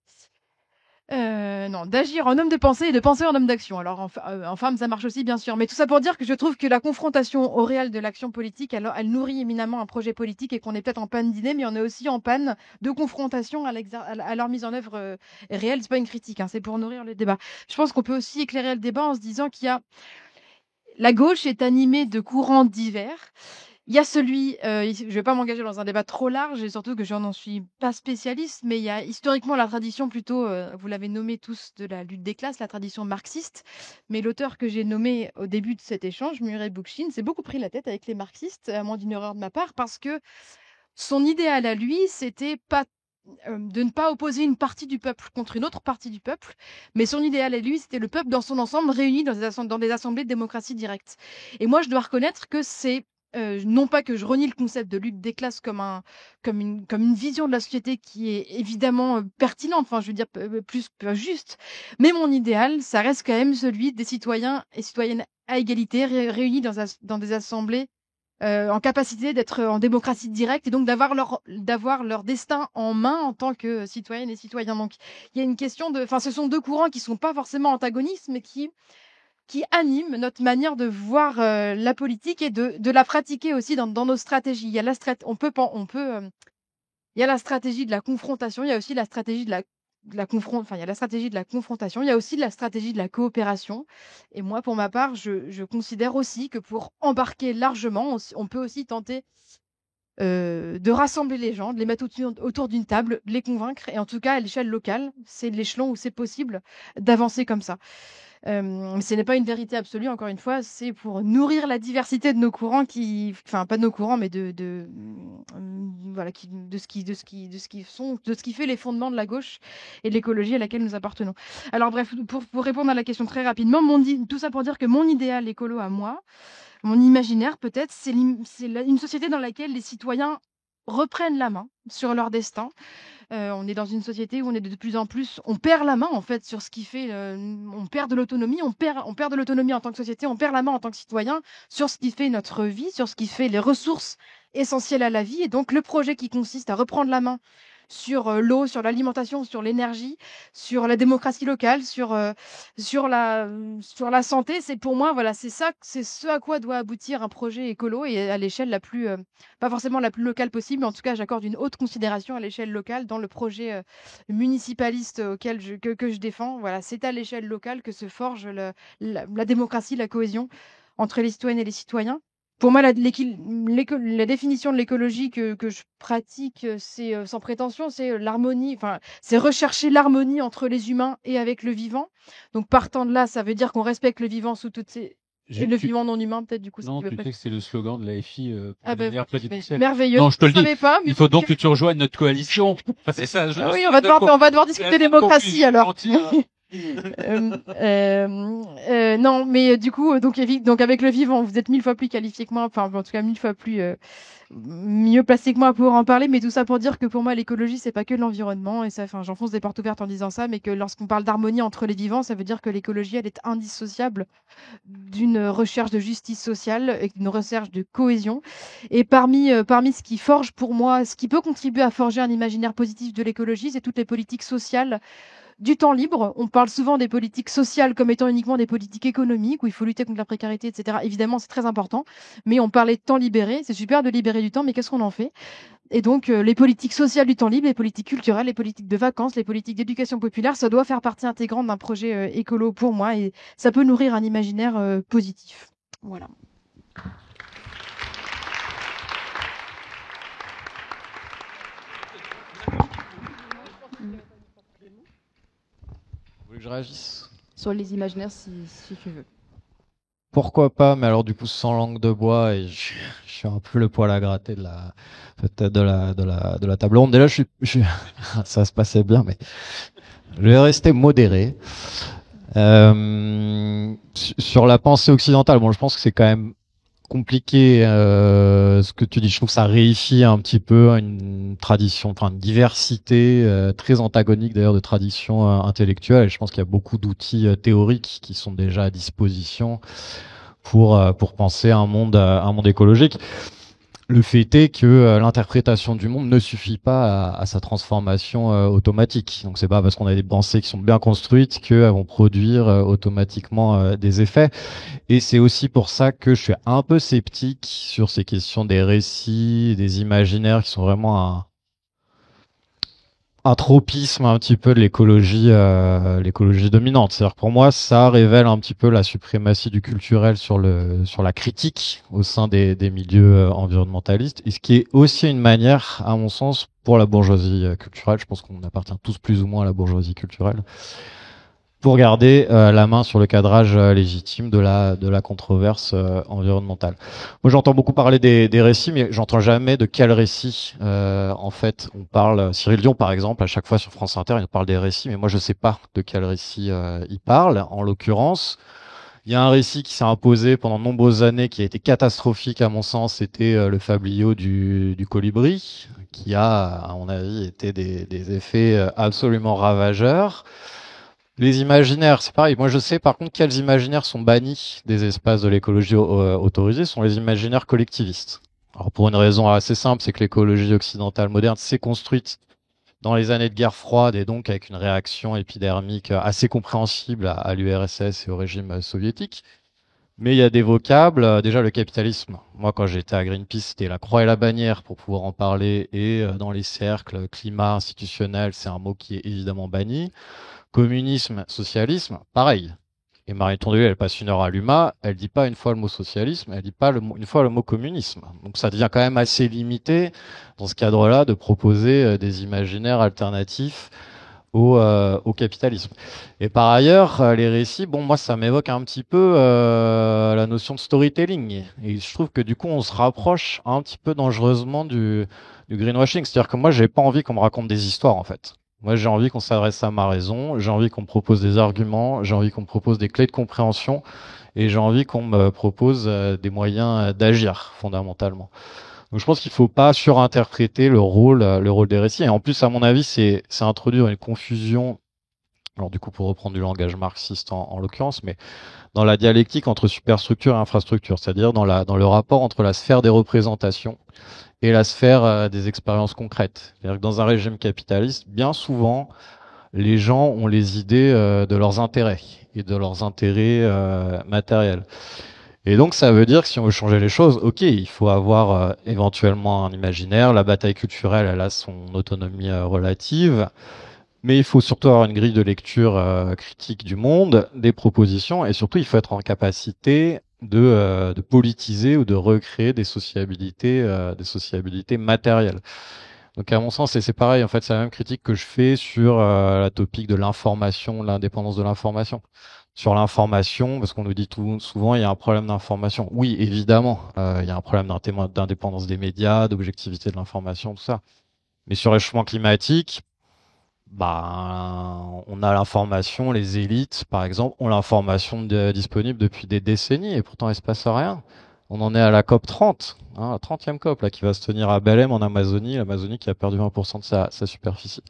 non, d'agir en homme de pensée et de penser en homme d'action. Alors, en femme, ça marche aussi, bien sûr. Mais tout ça pour dire que je trouve que la confrontation au réel de l'action politique, elle nourrit éminemment un projet politique et qu'on est peut-être en panne d'idées, mais on est aussi en panne de confrontation à leur mise en œuvre réelle. C'est pas une critique, hein, c'est pour nourrir le débat. Je pense qu'on peut aussi éclairer le débat en se disant la gauche est animée de courants divers. Il y a celui, je ne vais pas m'engager dans un débat trop large et surtout que je n'en suis pas spécialiste, mais il y a historiquement la tradition plutôt, vous l'avez nommé tous, de la lutte des classes, la tradition marxiste. Mais l'auteur que j'ai nommé au début de cet échange, Murray Bookchin, s'est beaucoup pris la tête avec les marxistes, à moins d'une erreur de ma part, parce que son idéal à lui, c'était pas de ne pas opposer une partie du peuple contre une autre partie du peuple, mais son idéal à lui, c'était le peuple dans son ensemble réuni dans des assemblées de démocratie directe. Et moi, je dois reconnaître que c'est non pas que je renie le concept de lutte des classes comme une vision de la société qui est évidemment pertinente, enfin je veux dire plus juste, mais mon idéal, ça reste quand même celui des citoyens et citoyennes à égalité réunis dans des assemblées en capacité d'être en démocratie directe et donc d'avoir leur destin en main en tant que citoyennes et citoyens. Donc il y a une question ce sont deux courants qui sont pas forcément antagonistes, mais qui anime notre manière de voir la politique et de la pratiquer aussi dans nos stratégies. Il y a la il y a la stratégie de la confrontation, il y a aussi la stratégie de la il y a la stratégie de la confrontation, il y a aussi la stratégie de la coopération. Et moi, pour ma part, je considère aussi que pour embarquer largement, on peut aussi tenter de rassembler les gens, de les mettre autour d'une table, de les convaincre. Et en tout cas, à l'échelle locale, c'est l'échelon où c'est possible d'avancer comme ça. Ce n'est pas une vérité absolue, encore une fois, c'est pour nourrir la diversité de nos courants enfin pas de nos courants, mais de ce qui fait les fondements de la gauche et de l'écologie à laquelle nous appartenons. Alors bref, pour répondre à la question très rapidement, tout ça pour dire que mon idéal écolo à moi, mon imaginaire peut-être, c'est une société dans laquelle les citoyens reprennent la main sur leur destin. On est dans une société où on est de plus en plus, on perd la main en fait sur ce qui fait, on perd de l'autonomie, on perd de l'autonomie en tant que société, on perd la main en tant que citoyen sur ce qui fait notre vie, sur ce qui fait les ressources essentielles à la vie. Et donc le projet qui consiste à reprendre la main sur l'eau, sur l'alimentation, sur l'énergie, sur la démocratie locale, sur la santé, c'est pour moi, voilà, c'est ce à quoi doit aboutir un projet écolo et à l'échelle la plus, pas forcément la plus locale possible, mais en tout cas, j'accorde une haute considération à l'échelle locale dans le projet municipaliste que je défends. Voilà, c'est à l'échelle locale que se forge la démocratie, la cohésion entre les citoyennes et les citoyens. Pour moi, la définition de l'écologie que je pratique, c'est sans prétention, c'est l'harmonie, enfin, c'est rechercher l'harmonie entre les humains et avec le vivant. Donc, partant de là, ça veut dire qu'on respecte le vivant sous toutes ses. Et le vivant non humain, peut-être, du coup. Non, tu sais que c'est le slogan de la FI pour devenir présidentielle. Merveilleux. Non, je te le dis. Pas, il faut donc que tu rejoignes notre coalition. Enfin, c'est ça. Oui, on va devoir discuter démocratie, alors. Non, mais du coup, donc avec le vivant, vous êtes 1000 fois plus qualifié que moi, enfin en tout cas 1000 fois plus mieux placé que moi pour en parler, mais tout ça pour dire que pour moi l'écologie c'est pas que l'environnement et ça, enfin j'enfonce des portes ouvertes en disant ça, mais que lorsqu'on parle d'harmonie entre les vivants, ça veut dire que l'écologie elle est indissociable d'une recherche de justice sociale et d'une recherche de cohésion. Et parmi ce qui forge pour moi, ce qui peut contribuer à forger un imaginaire positif de l'écologie, c'est toutes les politiques sociales du temps libre. On parle souvent des politiques sociales comme étant uniquement des politiques économiques où il faut lutter contre la précarité, etc. Évidemment, c'est très important, mais on parlait de temps libéré. C'est super de libérer du temps, mais qu'est-ce qu'on en fait? Et donc, les politiques sociales du temps libre, les politiques culturelles, les politiques de vacances, les politiques d'éducation populaire, ça doit faire partie intégrante d'un projet écolo pour moi et ça peut nourrir un imaginaire positif. Voilà. Vous voulez que je réagisse? Sur les imaginaires, si tu veux. Pourquoi pas, mais alors du coup sans langue de bois et je suis un peu le poil à gratter de la peut-être de la table ronde. Déjà ça se passait bien, mais je vais rester modéré. Sur la pensée occidentale, bon, je pense que c'est quand même compliqué ce que tu dis. Je trouve que ça réifie un petit peu une tradition, enfin une diversité très antagonique d'ailleurs de traditions intellectuelles. Et je pense qu'il y a beaucoup d'outils théoriques qui sont déjà à disposition pour penser un monde écologique. Le fait est que l'interprétation du monde ne suffit pas à sa transformation automatique. Donc c'est pas parce qu'on a des pensées qui sont bien construites qu'elles vont produire automatiquement des effets. Et c'est aussi pour ça que je suis un peu sceptique sur ces questions des récits, des imaginaires qui sont vraiment un tropisme un petit peu de l'écologie dominante. C'est-à-dire que pour moi, ça révèle un petit peu la suprématie du culturel sur la critique au sein des milieux environnementalistes, et ce qui est aussi une manière, à mon sens, pour la bourgeoisie culturelle. Je pense qu'on appartient tous plus ou moins à la bourgeoisie culturelle, pour garder la main sur le cadrage légitime de la controverse environnementale. Moi, j'entends beaucoup parler des récits, mais j'entends jamais de quel récit. En fait, on parle. Cyril Dion, par exemple, à chaque fois sur France Inter, il parle des récits, mais moi, je sais pas de quel récit il parle. En l'occurrence, il y a un récit qui s'est imposé pendant de nombreuses années, qui a été catastrophique à mon sens. C'était le fabliau du colibri, qui a, à mon avis, été des effets absolument ravageurs. Les imaginaires, c'est pareil. Moi, je sais par contre quels imaginaires sont bannis des espaces de l'écologie autorisés, sont les imaginaires collectivistes. Alors pour une raison assez simple, c'est que l'écologie occidentale moderne s'est construite dans les années de guerre froide et donc avec une réaction épidermique assez compréhensible à l'URSS et au régime soviétique. Mais il y a des vocables, déjà le capitalisme. Moi, quand j'étais à Greenpeace, c'était la croix et la bannière pour pouvoir en parler, et dans les cercles climat institutionnel, c'est un mot qui est évidemment banni. Communisme, socialisme, pareil. Et Marie Tondelier, elle passe une heure à l'UMA, elle dit pas une fois le mot socialisme, elle dit pas une fois le mot communisme. Donc ça devient quand même assez limité dans ce cadre-là de proposer des imaginaires alternatifs au capitalisme. Et par ailleurs, les récits, bon, moi, ça m'évoque un petit peu la notion de storytelling. Et je trouve que du coup, on se rapproche un petit peu dangereusement du greenwashing. C'est-à-dire que moi, j'ai pas envie qu'on me raconte des histoires, en fait. Moi, j'ai envie qu'on s'adresse à ma raison, j'ai envie qu'on me propose des arguments, j'ai envie qu'on me propose des clés de compréhension, et j'ai envie qu'on me propose des moyens d'agir, fondamentalement. Donc je pense qu'il faut pas surinterpréter le rôle des récits. Et en plus, à mon avis, c'est introduire une confusion, alors du coup, pour reprendre du langage marxiste en l'occurrence, mais dans la dialectique entre superstructure et infrastructure, c'est-à-dire dans le rapport entre la sphère des représentations et la sphère des expériences concrètes. C'est-à-dire que dans un régime capitaliste, bien souvent, les gens ont les idées de leurs intérêts et de leurs intérêts matériels. Et donc ça veut dire que si on veut changer les choses, ok, il faut avoir éventuellement un imaginaire, la bataille culturelle, elle a son autonomie relative, mais il faut surtout avoir une grille de lecture critique du monde, des propositions, et surtout il faut être en capacité de politiser ou de recréer des sociabilités matérielles. Donc à mon sens, et c'est pareil, en fait, c'est la même critique que je fais sur la topique de l'information, l'indépendance de l'information. Sur l'information, parce qu'on nous dit souvent il y a un problème d'information. Oui, évidemment, il y a un problème d'indépendance des médias, d'objectivité de l'information, tout ça. Mais sur le réchauffement climatique, bah, on on a l'information, les élites, par exemple, ont l'information disponible depuis des décennies et pourtant il se passe rien. On en est à la COP 30, hein, la 30e COP, là, qui va se tenir à Belém en Amazonie, l'Amazonie qui a perdu 20% de sa superficie.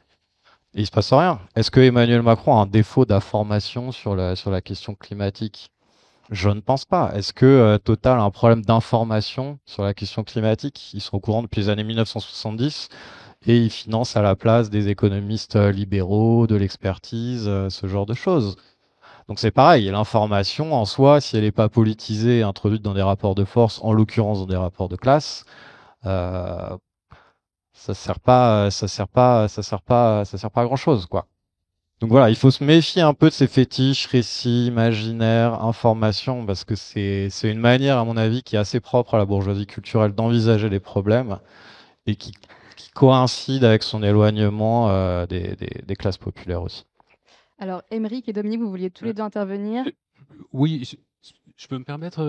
Et il se passe rien. Est-ce que Emmanuel Macron a un défaut d'information sur la question climatique? Je ne pense pas. Est-ce que Total a un problème d'information sur la question climatique? Ils sont au courant depuis les années 1970 et ils financent à la place des économistes libéraux, de l'expertise, ce genre de choses. Donc c'est pareil, l'information en soi, si elle n'est pas politisée et introduite dans des rapports de force, en l'occurrence dans des rapports de classe, euh, ça sert pas à grand chose, quoi. Donc voilà, il faut se méfier un peu de ces fétiches, récits, imaginaires, informations, parce que c'est une manière, à mon avis, qui est assez propre à la bourgeoisie culturelle d'envisager les problèmes et qui coïncide avec son éloignement des classes populaires aussi. Alors, Émeric et Dominique, vous vouliez tous les deux intervenir. Oui, je peux me permettre,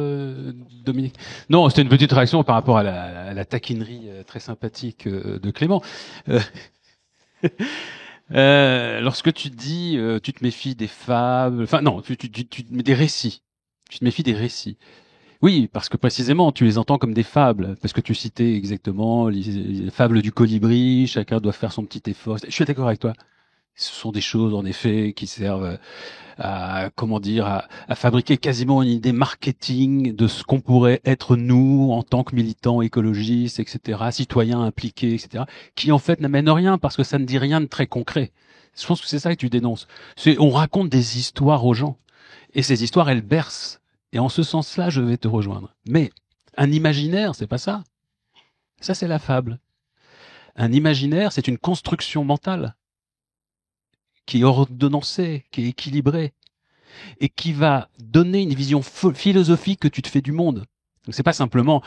Dominique? Non, c'était une petite réaction par rapport à la taquinerie très sympathique de Clément. Lorsque tu dis, tu te méfies des fables, enfin non, tu des récits. Tu te méfies des récits. Oui, parce que précisément, tu les entends comme des fables, parce que tu citais exactement les fables du colibri, chacun doit faire son petit effort. Je suis d'accord avec toi. Ce sont des choses, en effet, qui servent à, comment dire, à fabriquer quasiment une idée marketing de ce qu'on pourrait être nous en tant que militants écologistes, etc., citoyens impliqués, etc., qui en fait n'amènent rien parce que ça ne dit rien de très concret. Je pense que c'est ça que tu dénonces. On raconte des histoires aux gens. Et ces histoires, elles bercent. Et en ce sens-là, je vais te rejoindre. Mais un imaginaire, c'est pas ça. Ça, c'est la fable. Un imaginaire, c'est une construction mentale qui est ordonnancée, qui est équilibrée, et qui va donner une vision philosophique que tu te fais du monde. Donc c'est pas simplement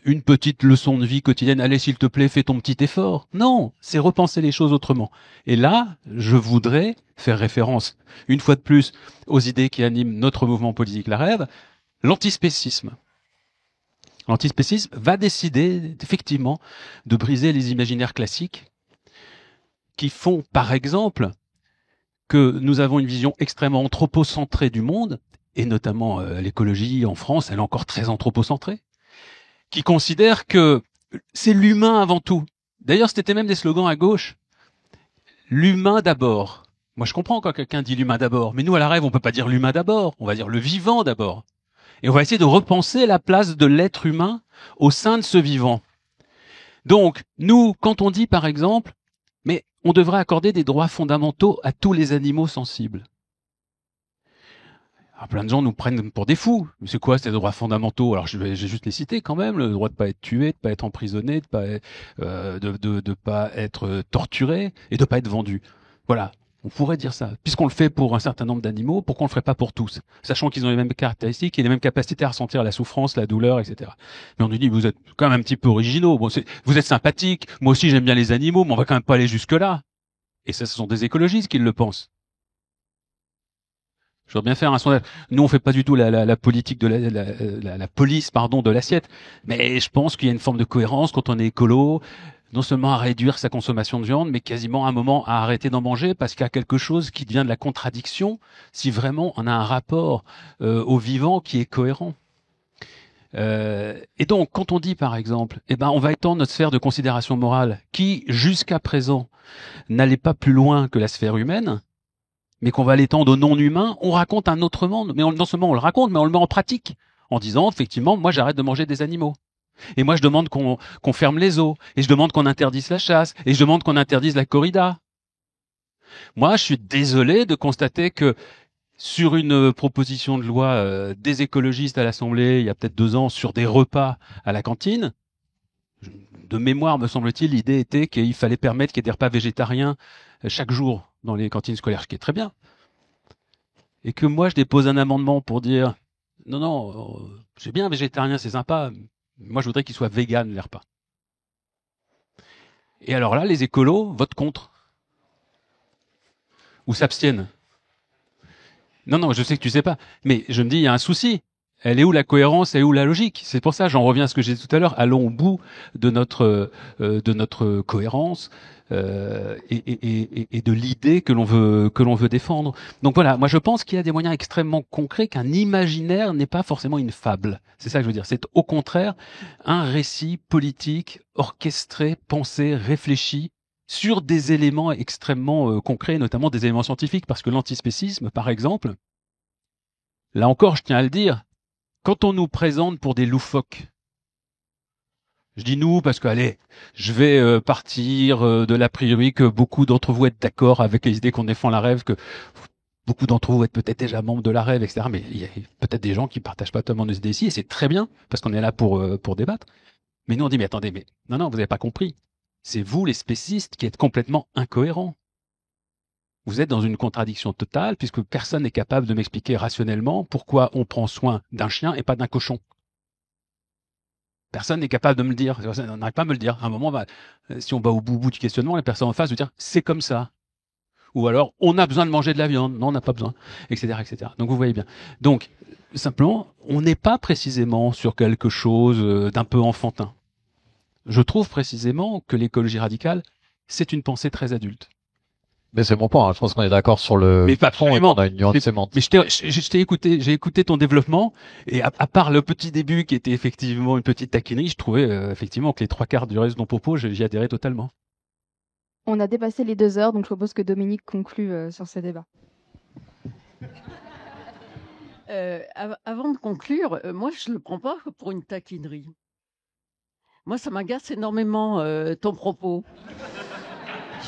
une petite leçon de vie quotidienne, allez s'il te plaît, fais ton petit effort. Non, c'est repenser les choses autrement. Et là, je voudrais faire référence, une fois de plus, aux idées qui animent notre mouvement politique La Rêve, l'antispécisme. L'antispécisme va décider, effectivement, de briser les imaginaires classiques qui font, par exemple, que nous avons une vision extrêmement anthropocentrée du monde, et notamment l'écologie en France, elle est encore très anthropocentrée, qui considère que c'est l'humain avant tout. D'ailleurs, c'était même des slogans à gauche. L'humain d'abord. Moi, je comprends quand quelqu'un dit l'humain d'abord, mais nous, à La Rêve, on peut pas dire l'humain d'abord, on va dire le vivant d'abord. Et on va essayer de repenser la place de l'être humain au sein de ce vivant. Donc, nous, quand on dit, par exemple, mais on devrait accorder des droits fondamentaux à tous les animaux sensibles. Alors, plein de gens nous prennent pour des fous. C'est quoi ces droits fondamentaux? Alors je vais juste les citer quand même. Le droit de pas être tué, de pas être emprisonné, de pas de pas être torturé et de pas être vendu. Voilà. On pourrait dire ça. Puisqu'on le fait pour un certain nombre d'animaux, pourquoi on le ferait pas pour tous? Sachant qu'ils ont les mêmes caractéristiques et les mêmes capacités à ressentir la souffrance, la douleur, etc. Mais on nous dit, vous êtes quand même un petit peu originaux. Bon, vous êtes sympathiques. Moi aussi, j'aime bien les animaux, mais on va quand même pas aller jusque-là. Et ça, ce sont des écologistes qui le pensent. Je voudrais bien faire un sondage. Nous, on fait pas du tout la politique de la police, pardon, de l'assiette. Mais je pense qu'il y a une forme de cohérence quand on est écolo, non seulement à réduire sa consommation de viande, mais quasiment à un moment à arrêter d'en manger parce qu'il y a quelque chose qui devient de la contradiction si vraiment on a un rapport au vivant qui est cohérent. Et donc, quand on dit, par exemple, on va étendre notre sphère de considération morale qui, jusqu'à présent, n'allait pas plus loin que la sphère humaine, mais qu'on va l'étendre aux non-humains, on raconte un autre monde. Mais non seulement on le raconte, mais on le met en pratique. En disant, effectivement, moi j'arrête de manger des animaux. Et moi je demande qu'on ferme les eaux. Et je demande qu'on interdise la chasse. Et je demande qu'on interdise la corrida. Moi je suis désolé de constater que sur une proposition de loi des écologistes à l'Assemblée, il y a peut-être 2 ans, sur des repas à la cantine, de mémoire, me semble-t-il, l'idée était qu'il fallait permettre qu'il y ait des repas végétariens chaque jour dans les cantines scolaires, ce qui est très bien. Et que moi, je dépose un amendement pour dire non, c'est bien végétarien, c'est sympa. Moi, je voudrais qu'il soit vegan, les repas. Et alors là, les écolos votent contre. Ou s'abstiennent. Non, je sais que tu sais pas. Mais je me dis, il y a un souci. Elle est où la cohérence? Elle est où la logique? C'est pour ça, j'en reviens à ce que j'ai dit tout à l'heure. Allons au bout de notre cohérence et de l'idée que l'on veut défendre. Donc voilà, moi je pense qu'il y a des moyens extrêmement concrets qu'un imaginaire n'est pas forcément une fable. C'est ça que je veux dire. C'est au contraire un récit politique orchestré, pensé, réfléchi sur des éléments extrêmement concrets, notamment des éléments scientifiques, parce que l'antispécisme, par exemple, là encore, je tiens à le dire, quand on nous présente pour des loufoques, je dis nous parce que, allez, je vais partir de l'a priori que beaucoup d'entre vous êtes d'accord avec les idées qu'on défend la rêve, que beaucoup d'entre vous êtes peut-être déjà membres de la rêve, etc. Mais il y a peut-être des gens qui partagent pas totalement nos idées ici, et c'est très bien, parce qu'on est là pour débattre. Mais nous, on dit, mais attendez, mais non, vous n'avez pas compris. C'est vous, les spécistes, qui êtes complètement incohérents. Vous êtes dans une contradiction totale, puisque personne n'est capable de m'expliquer rationnellement pourquoi on prend soin d'un chien et pas d'un cochon. Personne n'est capable de me le dire. On n'arrive pas à me le dire. À un moment, si on va au bout du questionnement, les personnes en face vont dire c'est comme ça. Ou alors on a besoin de manger de la viande. Non, on n'a pas besoin, etc., etc. Donc vous voyez bien. Donc simplement, on n'est pas précisément sur quelque chose d'un peu enfantin. Je trouve précisément que l'écologie radicale, c'est une pensée très adulte. Mais c'est mon point, hein. Je pense qu'on est d'accord sur le Mais pas fond et absolument. qu'on a une nuance sémantique. Mais je t'ai écouté, j'ai écouté ton développement, et à part le petit début qui était effectivement une petite taquinerie, je trouvais effectivement que les 3/4 du reste de ton propos, j'y adhérais totalement. On a dépassé les 2 heures, donc je propose que Dominique conclue sur ce débat. Avant de conclure, moi, je ne le prends pas pour une taquinerie. Moi, ça m'agace énormément, ton propos.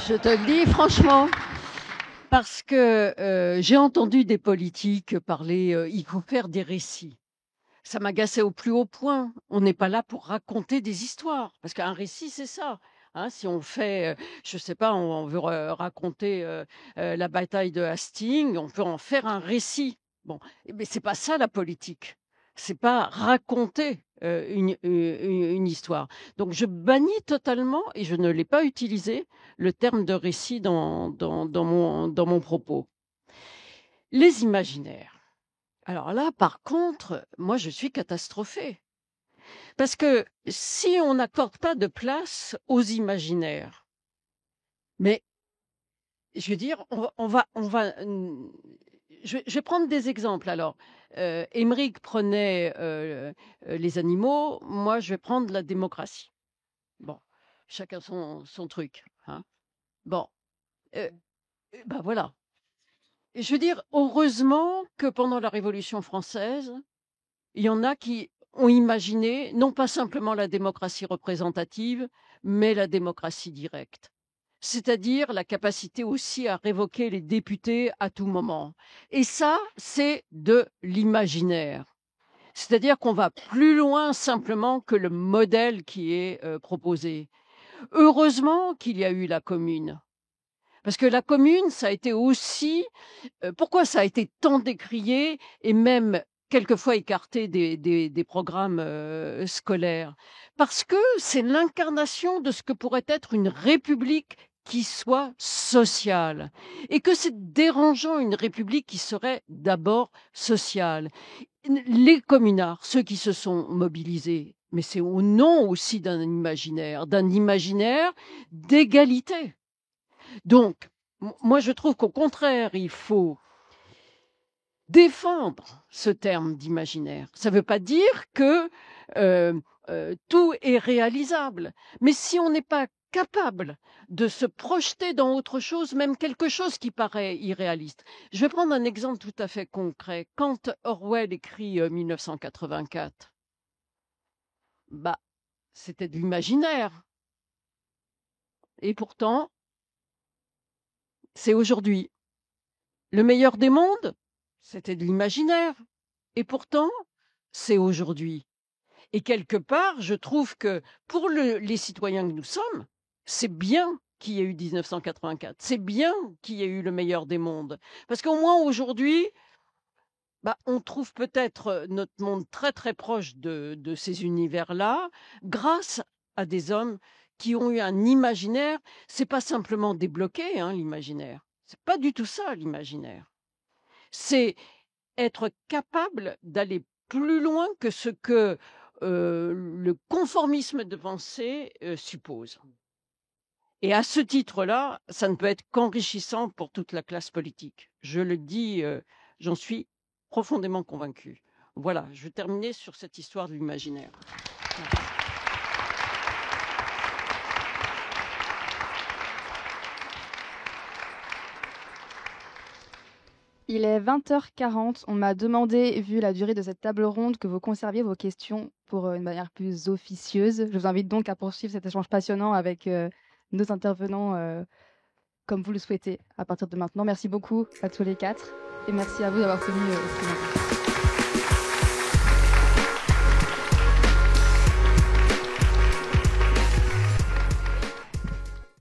Je te le dis franchement, parce que j'ai entendu des politiques parler, il faut faire des récits. Ça m'agaçait au plus haut point. On n'est pas là pour raconter des histoires, parce qu'un récit, c'est ça. Hein, si on fait, je sais pas, on veut raconter la bataille de Hastings, on peut en faire un récit. Bon, mais c'est pas ça la politique. C'est pas raconter une histoire. Donc je bannis totalement, et je ne l'ai pas utilisé, le terme de récit dans mon propos. Les imaginaires. Alors là, par contre, moi, je suis catastrophée. Parce que si on n'accorde pas de place aux imaginaires, mais je veux dire, je vais prendre des exemples. Alors, Émeric prenait les animaux, moi, je vais prendre la démocratie. Bon, chacun son truc. Hein. Bon, ben voilà. Et je veux dire, heureusement que pendant la Révolution française, il y en a qui ont imaginé non pas simplement la démocratie représentative, mais la démocratie directe. C'est-à-dire la capacité aussi à révoquer les députés à tout moment. Et ça, c'est de l'imaginaire. C'est-à-dire qu'on va plus loin simplement que le modèle qui est proposé. Heureusement qu'il y a eu la commune. Parce que la commune, ça a été aussi... pourquoi ça a été tant décrié et même quelquefois écarté des programmes scolaires? Parce que c'est l'incarnation de ce que pourrait être une république qui soit sociale. Et que c'est dérangeant une république qui serait d'abord sociale. Les communards, ceux qui se sont mobilisés, mais c'est au nom aussi d'un imaginaire d'égalité. Donc, moi, je trouve qu'au contraire, il faut défendre ce terme d'imaginaire. Ça ne veut pas dire que tout est réalisable, mais si on n'est pas capable de se projeter dans autre chose, même quelque chose qui paraît irréaliste. Je vais prendre un exemple tout à fait concret. Quand Orwell écrit 1984, bah, c'était de l'imaginaire. Et pourtant, c'est aujourd'hui. Le meilleur des mondes, c'était de l'imaginaire. Et pourtant, c'est aujourd'hui. Et quelque part, je trouve que pour les citoyens que nous sommes, c'est bien qu'il y ait eu 1984. C'est bien qu'il y ait eu le meilleur des mondes. Parce qu'au moins aujourd'hui, on trouve peut-être notre monde très très proche de ces univers-là grâce à des hommes qui ont eu un imaginaire. C'est pas simplement débloquer l'imaginaire. C'est pas du tout ça l'imaginaire. C'est être capable d'aller plus loin que ce que le conformisme de pensée suppose. Et à ce titre-là, ça ne peut être qu'enrichissant pour toute la classe politique. Je le dis, j'en suis profondément convaincue. Voilà, je vais terminer sur cette histoire de l'imaginaire. Merci. Il est 20h40. On m'a demandé, vu la durée de cette table ronde, que vous conserviez vos questions pour une manière plus officieuse. Je vous invite donc à poursuivre cet échange passionnant avec nos intervenants comme vous le souhaitez à partir de maintenant. Merci beaucoup à tous les quatre et merci à vous d'avoir tenu ce moment.